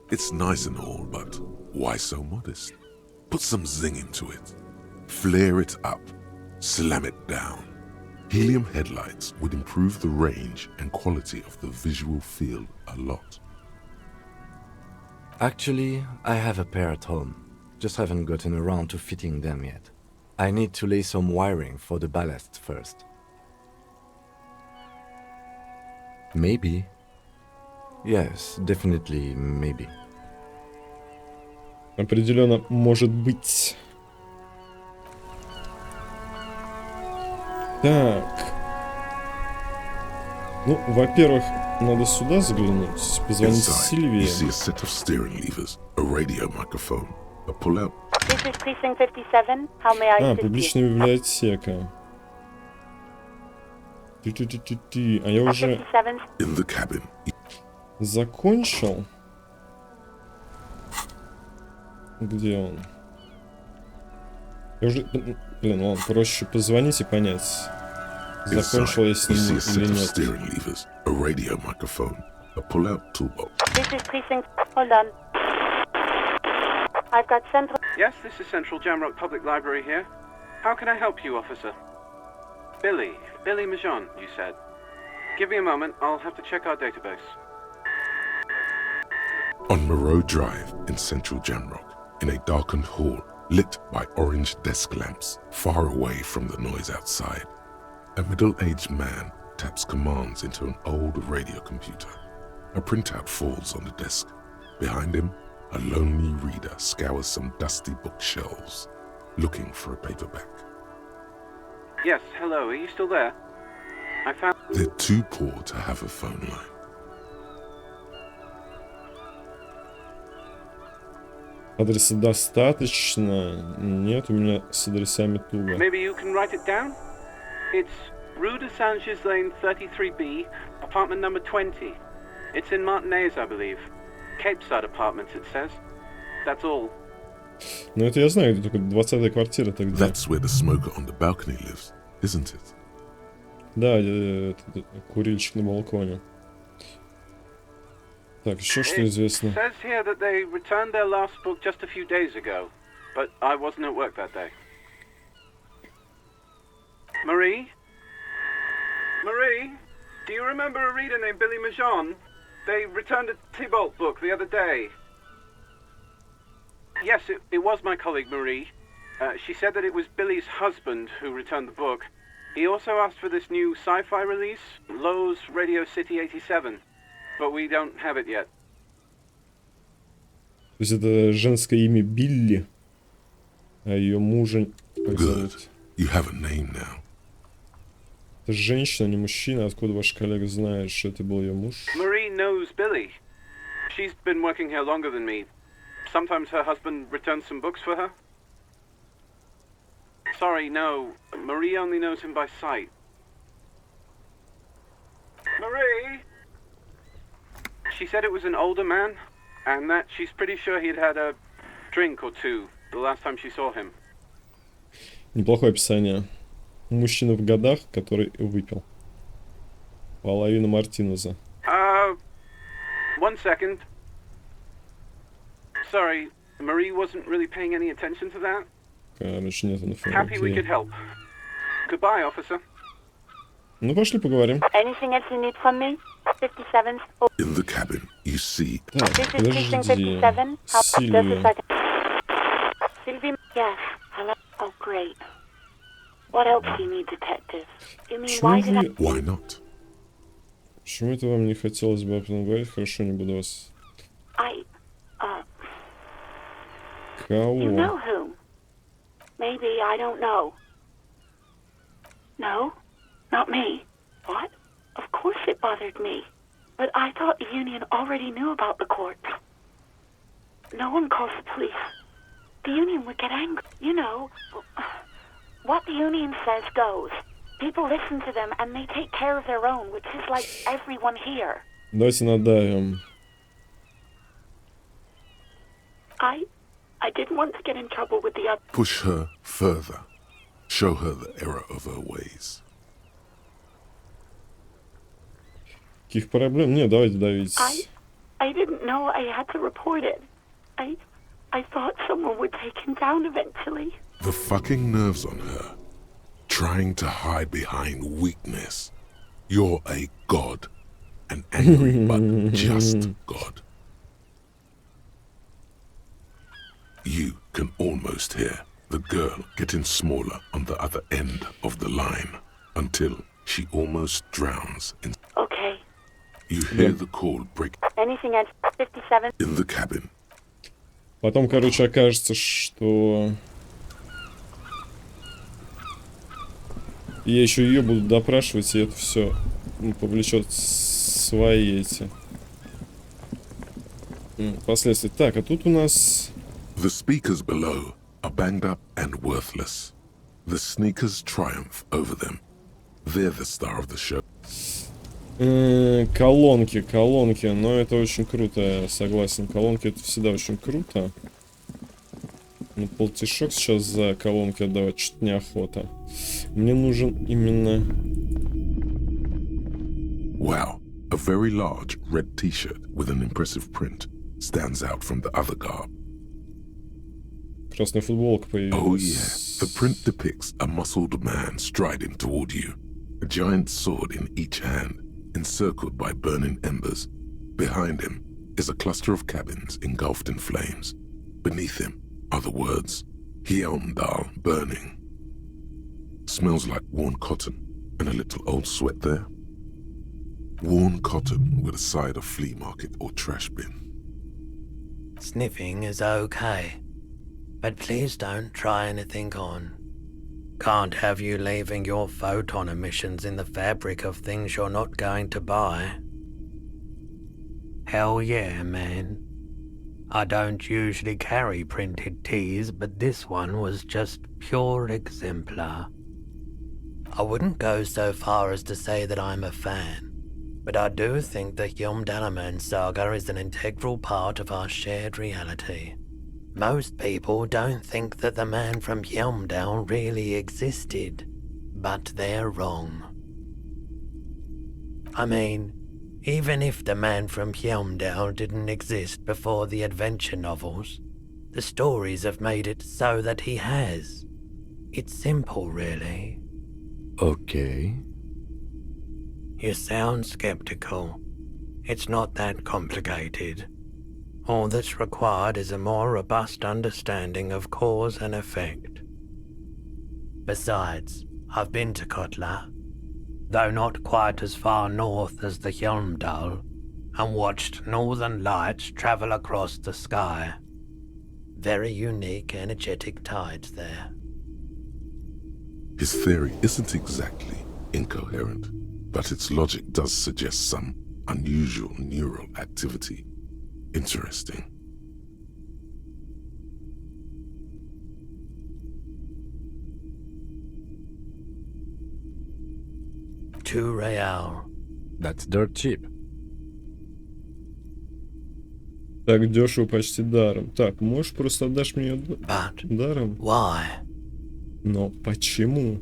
It's nice and all, but why so modest? Put some zing into it. Flare it up. Slam it down. Helium headlights would improve the range and quality of the visual field a lot. Actually, I have a pair at home. Just haven't gotten around to fitting them yet. I need to lay some wiring for the ballast first. Maybe. Yes, definitely maybe. Определенно, может быть. Так. Ну, во-первых, надо сюда заглянуть, позвонить Сильвии. You see a set of steering levers, a radio microphone, a pull-out. This is precinct 57. How may I assist you? Публичная библиотека. А я уже In the cabin. закончил. Где он? Я уже... Блин, ладно, проще позвонить и понять, закончил я с ним или нет. Levers, a radio microphone, a pull-out toolbox. This is precinct. Hold on. I've got central. Yes, this is Central Jamrock Public Library here. How can I help you, officer? Billy Majon, you said. Give me a moment, I'll have to check our database. On Moreau Drive in Central Jamrock, in a darkened hall, lit by orange desk lamps, far away from the noise outside, a middle-aged man taps commands into an old radio computer. A printout falls on the desk. Behind him, a lonely reader scours some dusty bookshelves, looking for a paperback. Yes, hello, are you still there? I found... They're too poor to have a phone line. Адреса достаточно? Нет, у меня с адресами туго. Maybe you can write it down? It's Rue de Saint-Gilles Lane 33B, apartment number 20. It's in Martinez, I believe. Capeside Apartments, it says. That's all. Ну это я знаю, где только 20-я квартира тогда. That's where the smoker on the balcony lives, isn't it? Да, курильщик на балконе. Так, еще что известно? It says here that they returned their last book just a few days ago, but I wasn't at work that day. Marie? Marie? Do you remember a reader named Billy Majon? They returned a Tybalt book the other day. Yes, it was my colleague Marie. She said that it was Billy's husband who returned the book. He also asked for this new sci-fi release, Lowe's Radio City 87. But we don't have it yet. То есть это женское имя Билли, а ее мужа... Good. You have a name now. Это женщина, не мужчина. Откуда ваш коллега знает, что это был ее муж? Marie knows Billy. She's been working here longer than me. Sometimes her husband returns some books for her. Sorry, no. Marie only knows him by sight. Marie? She said it was an older man, and that she's pretty sure he'd had a drink or two the last time she saw him. Неплохое описание. Мужчина в годах, который выпил половину Мартинеза. One second. Sorry, Marie wasn't really paying any attention to that. Короче, нет Happy we could help. Goodbye, officer. Ну, пошли поговорим. Anything else you need from me? 57. In the cabin, you see. Так, подожди. Сильвия. Sylvie, yes. Hello. Oh, great. What else do you need, detective? You mean why did I... Why not? Почему это вам не хотелось бы об этом говорить? Хорошо, не буду вас... Кого? You know who? Maybe, I don't know. No? Not me. What? Of course it bothered me. But I thought the union already knew about the court. No one calls the police. The union would get angry. You know, what the union says goes. People listen to them and they take care of their own, which is like everyone here. Давайте надавим. I didn't want to get in trouble with the other. Push her further. Show her the error of her ways. Каких проблем? Не, давайте давить. I didn't know I had to report it. I thought someone would take him down eventually. The fucking nerves on her. Trying to hide behind weakness. You're a god. An angry but just god. You can almost hear the girl getting smaller on the other end of the line until she almost drowns in... Okay. You hear the call break... Anything at 57? In the cabin. Потом, короче, окажется, что... Я еще ее буду допрашивать, и это все повлечет свои эти... последствия. Так, а тут у нас... The speakers below are banged up and worthless. The sneakers triumph over them. They're the star of the show. Колонки, но это очень круто, я согласен. Колонки это всегда очень круто. Но полтишок сейчас за колонки отдавать что-то неохота. Мне нужен именно... Wow, a very large red t-shirt with an impressive print stands out from the other garb. Красная футболка появилась. Oh yeah, the print depicts a muscled man striding toward you, a giant sword in each hand, encircled by burning embers. Behind him is a cluster of cabins engulfed in flames. Beneath him are the words, Hyundai burning. Smells like worn cotton and a little old sweat there. Worn cotton with a side of flea market or trash bin. Sniffing is okay, but please don't try anything on. Can't have you leaving your photon emissions in the fabric of things you're not going to buy. Hell yeah, man. I don't usually carry printed tees, but this one was just pure exemplar. I wouldn't go so far as to say that I'm a fan, but I do think the Yum-Dalaman saga is an integral part of our shared reality. Most people don't think that the man from Yumdal really existed, but they're wrong. I mean, even if the man from Yumdal didn't exist before the adventure novels, the stories have made it so that he has. It's simple, really. Okay. You sound skeptical. It's not that complicated. All that's required is a more robust understanding of cause and effect. Besides, I've been to Kotla, though not quite as far north as the Yelmdal, and watched northern lights travel across the sky. Very unique, energetic tides there. His theory isn't exactly incoherent, but its logic does suggest some unusual neural activity. Interesting. $2 real. That's dirt cheap. Так дешево, почти даром. Так, можешь просто отдашь мне ее даром? Why? Но почему?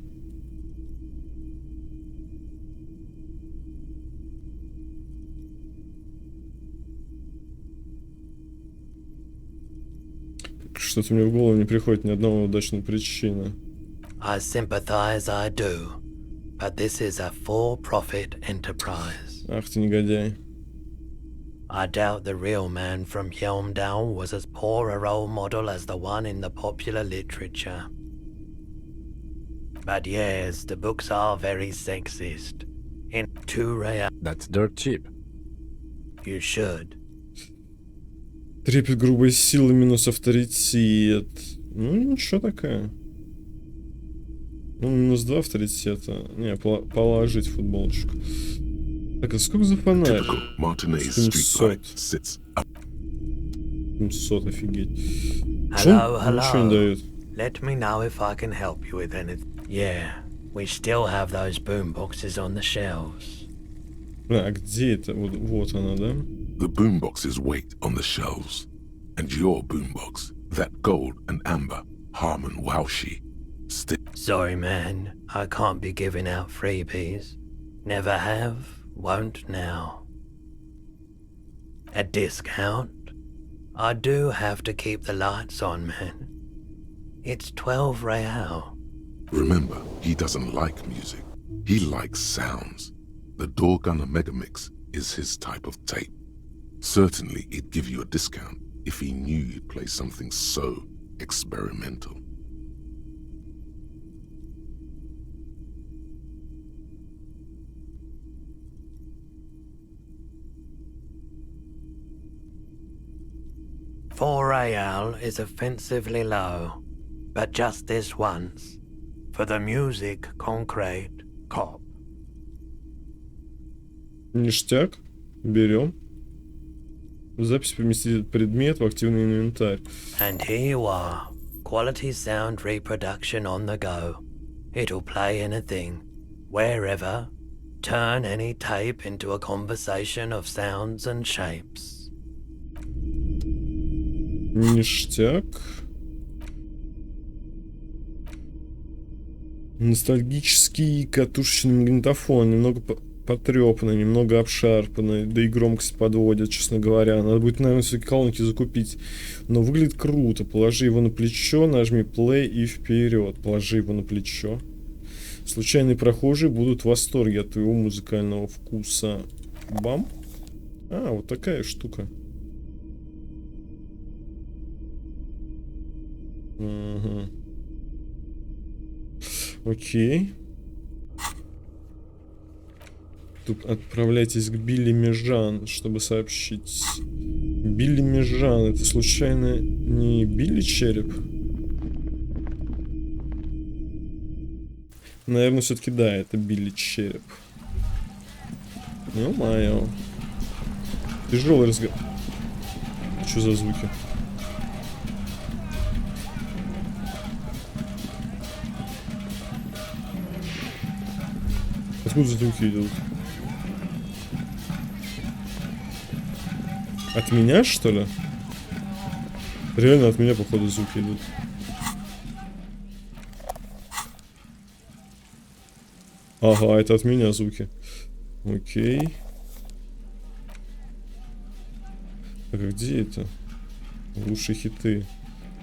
Что-то мне в голову не приходит ни одного удачной причины. I sympathize, I do. But this is a for-profit enterprise. Ах ты негодяй. I doubt the real man from Yelmdal was as poor a role model as the one in the popular literature. But yes, the books are very sexist. In $2 real. That's dirt cheap. You should. Трепет грубой силы минус авторитет. Ну, ничего такая. Ну, минус 2 авторитета. Не, положить футболочку. Так, а сколько за фонарь? 700. 700, офигеть. Hello, Ничего не дает. Let me know if I can help you with anything. Yeah, we still have those boom boxes on the shelves. А где это? Вот она, да? The boomboxes wait on the shelves, and your boombox, that gold and amber Harman Waushi, Sorry, man, I can't be giving out freebies. Never have, won't now. A discount? I do have to keep the lights on, man. It's 12 real. Remember, he doesn't like music. He likes sounds. The Doorgunner Megamix is his type of tape. Certainly, he'd give you a discount if he knew you'd play something so experimental. $4 is offensively low, but just this once. For the music, concrete, cop. Ништяк. Берем. Запись поместить предмет в активный инвентарь. And here you are. Quality sound reproduction on the go. It'll play anything, wherever. Turn any tape into a conversation of sounds and shapes. Ништяк. Ностальгический катушечный магнитофон. Немного потрепанный, немного обшарпанный. Да и громкость подводит, честно говоря. Надо будет, наверное, все-таки колонки закупить. Но выглядит круто. Положи его на плечо, нажми play и вперед. Положи его на плечо. Случайные прохожие будут в восторге от твоего музыкального вкуса. Бам. А, вот такая штука. Угу. Окей. Тут отправляйтесь к Билли Межан, чтобы сообщить. Билли Межан, это случайно не Билли Череп? Наверное, все-таки да, это Билли череп. Ё-моё. Тяжелый разговор. Что за звуки? Откуда звуки идут? От меня, что ли? Реально от меня, походу, звуки идут. Ага, это от меня звуки. Окей. Так, а где это? Лучшие хиты.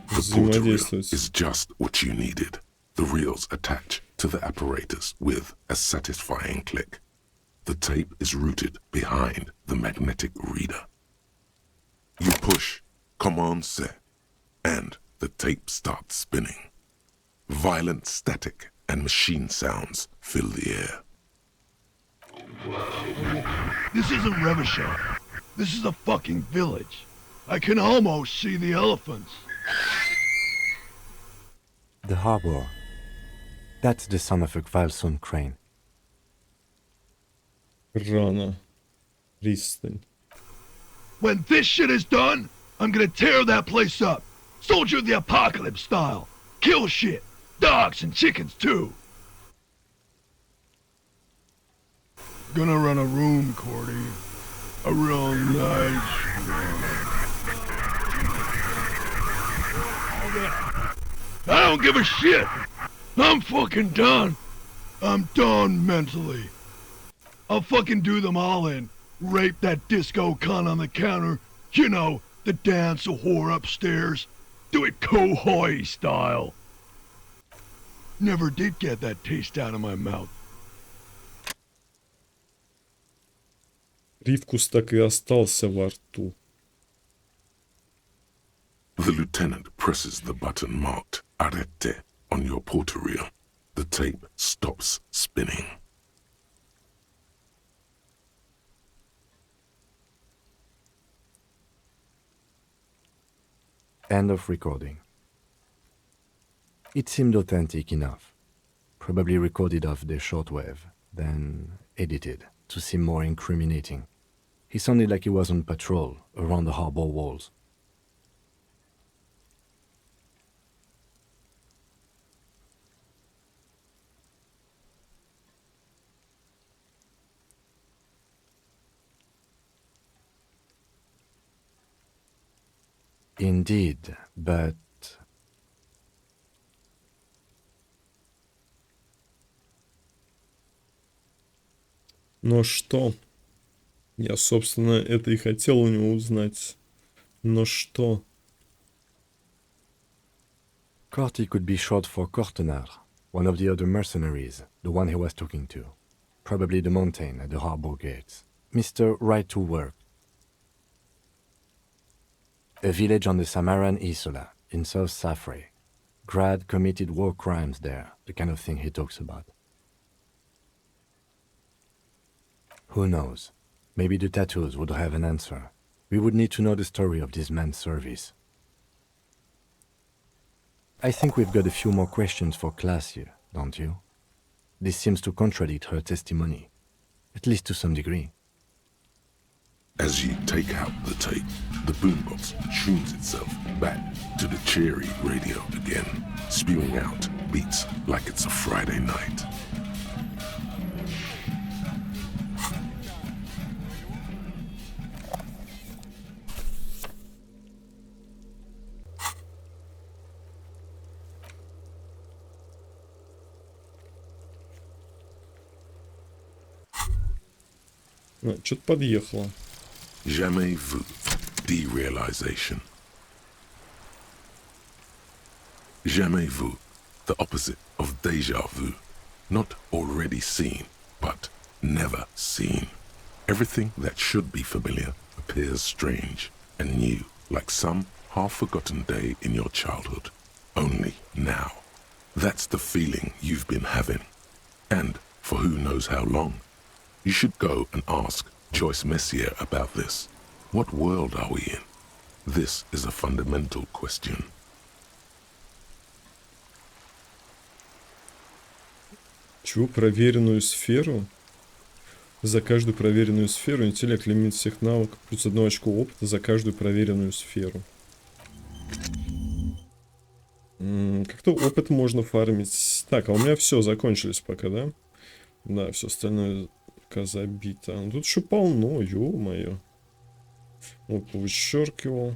Взаимодействовать. Is just what you needed. The reels attach to the apparatus with a satisfying click. The tape is rooted behind the magnetic reader. You push Command C, and the tape starts spinning. Violent static and machine sounds fill the air. This isn't Revachol. This is a fucking village. I can almost see the elephants. The harbor. That's the son of a Kvalson crane. Рано. Пристань. When this shit is done, I'm gonna tear that place up. Soldier of the Apocalypse style. Kill shit. Dogs and chickens too. Gonna run a room, Cordy. A real nice one. I don't give a shit. I'm fucking done. I'm done mentally. I'll fucking do them all in. Rape that disco cunt on the counter. You know, the dance a whore upstairs. Do it Kohoi style. Never did get that taste out of my mouth. Привкус так и остался во рту. The lieutenant presses the button marked Arrete on your porter reel. The tape stops spinning. End of recording. It seemed authentic enough. Probably recorded off the shortwave, then edited to seem more incriminating. He sounded like he was on patrol around the harbor walls. Indeed, but... Но что? Я, собственно, это и хотел у него узнать. Но что? Corty could be short for Cortenard, one of the other mercenaries, the one he was talking to. Probably the mountain at the harbor gates. Mr. Right to Work. A village on the Samaran Isola, in South Safre. Grad committed war crimes there, the kind of thing he talks about. Who knows? Maybe the tattoos would have an answer. We would need to know the story of this man's service. I think we've got a few more questions for class here, don't you? This seems to contradict her testimony, at least to some degree. As you take out the tape, the boombox tunes itself back to the cheery radio again, spewing out beats like it's a Friday night. Что-то подъехало. Jamais vu, derealization. Jamais vu, the opposite of déjà vu. Not already seen, but never seen. Everything that should be familiar appears strange and new, like some half-forgotten day in your childhood. Only now. That's the feeling you've been having. And for who knows how long. You should go and ask Joyce Messier about this. What world are we in? This is a fundamental question. Чего? Проверенную сферу? За каждую проверенную сферу интеллект, лимит всех навыков, плюс 1 очко опыта за каждую проверенную сферу. Как-то опыт можно фармить. Так, а у меня все, закончились пока, да? Да, все остальное пока забито. Ну, тут еще полно, ё-моё. Вот, вычеркивал.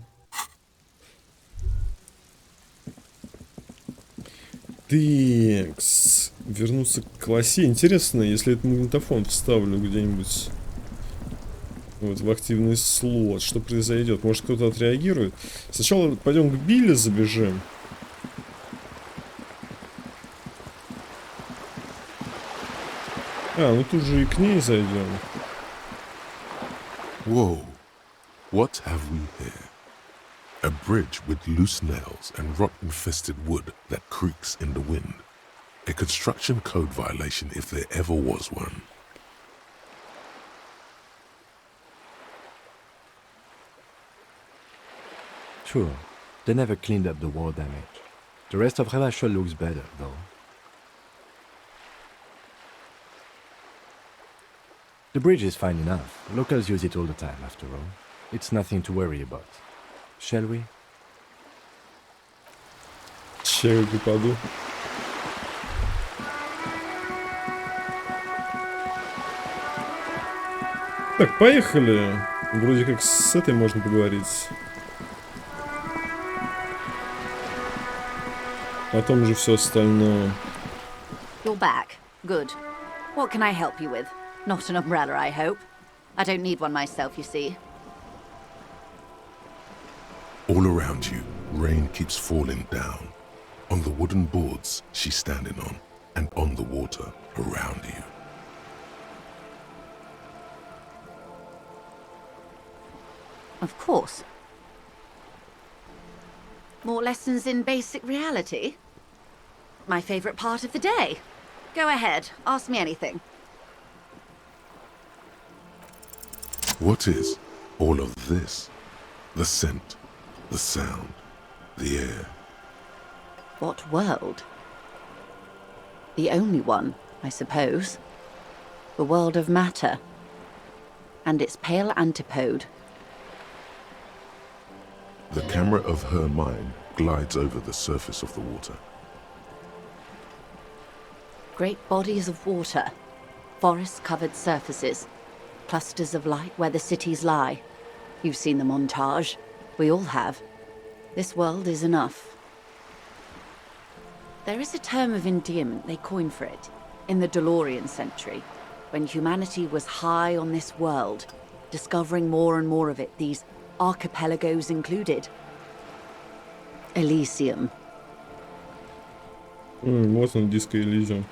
Текс. Вернуться к классе. Интересно, если этот магнитофон вставлю где-нибудь вот в активный слот, что произойдет? Может, кто-то отреагирует? Сначала пойдем к Билли забежим. А, ну тут же и к ней зайдем. Whoa, what have we here? A bridge with loose nails and rot-infested wood that creaks in the wind. A construction code violation if there ever was one. Sure, they never cleaned up the war damage. The rest of Revachol looks better, though. The bridge is fine enough. Locals use it all the time, after all. It's nothing to worry about. Shall we? Чаю попаду. Так, поехали. Вроде как с этой можно поговорить. Потом уже все остальное. You're back. Good. What can I help you with? Not an umbrella, I hope. I don't need one myself, you see. All around you, rain keeps falling down. On the wooden boards she's standing on, and on the water around you. Of course. More lessons in basic reality? My favorite part of the day. Go ahead, ask me anything. What is all of this? The scent, the sound, the air. What world? The only one, I suppose. The world of matter. And its pale antipode. The camera of her mind glides over the surface of the water. Great bodies of water. Forest-covered surfaces. Clusters of light where the cities lie. You've seen the montage. We all have. This world is enough. There is a term of endearment they coined for it in the DeLorean century, when humanity was high on this world, discovering more and more of it, these archipelagos included. Elysium. Вот он, диско Elysium.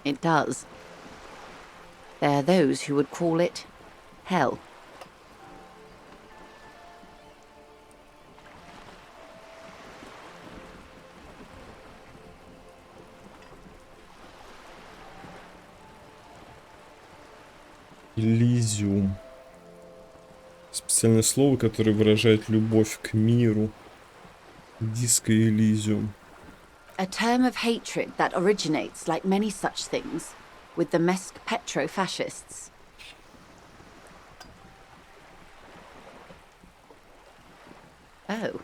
It does. There are those who would call it hell. Elysium. Специальное слово, которое выражает любовь к миру. Диско Elysium. A term of hatred that originates, like many such things, with the Mesk petro-fascists. Oh,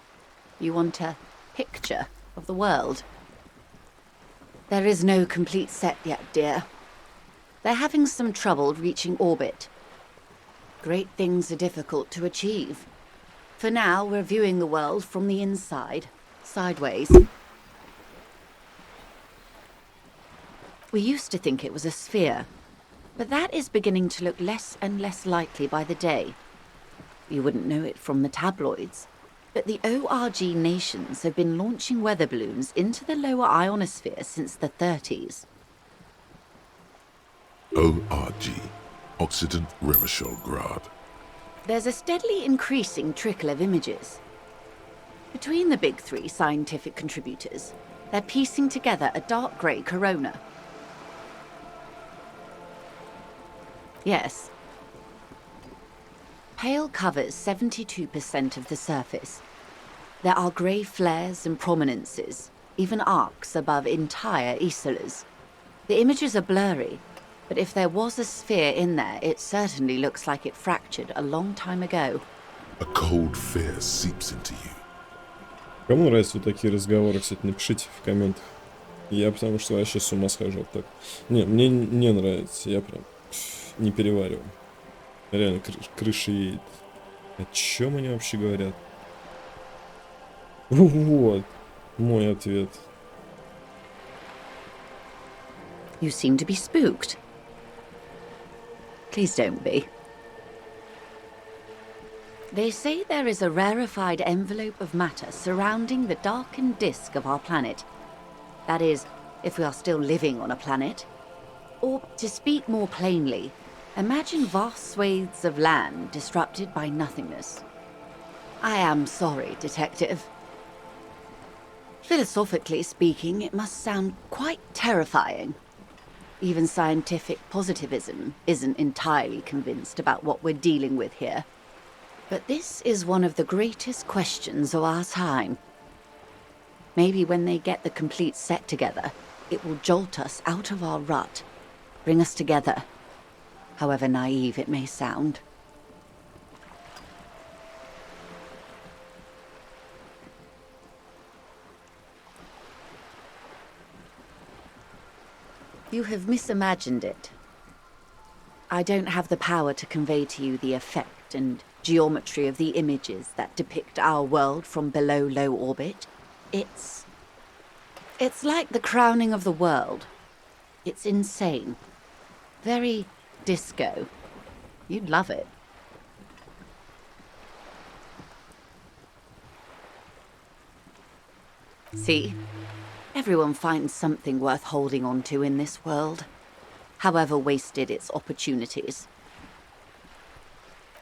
you want a picture of the world? There is no complete set yet, dear. They're having some trouble reaching orbit. Great things are difficult to achieve. For now, we're viewing the world from the inside, sideways. We used to think it was a sphere, but that is beginning to look less and less likely by the day. You wouldn't know it from the tabloids, but the ORG nations have been launching weather balloons into the lower ionosphere since the 30s. ORG, Occident Revachol Grad. There's a steadily increasing trickle of images. Between the big three scientific contributors, they're piecing together a dark grey corona. Yes. Pale covers 72% of the surface. There are grey flares and prominences, even arcs above entire isolas. The images are blurry, but if there was a sphere in there, it certainly looks like it fractured a long time ago. A cold fear seeps into you. Кому нравятся вот такие разговоры, кстати, напишите в комментах. Я потому что вообще с ума схожу так. Не, мне не нравится, я прям не перевариваю. Реально крыша едет. О чем они вообще говорят? Вот мой ответ. You seem to be spooked. Please don't be. They say there is a rarefied envelope of matter surrounding the darkened disk of our planet. That is, if we are still living on a planet. Or, to speak more plainly, imagine vast swathes of land disrupted by nothingness. I am sorry, Detective. Philosophically speaking, it must sound quite terrifying. Even scientific positivism isn't entirely convinced about what we're dealing with here. But this is one of the greatest questions of our time. Maybe when they get the complete set together, it will jolt us out of our rut, bring us together, however naive it may sound. You have misimagined it. I don't have the power to convey to you the effect and geometry of the images that depict our world from below low orbit. It's like the crowning of the world. It's insane. Very disco. You'd love it. See? Everyone finds something worth holding on to in this world, however wasted its opportunities.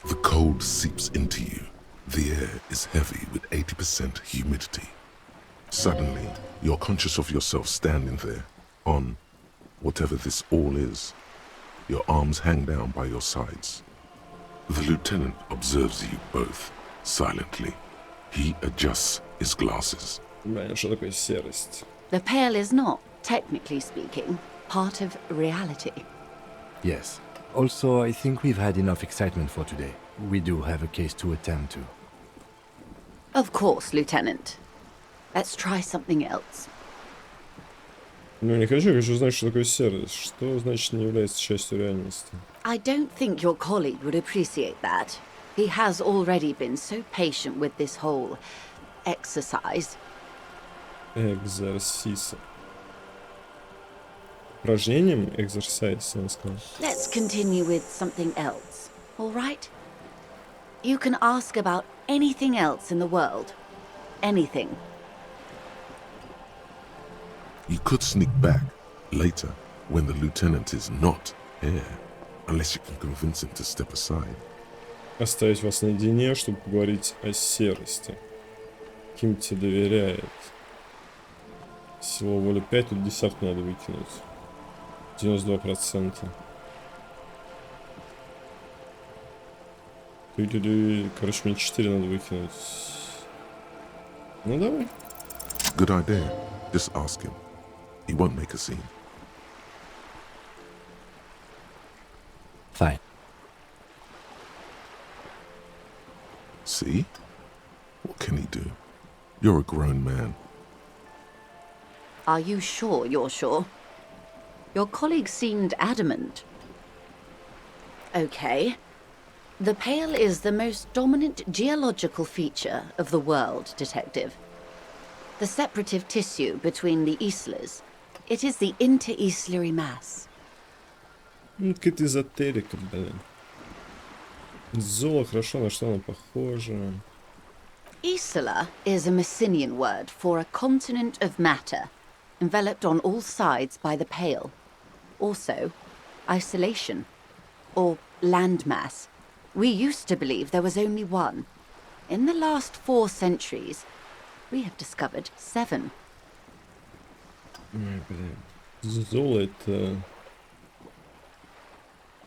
The cold seeps into you. The air is heavy with 80% humidity. Suddenly, you're conscious of yourself standing there, on whatever this all is. Your arms hang down by your sides. The lieutenant observes you both, silently. He adjusts his glasses. Что такое серость? The Pale is not, technically speaking, part of reality. Yes. Also, I think we've had enough excitement for today. We do have a case to attend to. Of course, Lieutenant. Let's try something else. Ну, не хочу знать, что такое серость. Что значит не является частью реальности? I don't think your colleague would appreciate that. He has already been so patient with this whole exercise. Экзерсис. Упражнением экзерсайз, он сказал. Let's continue with something else, all right? You can ask about anything else in the world. Anything. You could sneak back later when the lieutenant is not here, unless you can convince him to step aside. Оставить вас наедине, чтобы поговорить о серости. Ким тебе доверяет. Сила воли 5, тут десятку надо выкинуть. 92%. Короче, мне 4 надо выкинуть. Ну давай. Good idea. Just ask him. He won't make a scene. Fine. See? What can he do? You're a grown man. Are you sure you're sure? Your colleague seemed adamant. Okay. The Pale is the most dominant geological feature of the world, Detective. The separative tissue between the islas. It is the inter-islary mass. Какая-то эзотерика, блин. Золо хорошо, на что оно похоже. Isla is a Messinian word for a continent of matter, enveloped on all sides by the Pale. Also, isolation, or landmass. We used to believe there was only one. In the last 4 centuries, we have discovered 7. Блин. Золо — это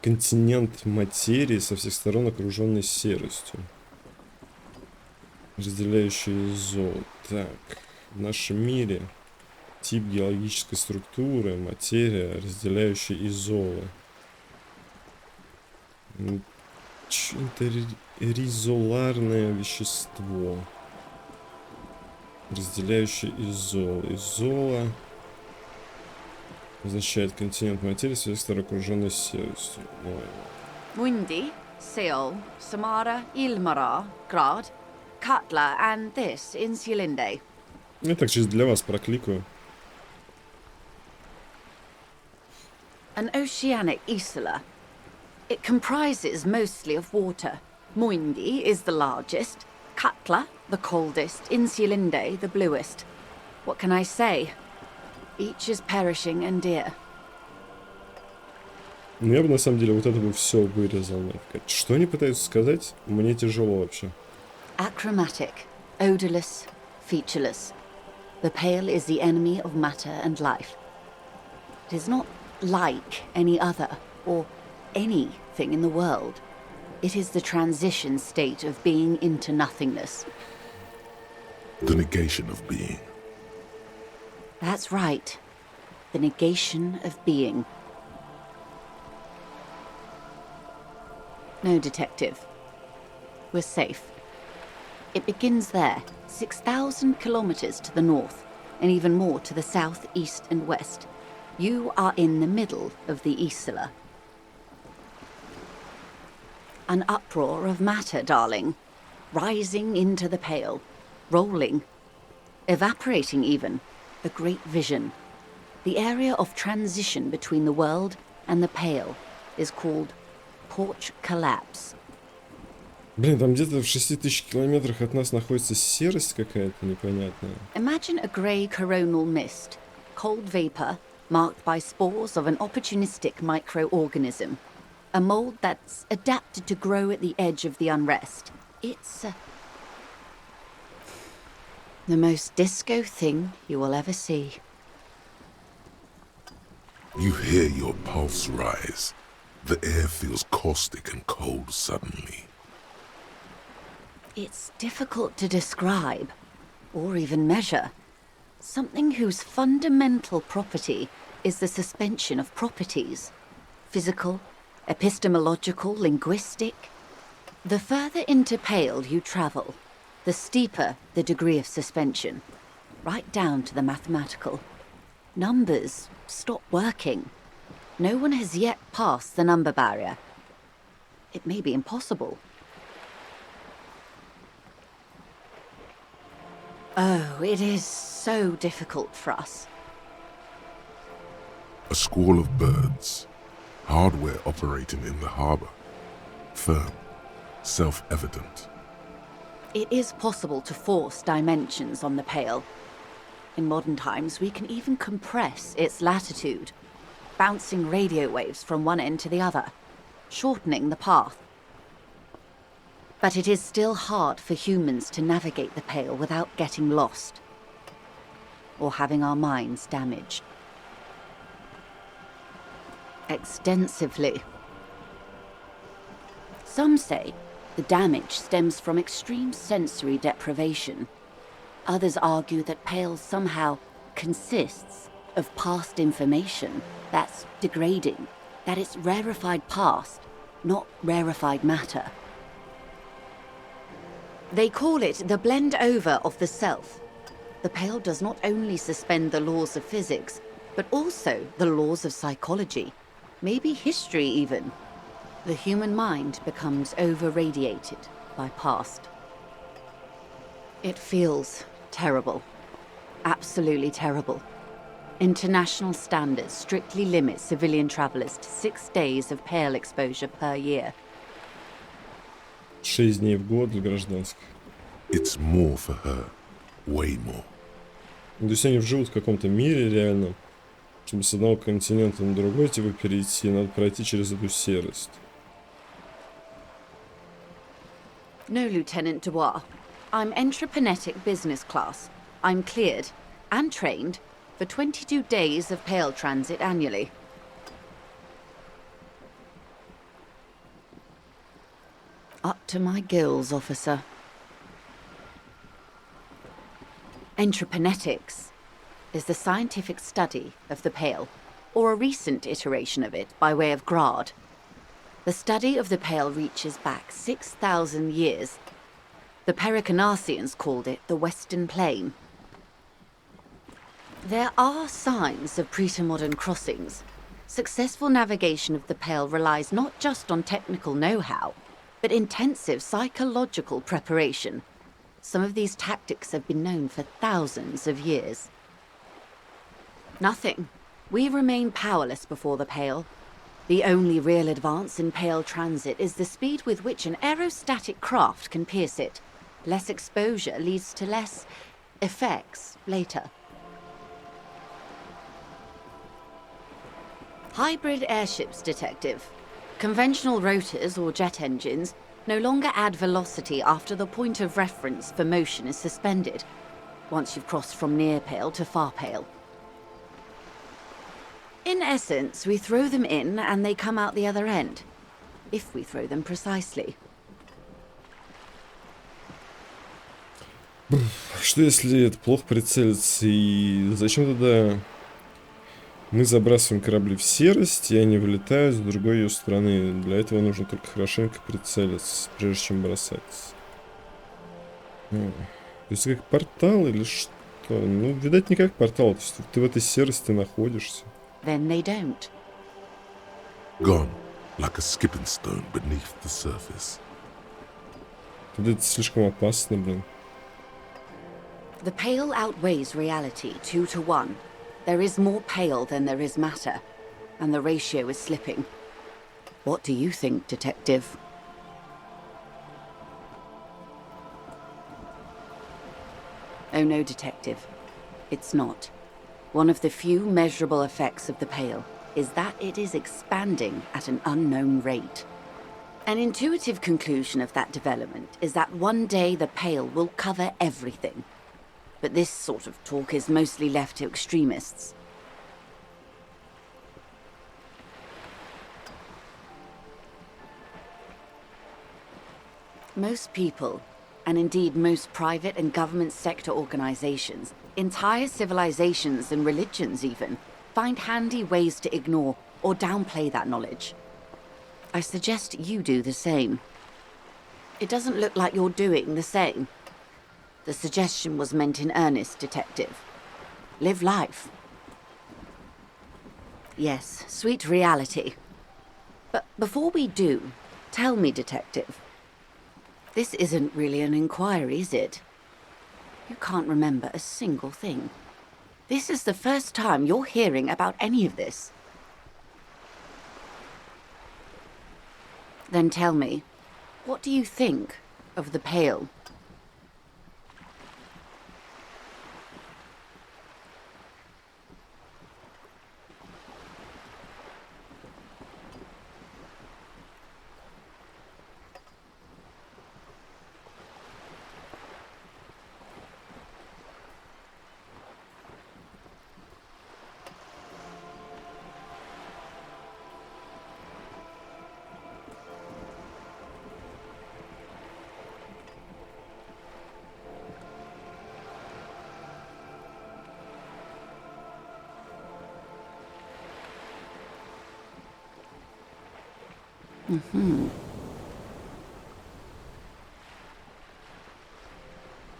континент материи, со всех сторон окруженный серостью. разделяющие изол. Так, в нашем мире тип геологической структуры, материя, разделяющая изолы. Это ризоларное вещество, разделяющее изол. Изола означает континент материи, связь с окруженной серостью. Windy, Seol, Samara, Ilmara, Grad, Katla, and this in Silinde. Я так чисто для вас прокликаю. An oceanic isla. It comprises mostly of water. Muindi is the largest, Katla the coldest, Insulinde the bluest. What can I say? Each is perishing and dear. Ну, я бы на самом деле вот это бы все вырезал. Нафиг. Что они пытаются сказать? Мне тяжело вообще. Achromatic, odorless, featureless. The pale is the enemy of matter and life. It is not like any other, or anything in the world. It is the transition state of being into nothingness. The negation of being. That's right. The negation of being. No, detective. We're safe. It begins there, 6,000 kilometers to the north, and even more to the south, east, and west. You are in the middle of the Isla. An uproar of matter, darling. Rising into the pale. Rolling. Evaporating even. A great vision. The area of transition between the world and the pale is called Porch Collapse. Блин, там где-то в 6000 километрах от нас находится серость какая-то непонятная. Imagine a grey coronal mist, cold vapor marked by spores of an opportunistic microorganism, a mold that's adapted to grow at the edge of the unrest. It's the most disco thing you will ever see. You hear your pulse rise. The air feels caustic and cold suddenly. It's difficult to describe, or even measure. Something whose fundamental property is the suspension of properties. Physical, epistemological, linguistic. The further into pale you travel, the steeper the degree of suspension, right down to the mathematical. Numbers stop working. No one has yet passed the number barrier. It may be impossible. Oh, it is so difficult for us. A squall of birds. Hardware operating in the harbor. Firm. Self-evident. It is possible to force dimensions on the pale. In modern times, we can even compress its latitude, bouncing radio waves from one end to the other, shortening the path. But it is still hard for humans to navigate the pale without getting lost, or having our minds damaged. Extensively. Some say the damage stems from extreme sensory deprivation. Others argue that pale somehow consists of past information that's degrading, that it's rarefied past, not rarefied matter. They call it the blend over of the self. The pale does not only suspend the laws of physics, but also the laws of psychology, maybe history even. The human mind becomes over-radiated by past. It feels terrible. Absolutely terrible. International standards strictly limit civilian travelers to 6 days of pale exposure per year. 6 дней в год для гражданских. It's more for her. Way more. То есть они живут в каком-то мире реально. Чтобы с одного континента на другой типа перейти, надо пройти через эту серость. No, Lieutenant Dubois. I'm entreprenetic business class. I'm cleared and trained for 22 days of pale transit annually. Up to my gills, officer. Entreprenetics is the scientific study of the Pale, or a recent iteration of it by way of grad. The study of the Pale reaches back 6,000 years. The Pericarnassians called it the Western Plain. There are signs of pre-modern crossings. Successful navigation of the Pale relies not just on technical know-how, but intensive psychological preparation. Some of these tactics have been known for thousands of years. Nothing. We remain powerless before the Pale. The only real advance in Pale transit is the speed with which an aerostatic craft can pierce it. Less exposure leads to less effects later. Hybrid airships, Detective. Conventional rotors or jet engines no longer add velocity after the point of reference for motion is suspended, once you've crossed from near Pale to far Pale. In essence, we throw them in and they come out the other end, if we throw them precisely. Что если это плохо прицелиться, и зачем тогда мы забрасываем корабли в серость, и они вылетают с другой ее стороны? Для этого нужно только хорошенько прицелиться, прежде чем бросать. То есть как портал или что? Ну, видать, не как портал, то есть ты в этой серости находишься. Then they don't. Gone, like a skipping stone beneath the surface. Тогда это слишком опасно, блин. The Pale outweighs reality 2 to 1. There is more Pale than there is matter, and the ratio is slipping. What do you think, Detective? Oh no, Detective. It's not. One of the few measurable effects of the Pale is that it is expanding at an unknown rate. An intuitive conclusion of that development is that one day the Pale will cover everything. But this sort of talk is mostly left to extremists. Most people, and indeed most private and government sector organizations, entire civilizations and religions even, find handy ways to ignore or downplay that knowledge. I suggest you do the same. It doesn't look like you're doing the same. The suggestion was meant in earnest, Detective. Live life. Yes, sweet reality. But before we do, tell me, Detective. This isn't really an inquiry, is it? You can't remember a single thing. This is the first time you're hearing about any of this. Then tell me, what do you think of the Pale?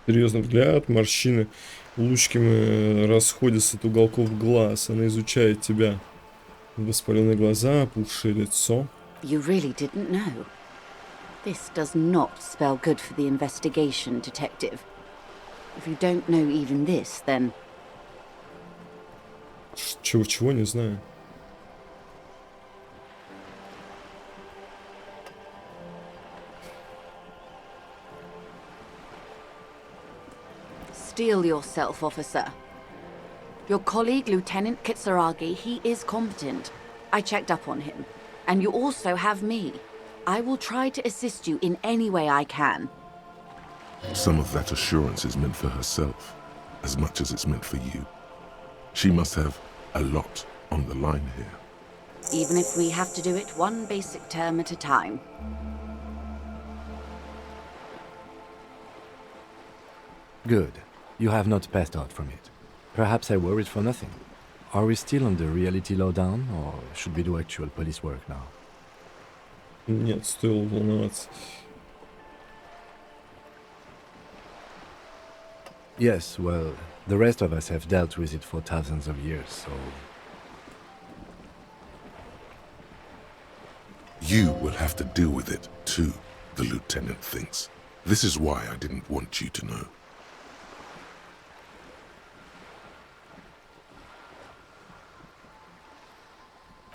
Серьезный взгляд, морщины лучиками расходятся от уголков глаз. Она изучает тебя. Воспаленные глаза, опухшее лицо. You really didn't know. This does not spell good for the investigation, Detective. If you don't know even this, then... Чего не знаю. Steel yourself, officer. Your colleague, Lieutenant Kitsuragi, he is competent. I checked up on him. And you also have me. I will try to assist you in any way I can. Some of that assurance is meant for herself, as much as it's meant for you. She must have a lot on the line here. Even if we have to do it one basic term at a time. Good. You have not passed out from it. Perhaps I worried for nothing. Are we still on the reality lowdown, or should we do actual police work now? Нет, стоило волноваться. Yes, well, the rest of us have dealt with it for thousands of years, so... You will have to deal with it, too, the lieutenant thinks. This is why I didn't want you to know.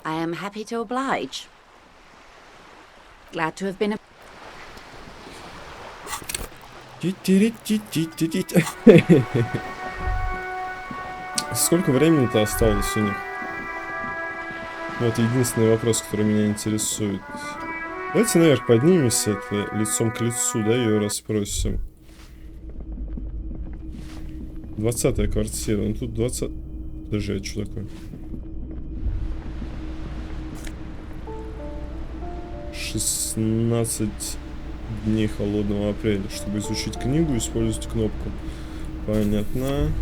I am happy to oblige. Glad to have been a... Сколько времени-то осталось у них? Вот единственный вопрос, который меня интересует. Давайте наверх поднимемся, это лицом к лицу, да, ее расспросим. 20-я квартира, ну тут 20... Подожди, это что такое? 16 дней холодного апреля. Чтобы изучить книгу, используйте кнопку. Понятно.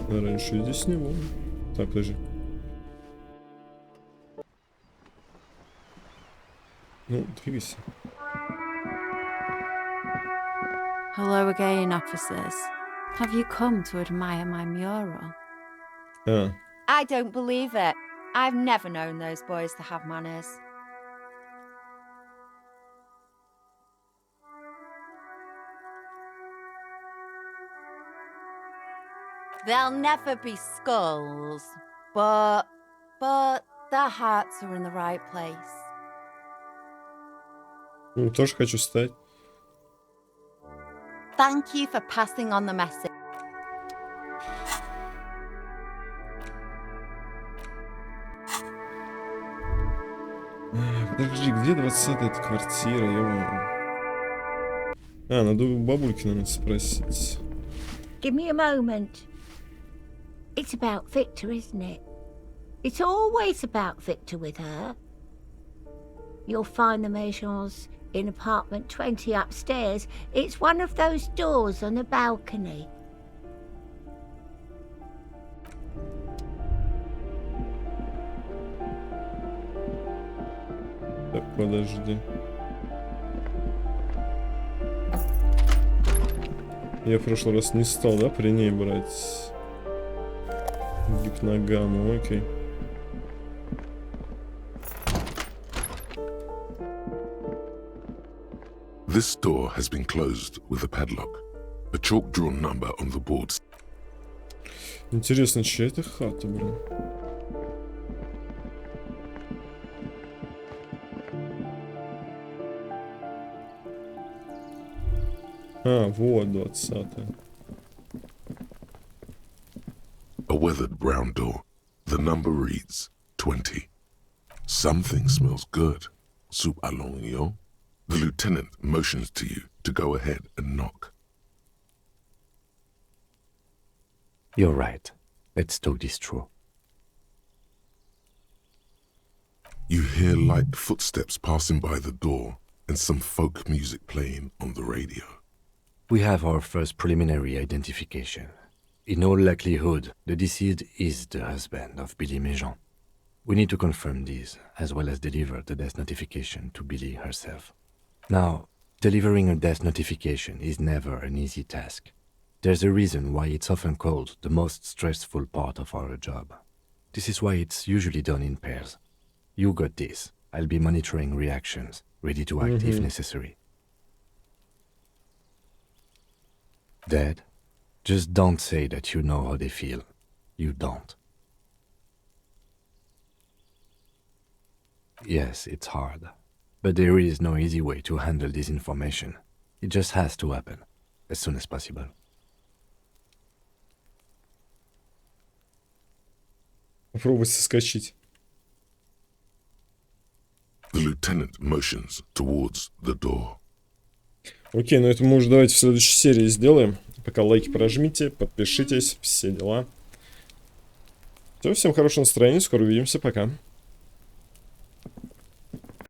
Раньше здесь не было. Так, подожди. Ну, двигайся. Hello again, officers. Have you come to admire my mural? I don't believe it. I've never known those boys to have manners. There'll never be skulls, but their hearts are in the right place. Тоже хочу стать. Thank you for passing on the message. Подожди, где 20-я эта квартира? Надо у бабульки, наверное, спросить. Give me a moment. It's about Victor, isn't it? It's always about Victor with her. You'll find the Maisons in apartment 20 upstairs. It's one of those doors on the balcony. Так, подожди. Я в прошлый раз не стал, да, при ней брать гипногану, окей. This door has been closed with a padlock. A chalk-drawn number on the boards. Интересно, чья это хата, блин? Вот 20-я. A weathered brown door. The number reads 20. Something smells good. Soup allongio. The lieutenant motions to you to go ahead and knock. You're right. Let's talk this through. You hear light footsteps passing by the door and some folk music playing on the radio. We have our first preliminary identification. In all likelihood, the deceased is the husband of Billy Méjean. We need to confirm this, as well as deliver the death notification to Billy herself. Now, delivering a death notification is never an easy task. There's a reason why it's often called the most stressful part of our job. This is why it's usually done in pairs. You got this. I'll be monitoring reactions, ready to act if necessary. Dad, just don't say that you know how they feel. You don't. Yes, it's hard. But there is no easy way to handle this information. It just has to happen, as soon as possible. Попробуй соскочить. The lieutenant motions towards the door. Окей, ну это мы уже давайте в следующей серии сделаем. Пока лайки прожмите, подпишитесь, все дела. Все, всем хорошего настроения, скоро увидимся, пока.